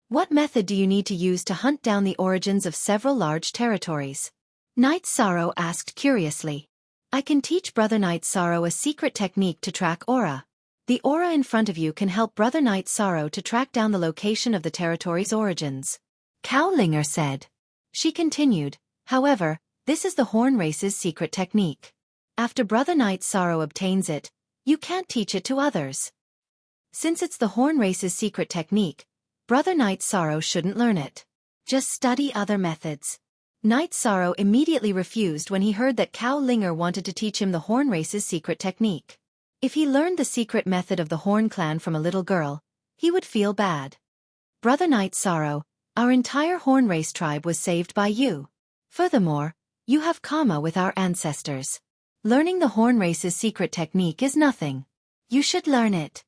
S1: What method do you need to use to hunt down the origins of several large territories? Night Sorrow asked curiously. I can teach Brother Night Sorrow a secret technique to track aura. The aura in front of you can help Brother Night Sorrow to track down the location of the territory's origins. Cao Linger said. She continued, however, this is the Horn Race's secret technique. After Brother Night Sorrow obtains it, you can't teach it to others. Since it's the Horn Race's secret technique, Brother Night Sorrow shouldn't learn it. Just study other methods. Night Sorrow immediately refused when he heard that Cao Linger wanted to teach him the Horn Race's secret technique. If he learned the secret method of the Horn Clan from a little girl, he would feel bad. Brother Night Sorrow, our entire Horn Race tribe was saved by you. Furthermore, you have karma with our ancestors. Learning the Horn Race's secret technique is nothing. You should learn it.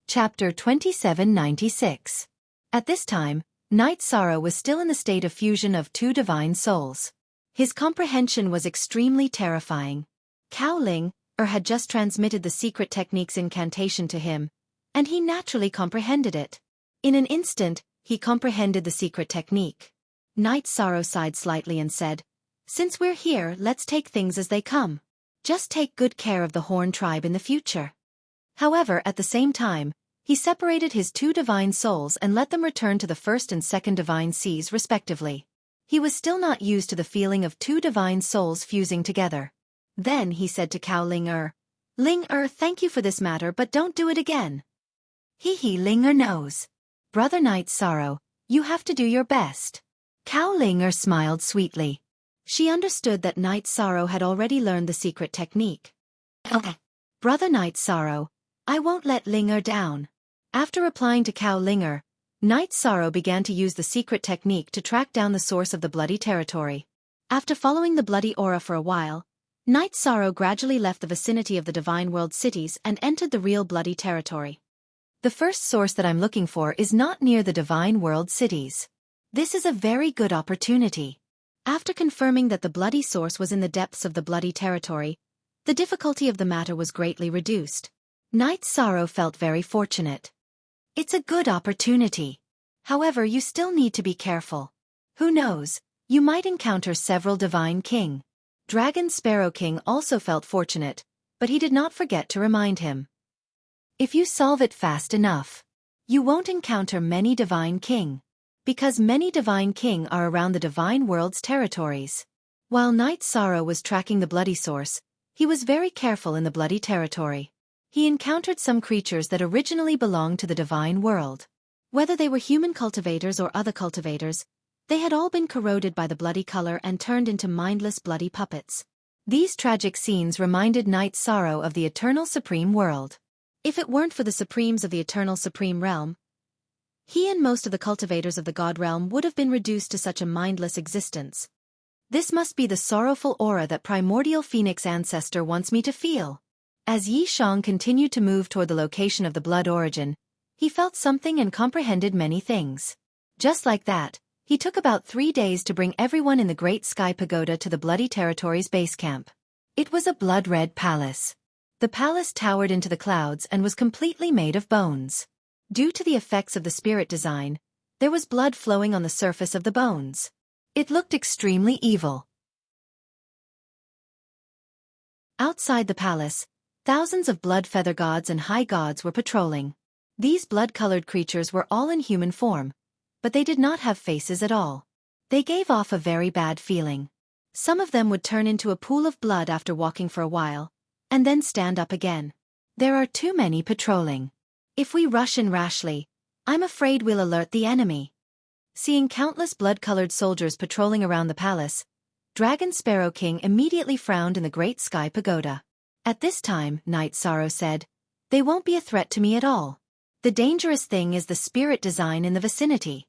S1: Chapter 2796. At this time, Night Sorrow was still in the state of fusion of 2 divine souls. His comprehension was extremely terrifying. Cao Linger had just transmitted the secret technique's incantation to him, and he naturally comprehended it. In an instant, he comprehended the secret technique. Night Sorrow sighed slightly and said, Since we're here, let's take things as they come. Just take good care of the Horn tribe in the future. However, at the same time, he separated his 2 divine souls and let them return to the first and second divine seas respectively. He was still not used to the feeling of 2 divine souls fusing together. Then he said to Cao Linger, Linger, thank you for this matter, but don't do it again. Linger knows. Brother Night Sorrow, you have to do your best. Cao Linger smiled sweetly. She understood that Night Sorrow had already learned the secret technique. Brother Night Sorrow, I won't let Linger down. After replying to Cao Linger, Night Sorrow began to use the secret technique to track down the source of the bloody territory. After following the bloody aura for a while, Night Sorrow gradually left the vicinity of the Divine World cities and entered the real bloody territory. The first source that I'm looking for is not near the Divine World cities. This is a very good opportunity. After confirming that the bloody source was in the depths of the bloody territory, the difficulty of the matter was greatly reduced. Night Sorrow felt very fortunate. It's a good opportunity. However, you still need to be careful. Who knows, you might encounter several Divine King. Dragon Sparrow King also felt fortunate, but he did not forget to remind him. If you solve it fast enough, you won't encounter many Divine King. Because many Divine King are around the Divine World's territories. While Night Sorrow was tracking the bloody source, he was very careful in the bloody territory. He encountered some creatures that originally belonged to the Divine World. Whether they were human cultivators or other cultivators, they had all been corroded by the bloody color and turned into mindless bloody puppets. These tragic scenes reminded Night Sorrow of the Eternal Supreme World. If it weren't for the Supremes of the Eternal Supreme Realm,
S2: He and most of the cultivators of the god realm would have been reduced to such a mindless existence.
S1: This must be the sorrowful aura that primordial phoenix ancestor wants me to feel. As Yi Shang continued to move toward the location of the blood origin, he felt something and comprehended many things. Just like that, he took about 3 days to bring everyone in the Great Sky Pagoda to the Bloody Territory's base camp. It was a blood-red palace. The palace towered into the clouds and was completely made of bones. Due to the effects of the spirit design, there was blood flowing on the surface of the bones. It looked extremely evil. Outside the palace, thousands of blood feather gods and high gods were patrolling. These blood-colored creatures were all in human form, but they did not have faces at all. They gave off a very bad feeling. Some of them would turn into a pool of blood after walking for a while, and then stand up again. There are too many patrolling. If we rush in rashly, I'm afraid we'll alert the enemy. Seeing countless blood-colored soldiers patrolling around the palace, Dragon Sparrow King immediately frowned in the Great Sky Pagoda. At this time, Night Sorrow said, "They won't be a threat to me at all. The dangerous thing is the spirit design in the vicinity."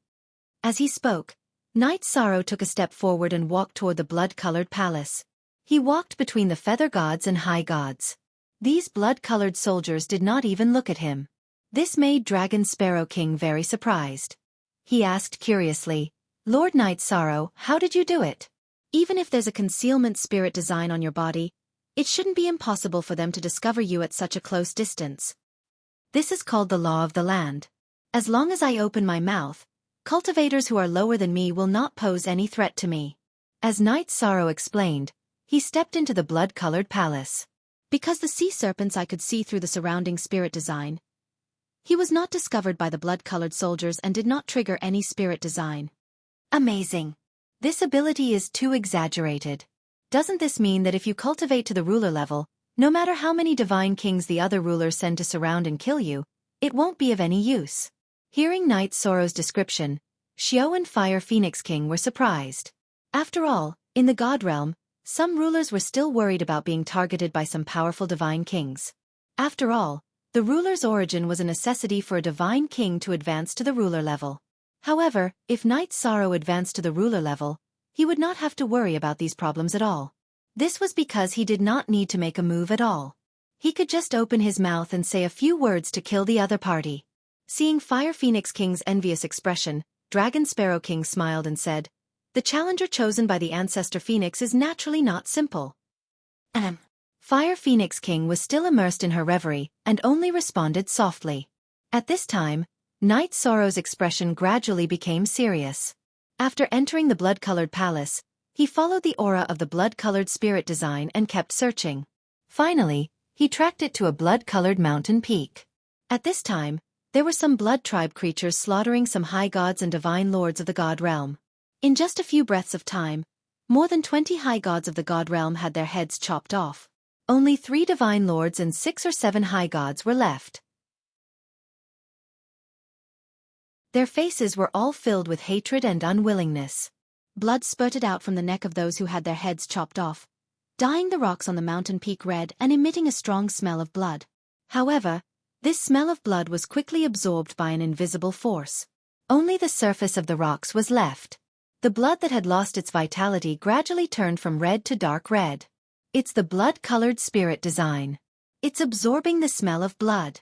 S1: As he spoke, Night Sorrow took a step forward and walked toward the blood-colored palace. He walked between the feather gods and high gods. These blood-colored soldiers did not even look at him. This made Dragon Sparrow King very surprised. He asked curiously, "Lord Night Sorrow, how did you do it? Even if there's a concealment spirit design on your body, it shouldn't be impossible for them to discover you at such a close distance. This is called the law of the land. As long as I open my mouth, cultivators who are lower than me will not pose any threat to me." As Night Sorrow explained, he stepped into the blood-colored palace.
S2: Because the sea serpents I could see through the surrounding spirit design, he was not discovered by the blood-colored soldiers and did not trigger any spirit design.
S1: Amazing. This ability is too exaggerated. Doesn't this mean that if you cultivate to the ruler level, no matter how many divine kings the other rulers send to surround and kill you, it won't be of any use? Hearing Night Sorrow's description, Xiaofan Fire Phoenix King were surprised. After all, in the god realm, some rulers were still worried about being targeted by some powerful divine kings. After all, the ruler's origin was a necessity for a divine king to advance to the ruler level. However, if Night Sorrow advanced to the ruler level, he would not have to worry about these problems at all. This was because he did not need to make a move at all. He could just open his mouth and say a few words to kill the other party. Seeing Fire Phoenix King's envious expression, Dragon Sparrow King smiled and said, "The challenger chosen by the Ancestor Phoenix is naturally not simple." Fire Phoenix King was still immersed in her reverie and only responded softly. At this time, Night Sorrow's expression gradually became serious. After entering the blood-colored palace, he followed the aura of the blood-colored spirit design and kept searching. Finally, he tracked it to a blood-colored mountain peak. At this time, there were some blood tribe creatures slaughtering some high gods and divine lords of the god realm. In just a few breaths of time, more than 20 high gods of the god realm had their heads chopped off. Only 3 divine lords and 6 or 7 high gods were left. Their faces were all filled with hatred and unwillingness.
S2: Blood spurted out from the neck of those who had their heads chopped off, dyeing the rocks on the mountain peak red and emitting a strong smell of blood.
S1: However, this smell of blood was quickly absorbed by an invisible force. Only the surface of the rocks was left. The blood that had lost its vitality gradually turned from red to dark red. It's the blood-colored spirit design. It's absorbing the smell of blood.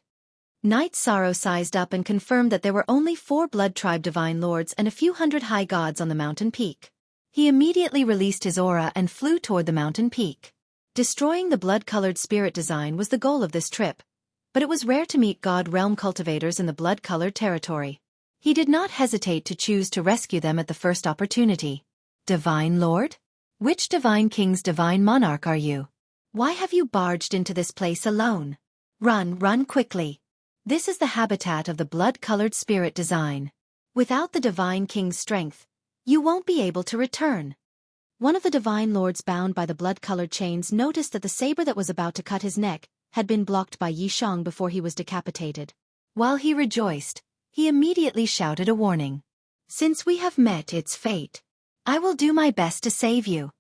S1: Night Sorrow sized up and confirmed that there were only 4 blood tribe divine lords and a few hundred high gods on the mountain peak. He immediately released his aura and flew toward the mountain peak. Destroying the blood-colored spirit design was the goal of this trip, but it was rare to meet god realm cultivators in the blood-colored territory. He did not hesitate to choose to rescue them at the first opportunity. "Divine Lord? Which divine king's divine monarch are you? Why have you barged into this place alone? Run quickly. This is the habitat of the blood-colored spirit design. Without the divine king's strength, you won't be able to return."
S2: One of the divine lords bound by the blood-colored chains noticed that the saber that was about to cut his neck had been blocked by Yi Shang before he was decapitated.
S1: While he rejoiced, he immediately shouted a warning. "Since we have met its fate, I will do my best to save you."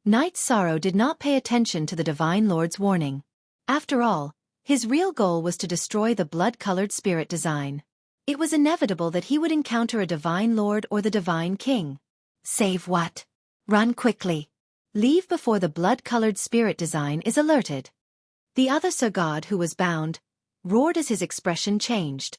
S1: Night Sorrow did not pay attention to the divine lord's warning. After all, his real goal was to destroy the blood-colored spirit design. It was inevitable that he would encounter a divine lord or the divine king. Save what? Run quickly. Leave before the blood-colored spirit design is alerted. The other Sir God, who was bound, roared as his expression changed.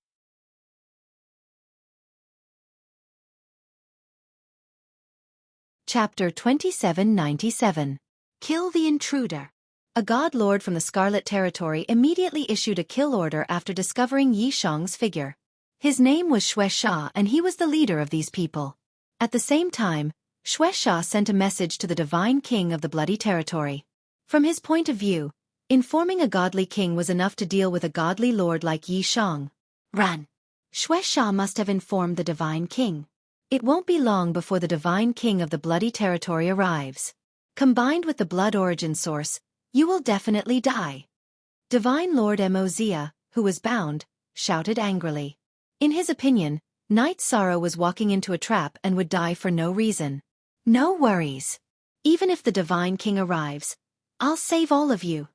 S1: Chapter 2797. Kill the Intruder. A god lord from the Scarlet Territory immediately issued a kill order after discovering Yi Shang's figure. His name was Xuesha and he was the leader of these people. At the same time, Xuesha sent a message to the divine king of the Bloody Territory. From his point of view, informing a godly king was enough to deal with a godly lord like Yi Shang. Run! Xuesha must have informed the divine king. It won't be long before the divine king of the Bloody Territory arrives. Combined with the blood origin source, you will definitely die. Divine Lord Wuxia, who was bound, shouted angrily. In his opinion, Knight Sorrow was walking into a trap and would die for no reason. No worries. Even if the divine king arrives, I'll save all of you.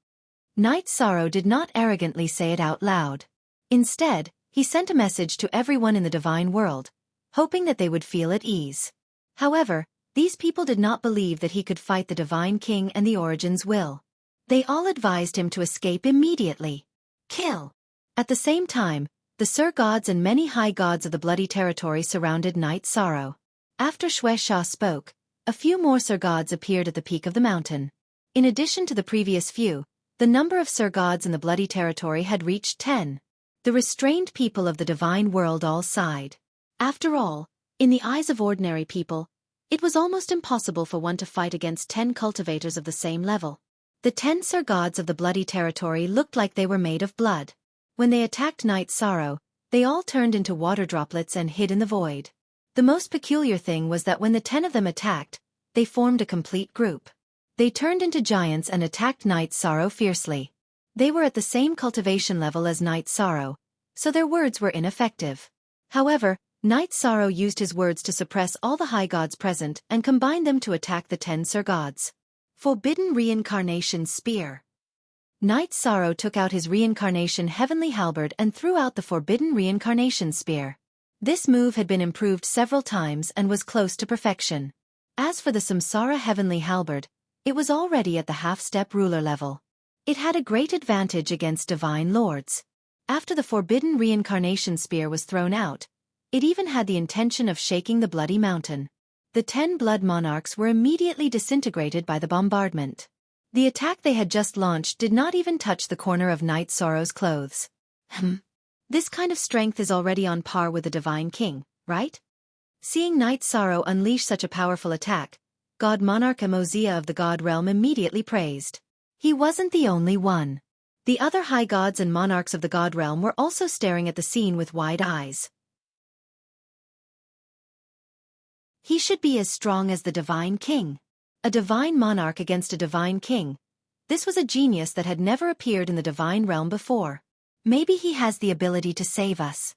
S1: Knight Sorrow did not arrogantly say it out loud. Instead, he sent a message to everyone in the divine world, hoping that they would feel at ease. However, these people did not believe that he could fight the divine king and the Origin's will. They all advised him to escape immediately. Kill! At the same time, the Sir Gods and many high gods of the Bloody Territory surrounded Knight Sorrow. After Xuesha spoke, a few more Sir Gods appeared at the peak of the mountain. In addition to the previous few, the number of Sir Gods in the Bloody Territory had reached 10. The restrained people of the divine world all sighed. After all, in the eyes of ordinary people, it was almost impossible for one to fight against 10 cultivators of the same level. The 10 Sir Gods of the Bloody Territory looked like they were made of blood. When they attacked Knight Sorrow, they all turned into water droplets and hid in the void. The most peculiar thing was that when the 10 of them attacked, they formed a complete group. They turned into giants and attacked Knight Sorrow fiercely. They were at the same cultivation level as Knight Sorrow, so their words were ineffective. However, Knight Sorrow used his words to suppress all the high gods present and combine them to attack the 10 Sir Gods. Forbidden Reincarnation Spear. Knight Sorrow took out his reincarnation heavenly halberd and threw out the Forbidden Reincarnation Spear. This move had been improved several times and was close to perfection. As for the Samsara heavenly halberd, it was already at the half-step ruler level. It had a great advantage against divine lords. After the Forbidden Reincarnation Spear was thrown out, it even had the intention of shaking the bloody mountain. The 10 blood monarchs were immediately disintegrated by the bombardment. The attack they had just launched did not even touch the corner of Knight Sorrow's clothes. This kind of strength is already on par with the Divine King, right? Seeing Knight Sorrow unleash such a powerful attack, God Monarch Wuxia of the God Realm immediately praised. He wasn't the only one. The other high gods and monarchs of the God Realm were also staring at the scene with wide eyes. He should be as strong as the Divine King. A divine monarch against a divine king. This was a genius that had never appeared in the divine realm before. Maybe he has the ability to save us.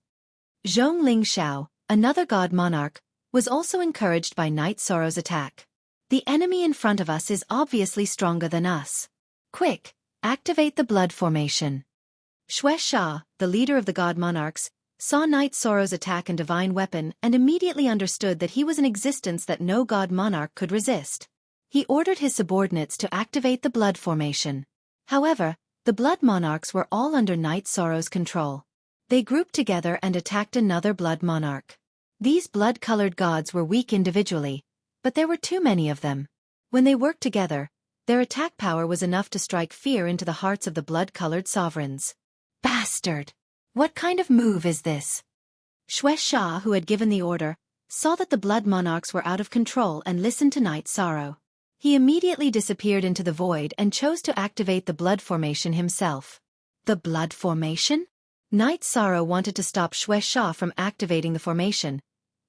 S1: Zhong Lingxiao, another god monarch, was also encouraged by Knight Sorrow's attack. The enemy in front of us is obviously stronger than us. Quick, activate the blood formation. Xuesha, the leader of the god monarchs, saw Knight Sorrow's attack and divine weapon and immediately understood that he was an existence that no god monarch could resist. He ordered his subordinates to activate the blood formation. However, the blood monarchs were all under Knight Sorrow's control. They grouped together and attacked another blood monarch. These blood-colored gods were weak individually, but there were too many of them. When they worked together, their attack power was enough to strike fear into the hearts of the blood-colored sovereigns. Bastard! What kind of move is this? Xuesha, who had given the order, saw that the blood monarchs were out of control and listened to Knight Sorrow. He immediately disappeared into the void and chose to activate the blood formation himself. The blood formation? Knight Sorrow wanted to stop Xuesha from activating the formation,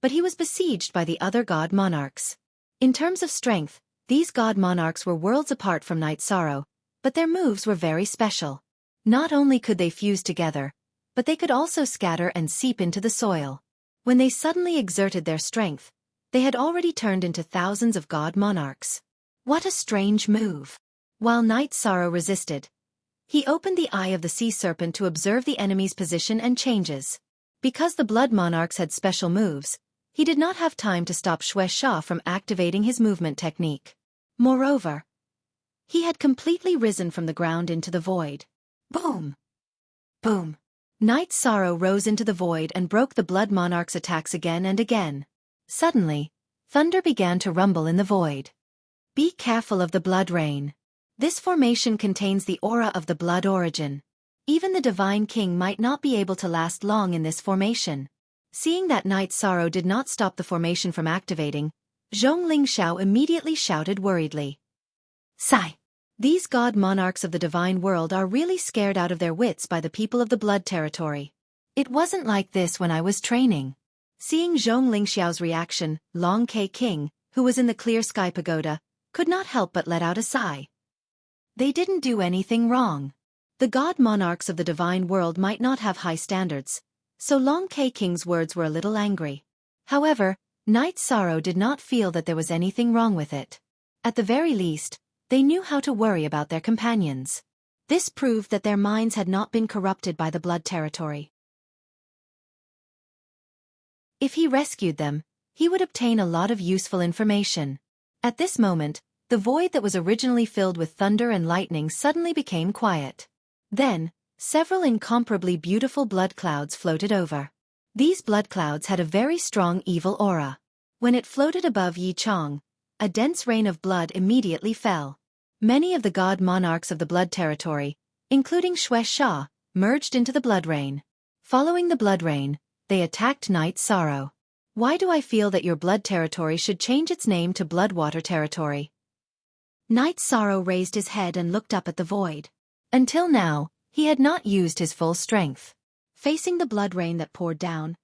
S1: but he was besieged by the other god monarchs. In terms of strength, these god monarchs were worlds apart from Knight Sorrow, but their moves were very special. Not only could they fuse together, but they could also scatter and seep into the soil. When they suddenly exerted their strength, they had already turned into thousands of god monarchs. What a strange move! While Knight Sorrow resisted, he opened the eye of the sea serpent to observe the enemy's position and changes. Because the Blood Monarchs had special moves, he did not have time to stop Xuexia from activating his movement technique. Moreover, he had completely risen from the ground into the void. Boom! Boom! Night Sorrow rose into the void and broke the Blood Monarch's attacks again and again. Suddenly, thunder began to rumble in the void. Be careful of the Blood Rain. This formation contains the aura of the Blood Origin. Even the Divine King might not be able to last long in this formation. Seeing that Night Sorrow did not stop the formation from activating, Zhong Lingxiao immediately shouted worriedly. Sigh! These god monarchs of the divine world are really scared out of their wits by the people of the Blood Territory. It wasn't like this when I was training. Seeing Zhong Lingxiao's reaction, Long Ke King, who was in the Clear Sky Pagoda, could not help but let out a sigh. They didn't do anything wrong. The god monarchs of the divine world might not have high standards, so Long Ke King's words were a little angry. However, Night Sorrow did not feel that there was anything wrong with it. At the very least, they knew how to worry about their companions. This proved that their minds had not been corrupted by the Blood Territory. If he rescued them, he would obtain a lot of useful information. At this moment, the void that was originally filled with thunder and lightning suddenly became quiet. Then, several incomparably beautiful blood clouds floated over. These blood clouds had a very strong evil aura. When it floated above Yichang, a dense rain of blood immediately fell. Many of the god monarchs of the Blood Territory, including Xuexia, merged into the blood rain. Following the blood rain, they attacked Night Sorrow. Why do I feel that your Blood Territory should change its name to Bloodwater Territory? Night Sorrow raised his head and looked up at the void. Until now, he had not used his full strength. Facing the blood rain that poured down,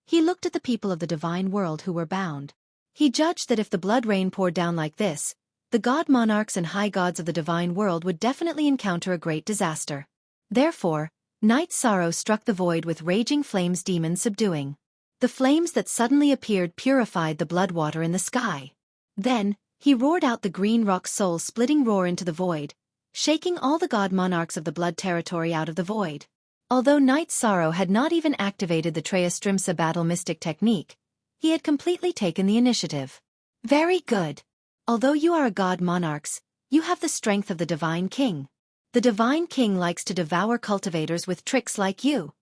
S1: he looked at the people of the divine world who were bound. He judged that if the blood rain poured down like this, the god monarchs and high gods of the divine world would definitely encounter a great disaster. Therefore, Night Sorrow struck the void with raging flames demon subduing. The flames that suddenly appeared purified the blood water in the sky. Then, he roared out the green rock soul-splitting roar into the void, shaking all the god monarchs of the Blood Territory out of the void. Although Night Sorrow had not even activated the Treya battle mystic technique, he had completely taken the initiative. Very good. Although you are a god monarchs, you have the strength of the Divine King. The Divine King likes to devour cultivators with tricks like you.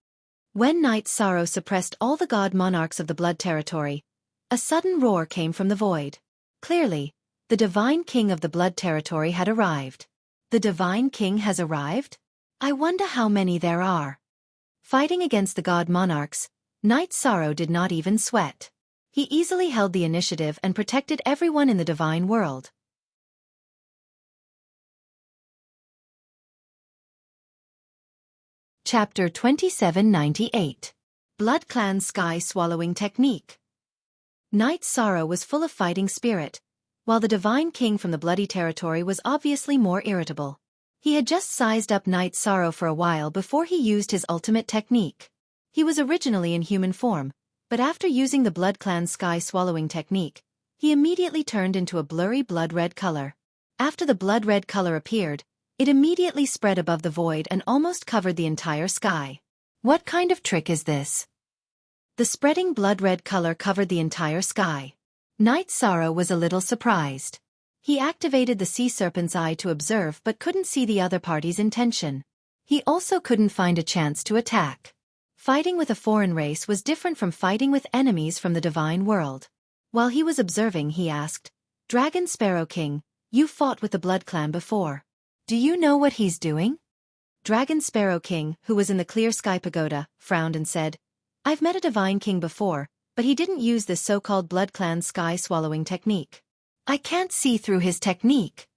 S1: When Night Sorrow suppressed all the god monarchs of the Blood Territory, a sudden roar came from the void. Clearly, the Divine King of the Blood Territory had arrived. The Divine King has arrived? I wonder how many there are. Fighting against the god monarchs, Night Sorrow did not even sweat. He easily held the initiative and protected everyone in the divine world. Chapter 2798. Blood Clan Sky Swallowing Technique. Night Sorrow was full of fighting spirit, while the Divine King from the Bloody Territory was obviously more irritable. He had just sized up Night Sorrow for a while before he used his ultimate technique. He was originally in human form, but after using the Blood Clan Sky Swallowing technique, he immediately turned into a blurry blood-red color. After the blood-red color appeared, it immediately spread above the void and almost covered the entire sky. What kind of trick is this? The spreading blood-red color covered the entire sky. Night Sorrow was a little surprised. He activated the Sea Serpent's Eye to observe but couldn't see the other party's intention. He also couldn't find a chance to attack. Fighting with a foreign race was different from fighting with enemies from the divine world. While he was observing, he asked, Dragon Sparrow King, you fought with the Blood Clan before. Do you know what he's doing? Dragon Sparrow King, who was in the Clear Sky Pagoda, frowned and said, I've met a Divine King before, but he didn't use this so-called Blood Clan Sky Swallowing technique. I can't see through his technique.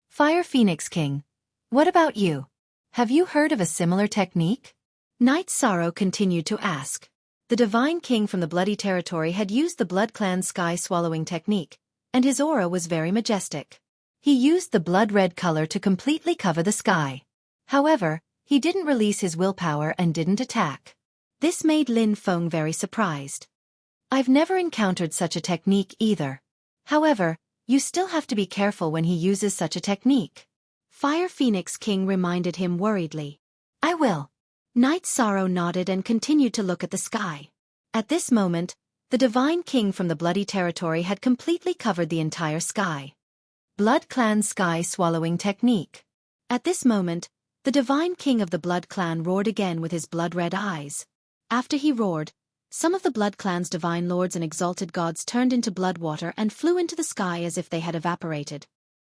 S1: Fire Phoenix King, what about you? Have you heard of a similar technique? Night Sorrow continued to ask. The Divine King from the Bloody Territory had used the Blood Clan Sky Swallowing technique, and his aura was very majestic. He used the blood-red color to completely cover the sky. However, he didn't release his willpower and didn't attack. This made Lin Feng very surprised. I've never encountered such a technique either. However, you still have to be careful when he uses such a technique. Fire Phoenix King reminded him worriedly. I will.
S2: Night Sorrow nodded and continued to look at the sky. At this moment, the Divine King from the Bloody Territory had completely covered the entire sky. Blood Clan Sky Swallowing Technique. At this moment, the Divine King of the Blood Clan roared again with his blood-red eyes. After he roared, some of the Blood Clan's divine lords and exalted gods turned into blood water and flew into the sky as if they had evaporated.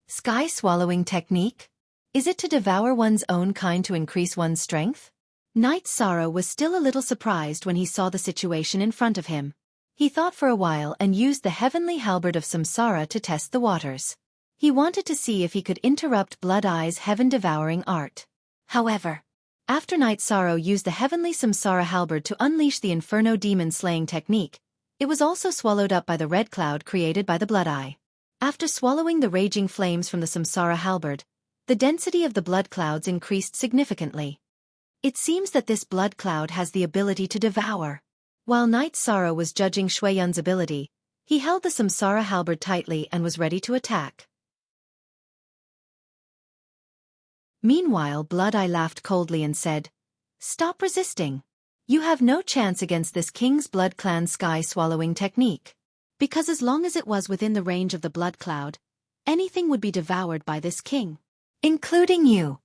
S1: Sky Swallowing Technique? Is it to devour one's own kind to increase one's strength?
S2: Night Sorrow was still a little surprised when he saw the situation in front of him.
S1: He thought for a while and used the heavenly halberd of Samsara to test the waters. He wanted to see if he could interrupt Blood Eye's heaven-devouring art.
S2: However,
S1: after Night Sorrow used the heavenly Samsara halberd to unleash the Inferno demon-slaying technique, it was also swallowed up by the red cloud created by the Blood Eye. After swallowing the raging flames from the Samsara halberd, the density of the blood clouds increased significantly. It seems that this blood cloud has the ability to devour. While Night Sorrow was judging Shui Yun's ability, he held the Samsara halberd tightly and was ready to attack. Meanwhile, Blood Eye laughed coldly and said, "Stop resisting. You have no chance against this King's Blood Clan Sky Swallowing Technique."
S2: Because as long as it was within the range of the blood cloud, anything would be devoured by this king.
S1: Including you.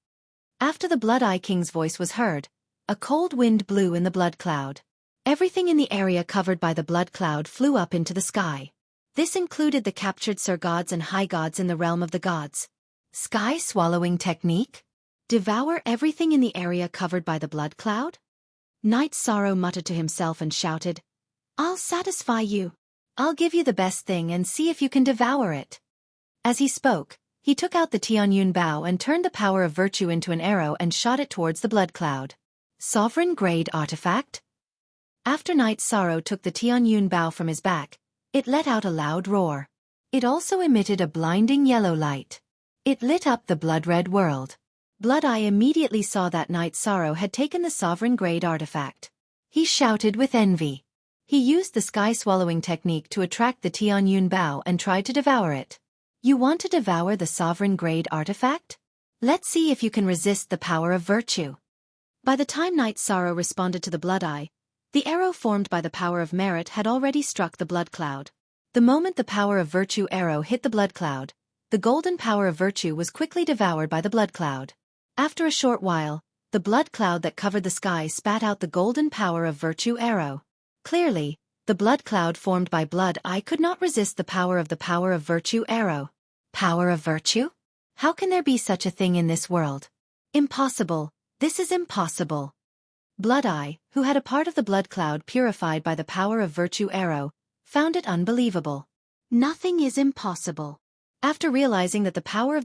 S1: After the Blood Eye King's voice was heard, a cold wind blew in the blood cloud. Everything in the area covered by the blood cloud flew up into the sky. This included the captured Sir Gods and High Gods in the realm of the gods. Sky Swallowing Technique?
S2: Devour everything in the area covered by the blood cloud? Night Sorrow muttered to himself and shouted, "I'll satisfy you.
S1: I'll give you the best thing and see if you can devour it." As he spoke, he took out the Tianyun bow and turned the power of virtue into an arrow and shot it towards the blood cloud. Sovereign grade artifact? After Night Sorrow took the Tianyun bow from his back, it let out a loud roar. It also emitted a blinding yellow light. It lit up the blood-red world. Blood Eye immediately saw that Night Sorrow had taken the sovereign grade artifact. He shouted with envy. He used the sky-swallowing technique to attract the Tianyun bow and tried to devour it. You want to devour the sovereign grade artifact? Let's see if you can resist the power of virtue. By the time Night Sorrow responded to the Blood Eye, the arrow formed by the power of merit had already struck the blood cloud. The moment the power of virtue arrow hit the blood cloud, the golden power of virtue was quickly devoured by the blood cloud. After a short while, the blood cloud that covered the sky spat out the golden power of virtue arrow. Clearly, the blood cloud formed by Blood Eye could not resist the power of virtue arrow. Power of virtue? How can there be such a thing in this world? Impossible. This is impossible. Blood Eye, who had a part of the blood cloud purified by the power of virtue arrow, found it unbelievable.
S2: Nothing is impossible.
S1: After realizing that the power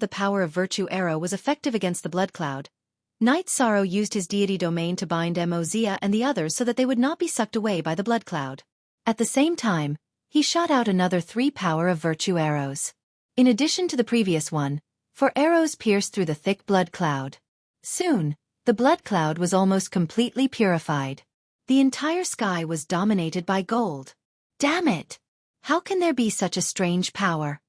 S1: of virtue arrow was effective against the blood cloud, Night Sorrow used his deity domain to bind Wuxia and the others so that they would not be sucked away by the blood cloud. At the same time, he shot out another 3 power of virtue arrows. In addition to the previous one, 4 arrows pierced through the thick blood cloud. Soon, the blood cloud was almost completely purified. The entire sky was dominated by gold. Damn it! How can there be such a strange power?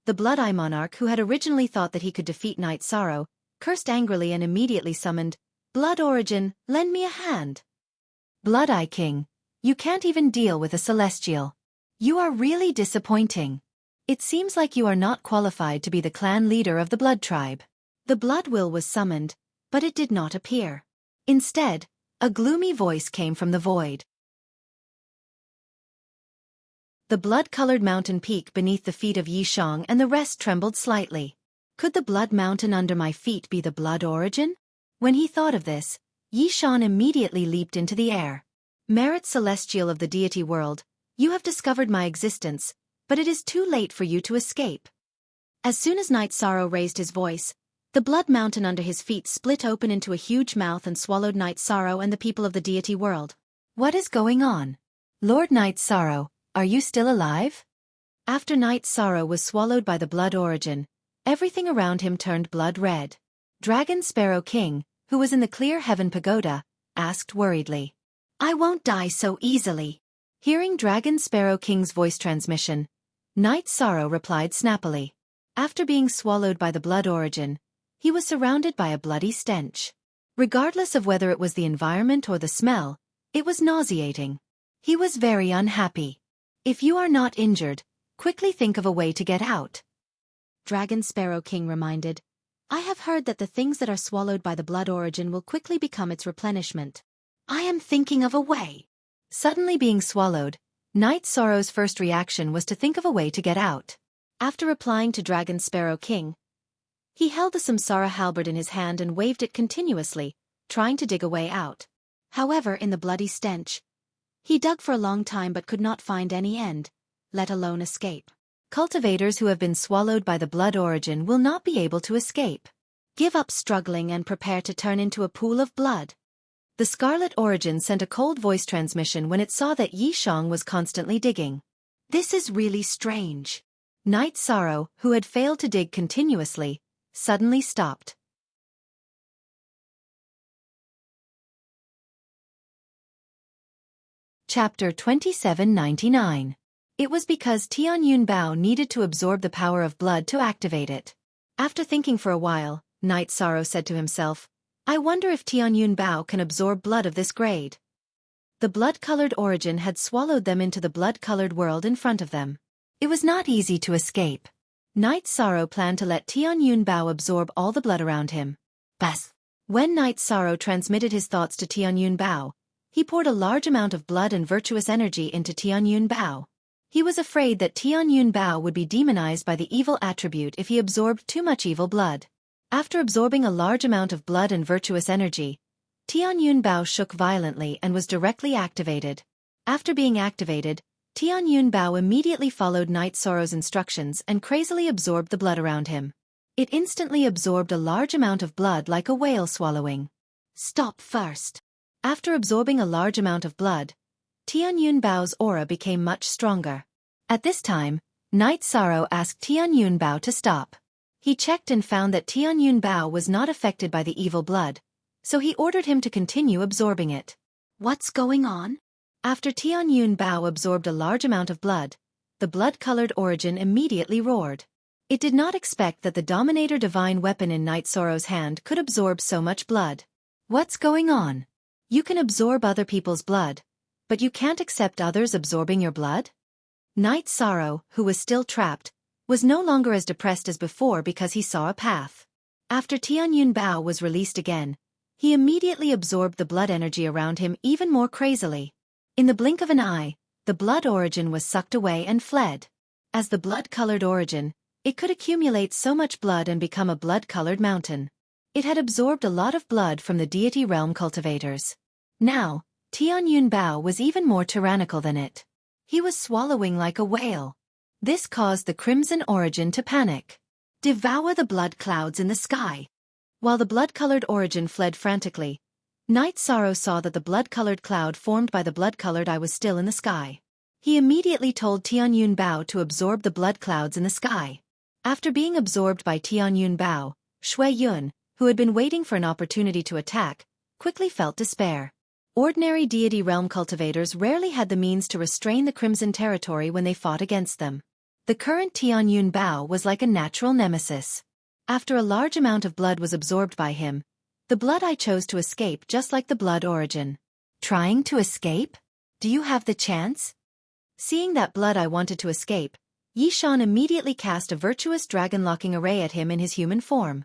S1: The Blood Eye monarch, who had originally thought that he could defeat Night Sorrow, cursed angrily and immediately summoned, "Blood Origin, lend me a hand." Blood Eye King, you can't even deal with a celestial. You are really disappointing. It seems like you are not qualified to be the clan leader of the Blood Tribe. The Blood Will was summoned, but it did not appear. Instead, a gloomy voice came from the void. The blood-colored mountain peak beneath the feet of Yishang and the rest trembled slightly. Could the blood mountain under my feet be the Blood Origin? When he thought of this, Yishan immediately leaped into the air. Merit Celestial of the deity world, you have discovered my existence, but it is too late for you to escape. As soon as Night Sorrow raised his voice, the blood mountain under his feet split open into a huge mouth and swallowed Night Sorrow and the people of the deity world. What is going on? Lord Night Sorrow, are you still alive? After Night Sorrow was swallowed by the Blood Origin, everything around him turned blood red. Dragon Sparrow King, who was in the clear heaven pagoda, asked worriedly, "I won't die so easily." Hearing Dragon Sparrow King's voice transmission, Night Sorrow replied snappily. After being swallowed by the Blood Origin, he was surrounded by a bloody stench. Regardless of whether it was the environment or the smell, it was nauseating. He was very unhappy. If you are not injured, quickly think of a way to get out.
S2: Dragon Sparrow King reminded, I have heard that the things that are swallowed by the blood origin will quickly become its replenishment. I am thinking of a way.
S1: Suddenly being swallowed, Night Sorrow's first reaction was to think of a way to get out.
S2: After replying to Dragon Sparrow King, he held the Samsara halberd in his hand and waved it continuously, trying to dig a way out. However, in the bloody stench, he dug for a long time but could not find any end, let alone escape.
S1: Cultivators who have been swallowed by the blood origin will not be able to escape.
S2: Give up struggling and prepare to turn into a pool of blood.
S1: The Scarlet Origin sent a cold voice transmission when it saw that Yi Shang was constantly digging.
S2: This is really strange.
S1: Night Sorrow, who had failed to dig continuously, suddenly stopped. Chapter 2799. It was because Tian Yun Bao needed to absorb the power of blood to activate it. After thinking for a while, Night Sorrow said to himself, I wonder if Tian Yun Bao can absorb blood of this grade. The blood-colored origin had swallowed them into the blood-colored world in front of them. It was not easy to escape. Night Sorrow planned to let Tian Yun Bao absorb all the blood around him. Bas. When Night Sorrow transmitted his thoughts to Tian Yun Bao, he poured a large amount of blood and virtuous energy into Tian Yun Bao. He was afraid that Tian Yun Bao would be demonized by the evil attribute if he absorbed too much evil blood. After absorbing a large amount of blood and virtuous energy, Tian Yun Bao shook violently and was directly activated. After being activated, Tian Yun Bao immediately followed Night Sorrow's instructions and crazily absorbed the blood around him. It instantly absorbed a large amount of blood like a whale swallowing.
S2: Stop first.
S1: After absorbing a large amount of blood, Tian Yun Bao's aura became much stronger. At this time, Night Sorrow asked Tian Yun Bao to stop. He checked and found that Tian Yun Bao was not affected by the evil blood, so he ordered him to continue absorbing it.
S2: What's going on?
S1: After Tian Yun Bao absorbed a large amount of blood, the blood-colored origin immediately roared. It did not expect that the Dominator divine weapon in Night Sorrow's hand could absorb so much blood. What's going on? You can absorb other people's blood, but you can't accept others absorbing your blood? Night Sorrow, who was still trapped, was no longer as depressed as before because he saw a path. After Tian Yun Bao was released again, he immediately absorbed the blood energy around him even more crazily. In the blink of an eye, the blood origin was sucked away and fled. As the blood-colored origin, it could accumulate so much blood and become a blood-colored mountain. It had absorbed a lot of blood from the deity realm cultivators. Now, Tian Yun Bao was even more tyrannical than it. He was swallowing like a whale. This caused the Crimson Origin to panic.
S2: Devour the blood clouds in the sky.
S1: While the blood-colored origin fled frantically, Night Sorrow saw that the blood-colored cloud formed by the blood-colored eye was still in the sky. He immediately told Tian Yun Bao to absorb the blood clouds in the sky. After being absorbed by Tian Yun Bao, Shui Yun, who had been waiting for an opportunity to attack, quickly felt despair. Ordinary deity realm cultivators rarely had the means to restrain the Crimson Territory when they fought against them. The current Tian Yun Bao was like a natural nemesis. After a large amount of blood was absorbed by him, the blood eye chose to escape just like the blood origin.
S2: Trying to escape? Do you have the chance?
S1: Seeing that blood eye wanted to escape, Yi Shan immediately cast a virtuous dragon-locking array at him in his human form.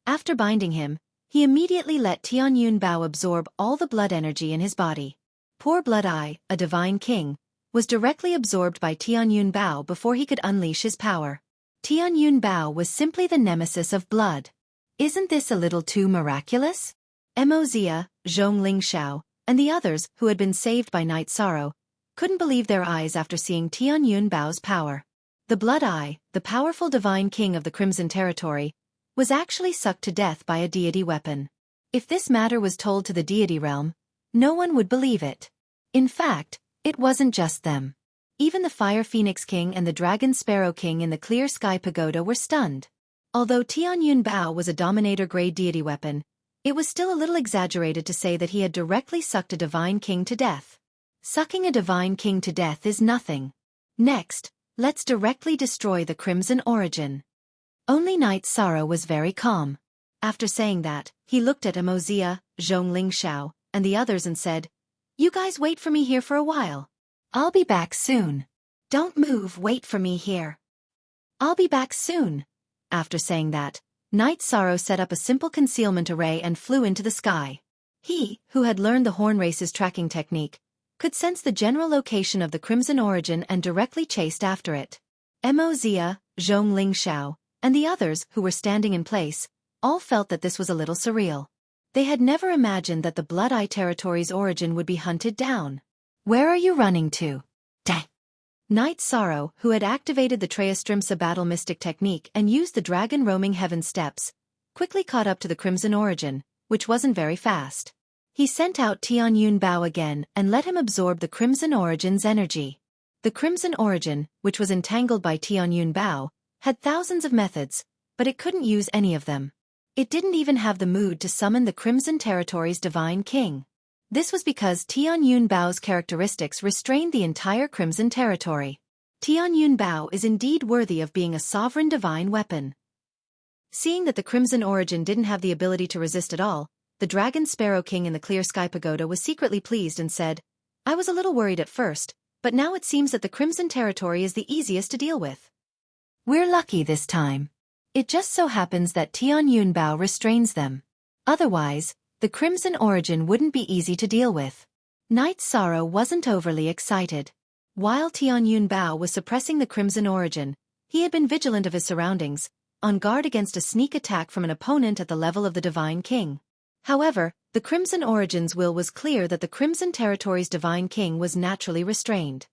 S1: After binding him, he immediately let Tian Yun Bao absorb all the blood energy in his body. Poor Blood Eye, a divine king, was directly absorbed by Tian Yun Bao before he could unleash his power. Tian Yun Bao was simply the nemesis of blood. Isn't this a little too miraculous? Mo Zia, Zhong Lingxiao, and the others who had been saved by Night Sorrow couldn't believe their eyes after seeing Tian Yun Bao's power. The Blood Eye, the powerful divine king of the Crimson Territory, was actually sucked to death by a deity weapon. If this matter was told to the deity realm, no one would believe it. In fact, it wasn't just them. Even the Fire Phoenix King and the Dragon Sparrow King in the Clear Sky Pagoda were stunned. Although Tian Yun Bao was a Dominator-grade deity weapon, it was still a little exaggerated to say that he had directly sucked a divine king to death. Sucking a divine king to death is nothing. Next, let's directly destroy the Crimson Origin.
S2: Only Night Sorrow was very calm. After saying that, he looked at Wuxia, Zhongling Xiao, and the others and said, "You guys wait for me here for a while. I'll be back soon. Don't move, wait for me here. I'll be back soon." After saying that, Night Sorrow set up a simple concealment array and flew into the sky. He, who had learned the horn race's tracking technique, could sense the general location of the Crimson Origin and directly chased after it. Wuxia, Zhongling Xiao, and the others who were standing in place, all felt that this was a little surreal. They had never imagined that the Blood Eye territory's origin would be hunted down. "Where are you running to?" Dang! Night Sorrow, who had activated the Treastrimsa battle mystic technique and used the dragon roaming heaven steps, quickly caught up to the Crimson Origin, which wasn't very fast. He sent out Tianyun Bao again and let him absorb the Crimson Origin's energy. The Crimson Origin, which was entangled by Tianyun Bao, had thousands of methods, but it couldn't use any of them. It didn't even have the mood to summon the Crimson Territory's Divine King. This was because Tianyun Bao's characteristics restrained the entire Crimson Territory. Tianyun Bao is indeed worthy of being a sovereign divine weapon. Seeing that the Crimson Origin didn't have the ability to resist at all, the Dragon Sparrow King in the Clear Sky Pagoda was secretly pleased and said, "I was a little worried at first, but now it seems that the Crimson Territory is the easiest to deal with. We're lucky this time. It just so happens that Tianyun Bao restrains them. Otherwise, the Crimson Origin wouldn't be easy to deal with." Night Sorrow wasn't overly excited. While Tianyun Bao was suppressing the Crimson Origin, he had been vigilant of his surroundings, on guard against a sneak attack from an opponent at the level of the Divine King. However, the Crimson Origin's will was clear that the Crimson Territory's Divine King was naturally restrained.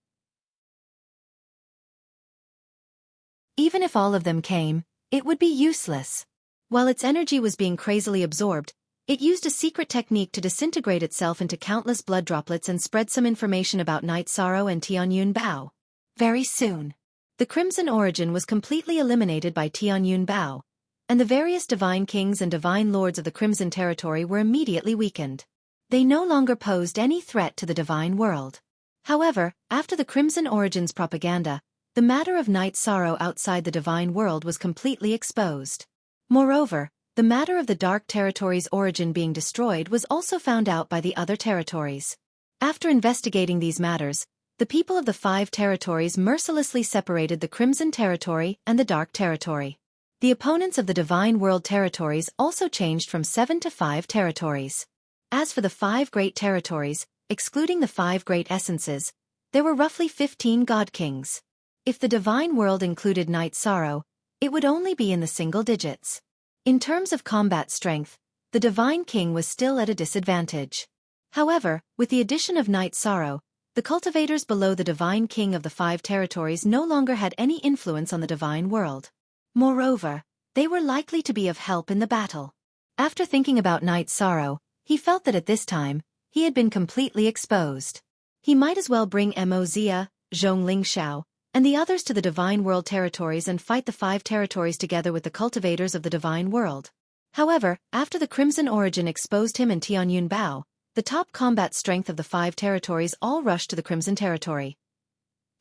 S2: Even if all of them came, it would be useless. While its energy was being crazily absorbed, it used a secret technique to disintegrate itself into countless blood droplets and spread some information about Night Sorrow and Tianyun Bao. Very soon, the Crimson Origin was completely eliminated by Tianyun Bao, and the various Divine Kings and Divine Lords of the Crimson Territory were immediately weakened. They no longer posed any threat to the Divine World. However, after the Crimson Origin's propaganda, the matter of Night Sorrow outside the Divine World was completely exposed. Moreover, the matter of the Dark Territory's origin being destroyed was also found out by the other territories. After investigating these matters, the people of the 5 territories mercilessly separated the Crimson Territory and the Dark Territory. The opponents of the Divine World territories also changed from 7 to 5 territories. As for the 5 great territories, excluding the 5 great essences, there were roughly 15 God Kings. If the Divine World included Night Sorrow, it would only be in the single digits. In terms of combat strength, the Divine King was still at a disadvantage. However, with the addition of Night Sorrow, the cultivators below the Divine King of the 5 territories no longer had any influence on the Divine World. Moreover, they were likely to be of help in the battle. After thinking about Night Sorrow, he felt that at this time, he had been completely exposed. He might as well bring Wuxia, Zhongling Xiao, and the others to the Divine World territories and fight the 5 territories together with the cultivators of the Divine World. However, after the Crimson Origin exposed him and Tianyun Bao, the top combat strength of the 5 territories all rushed to the Crimson Territory.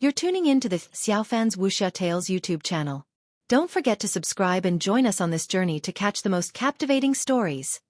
S2: You're tuning in to the Xiaofan's Wuxia Tales YouTube channel. Don't forget to subscribe and join us on this journey to catch the most captivating stories.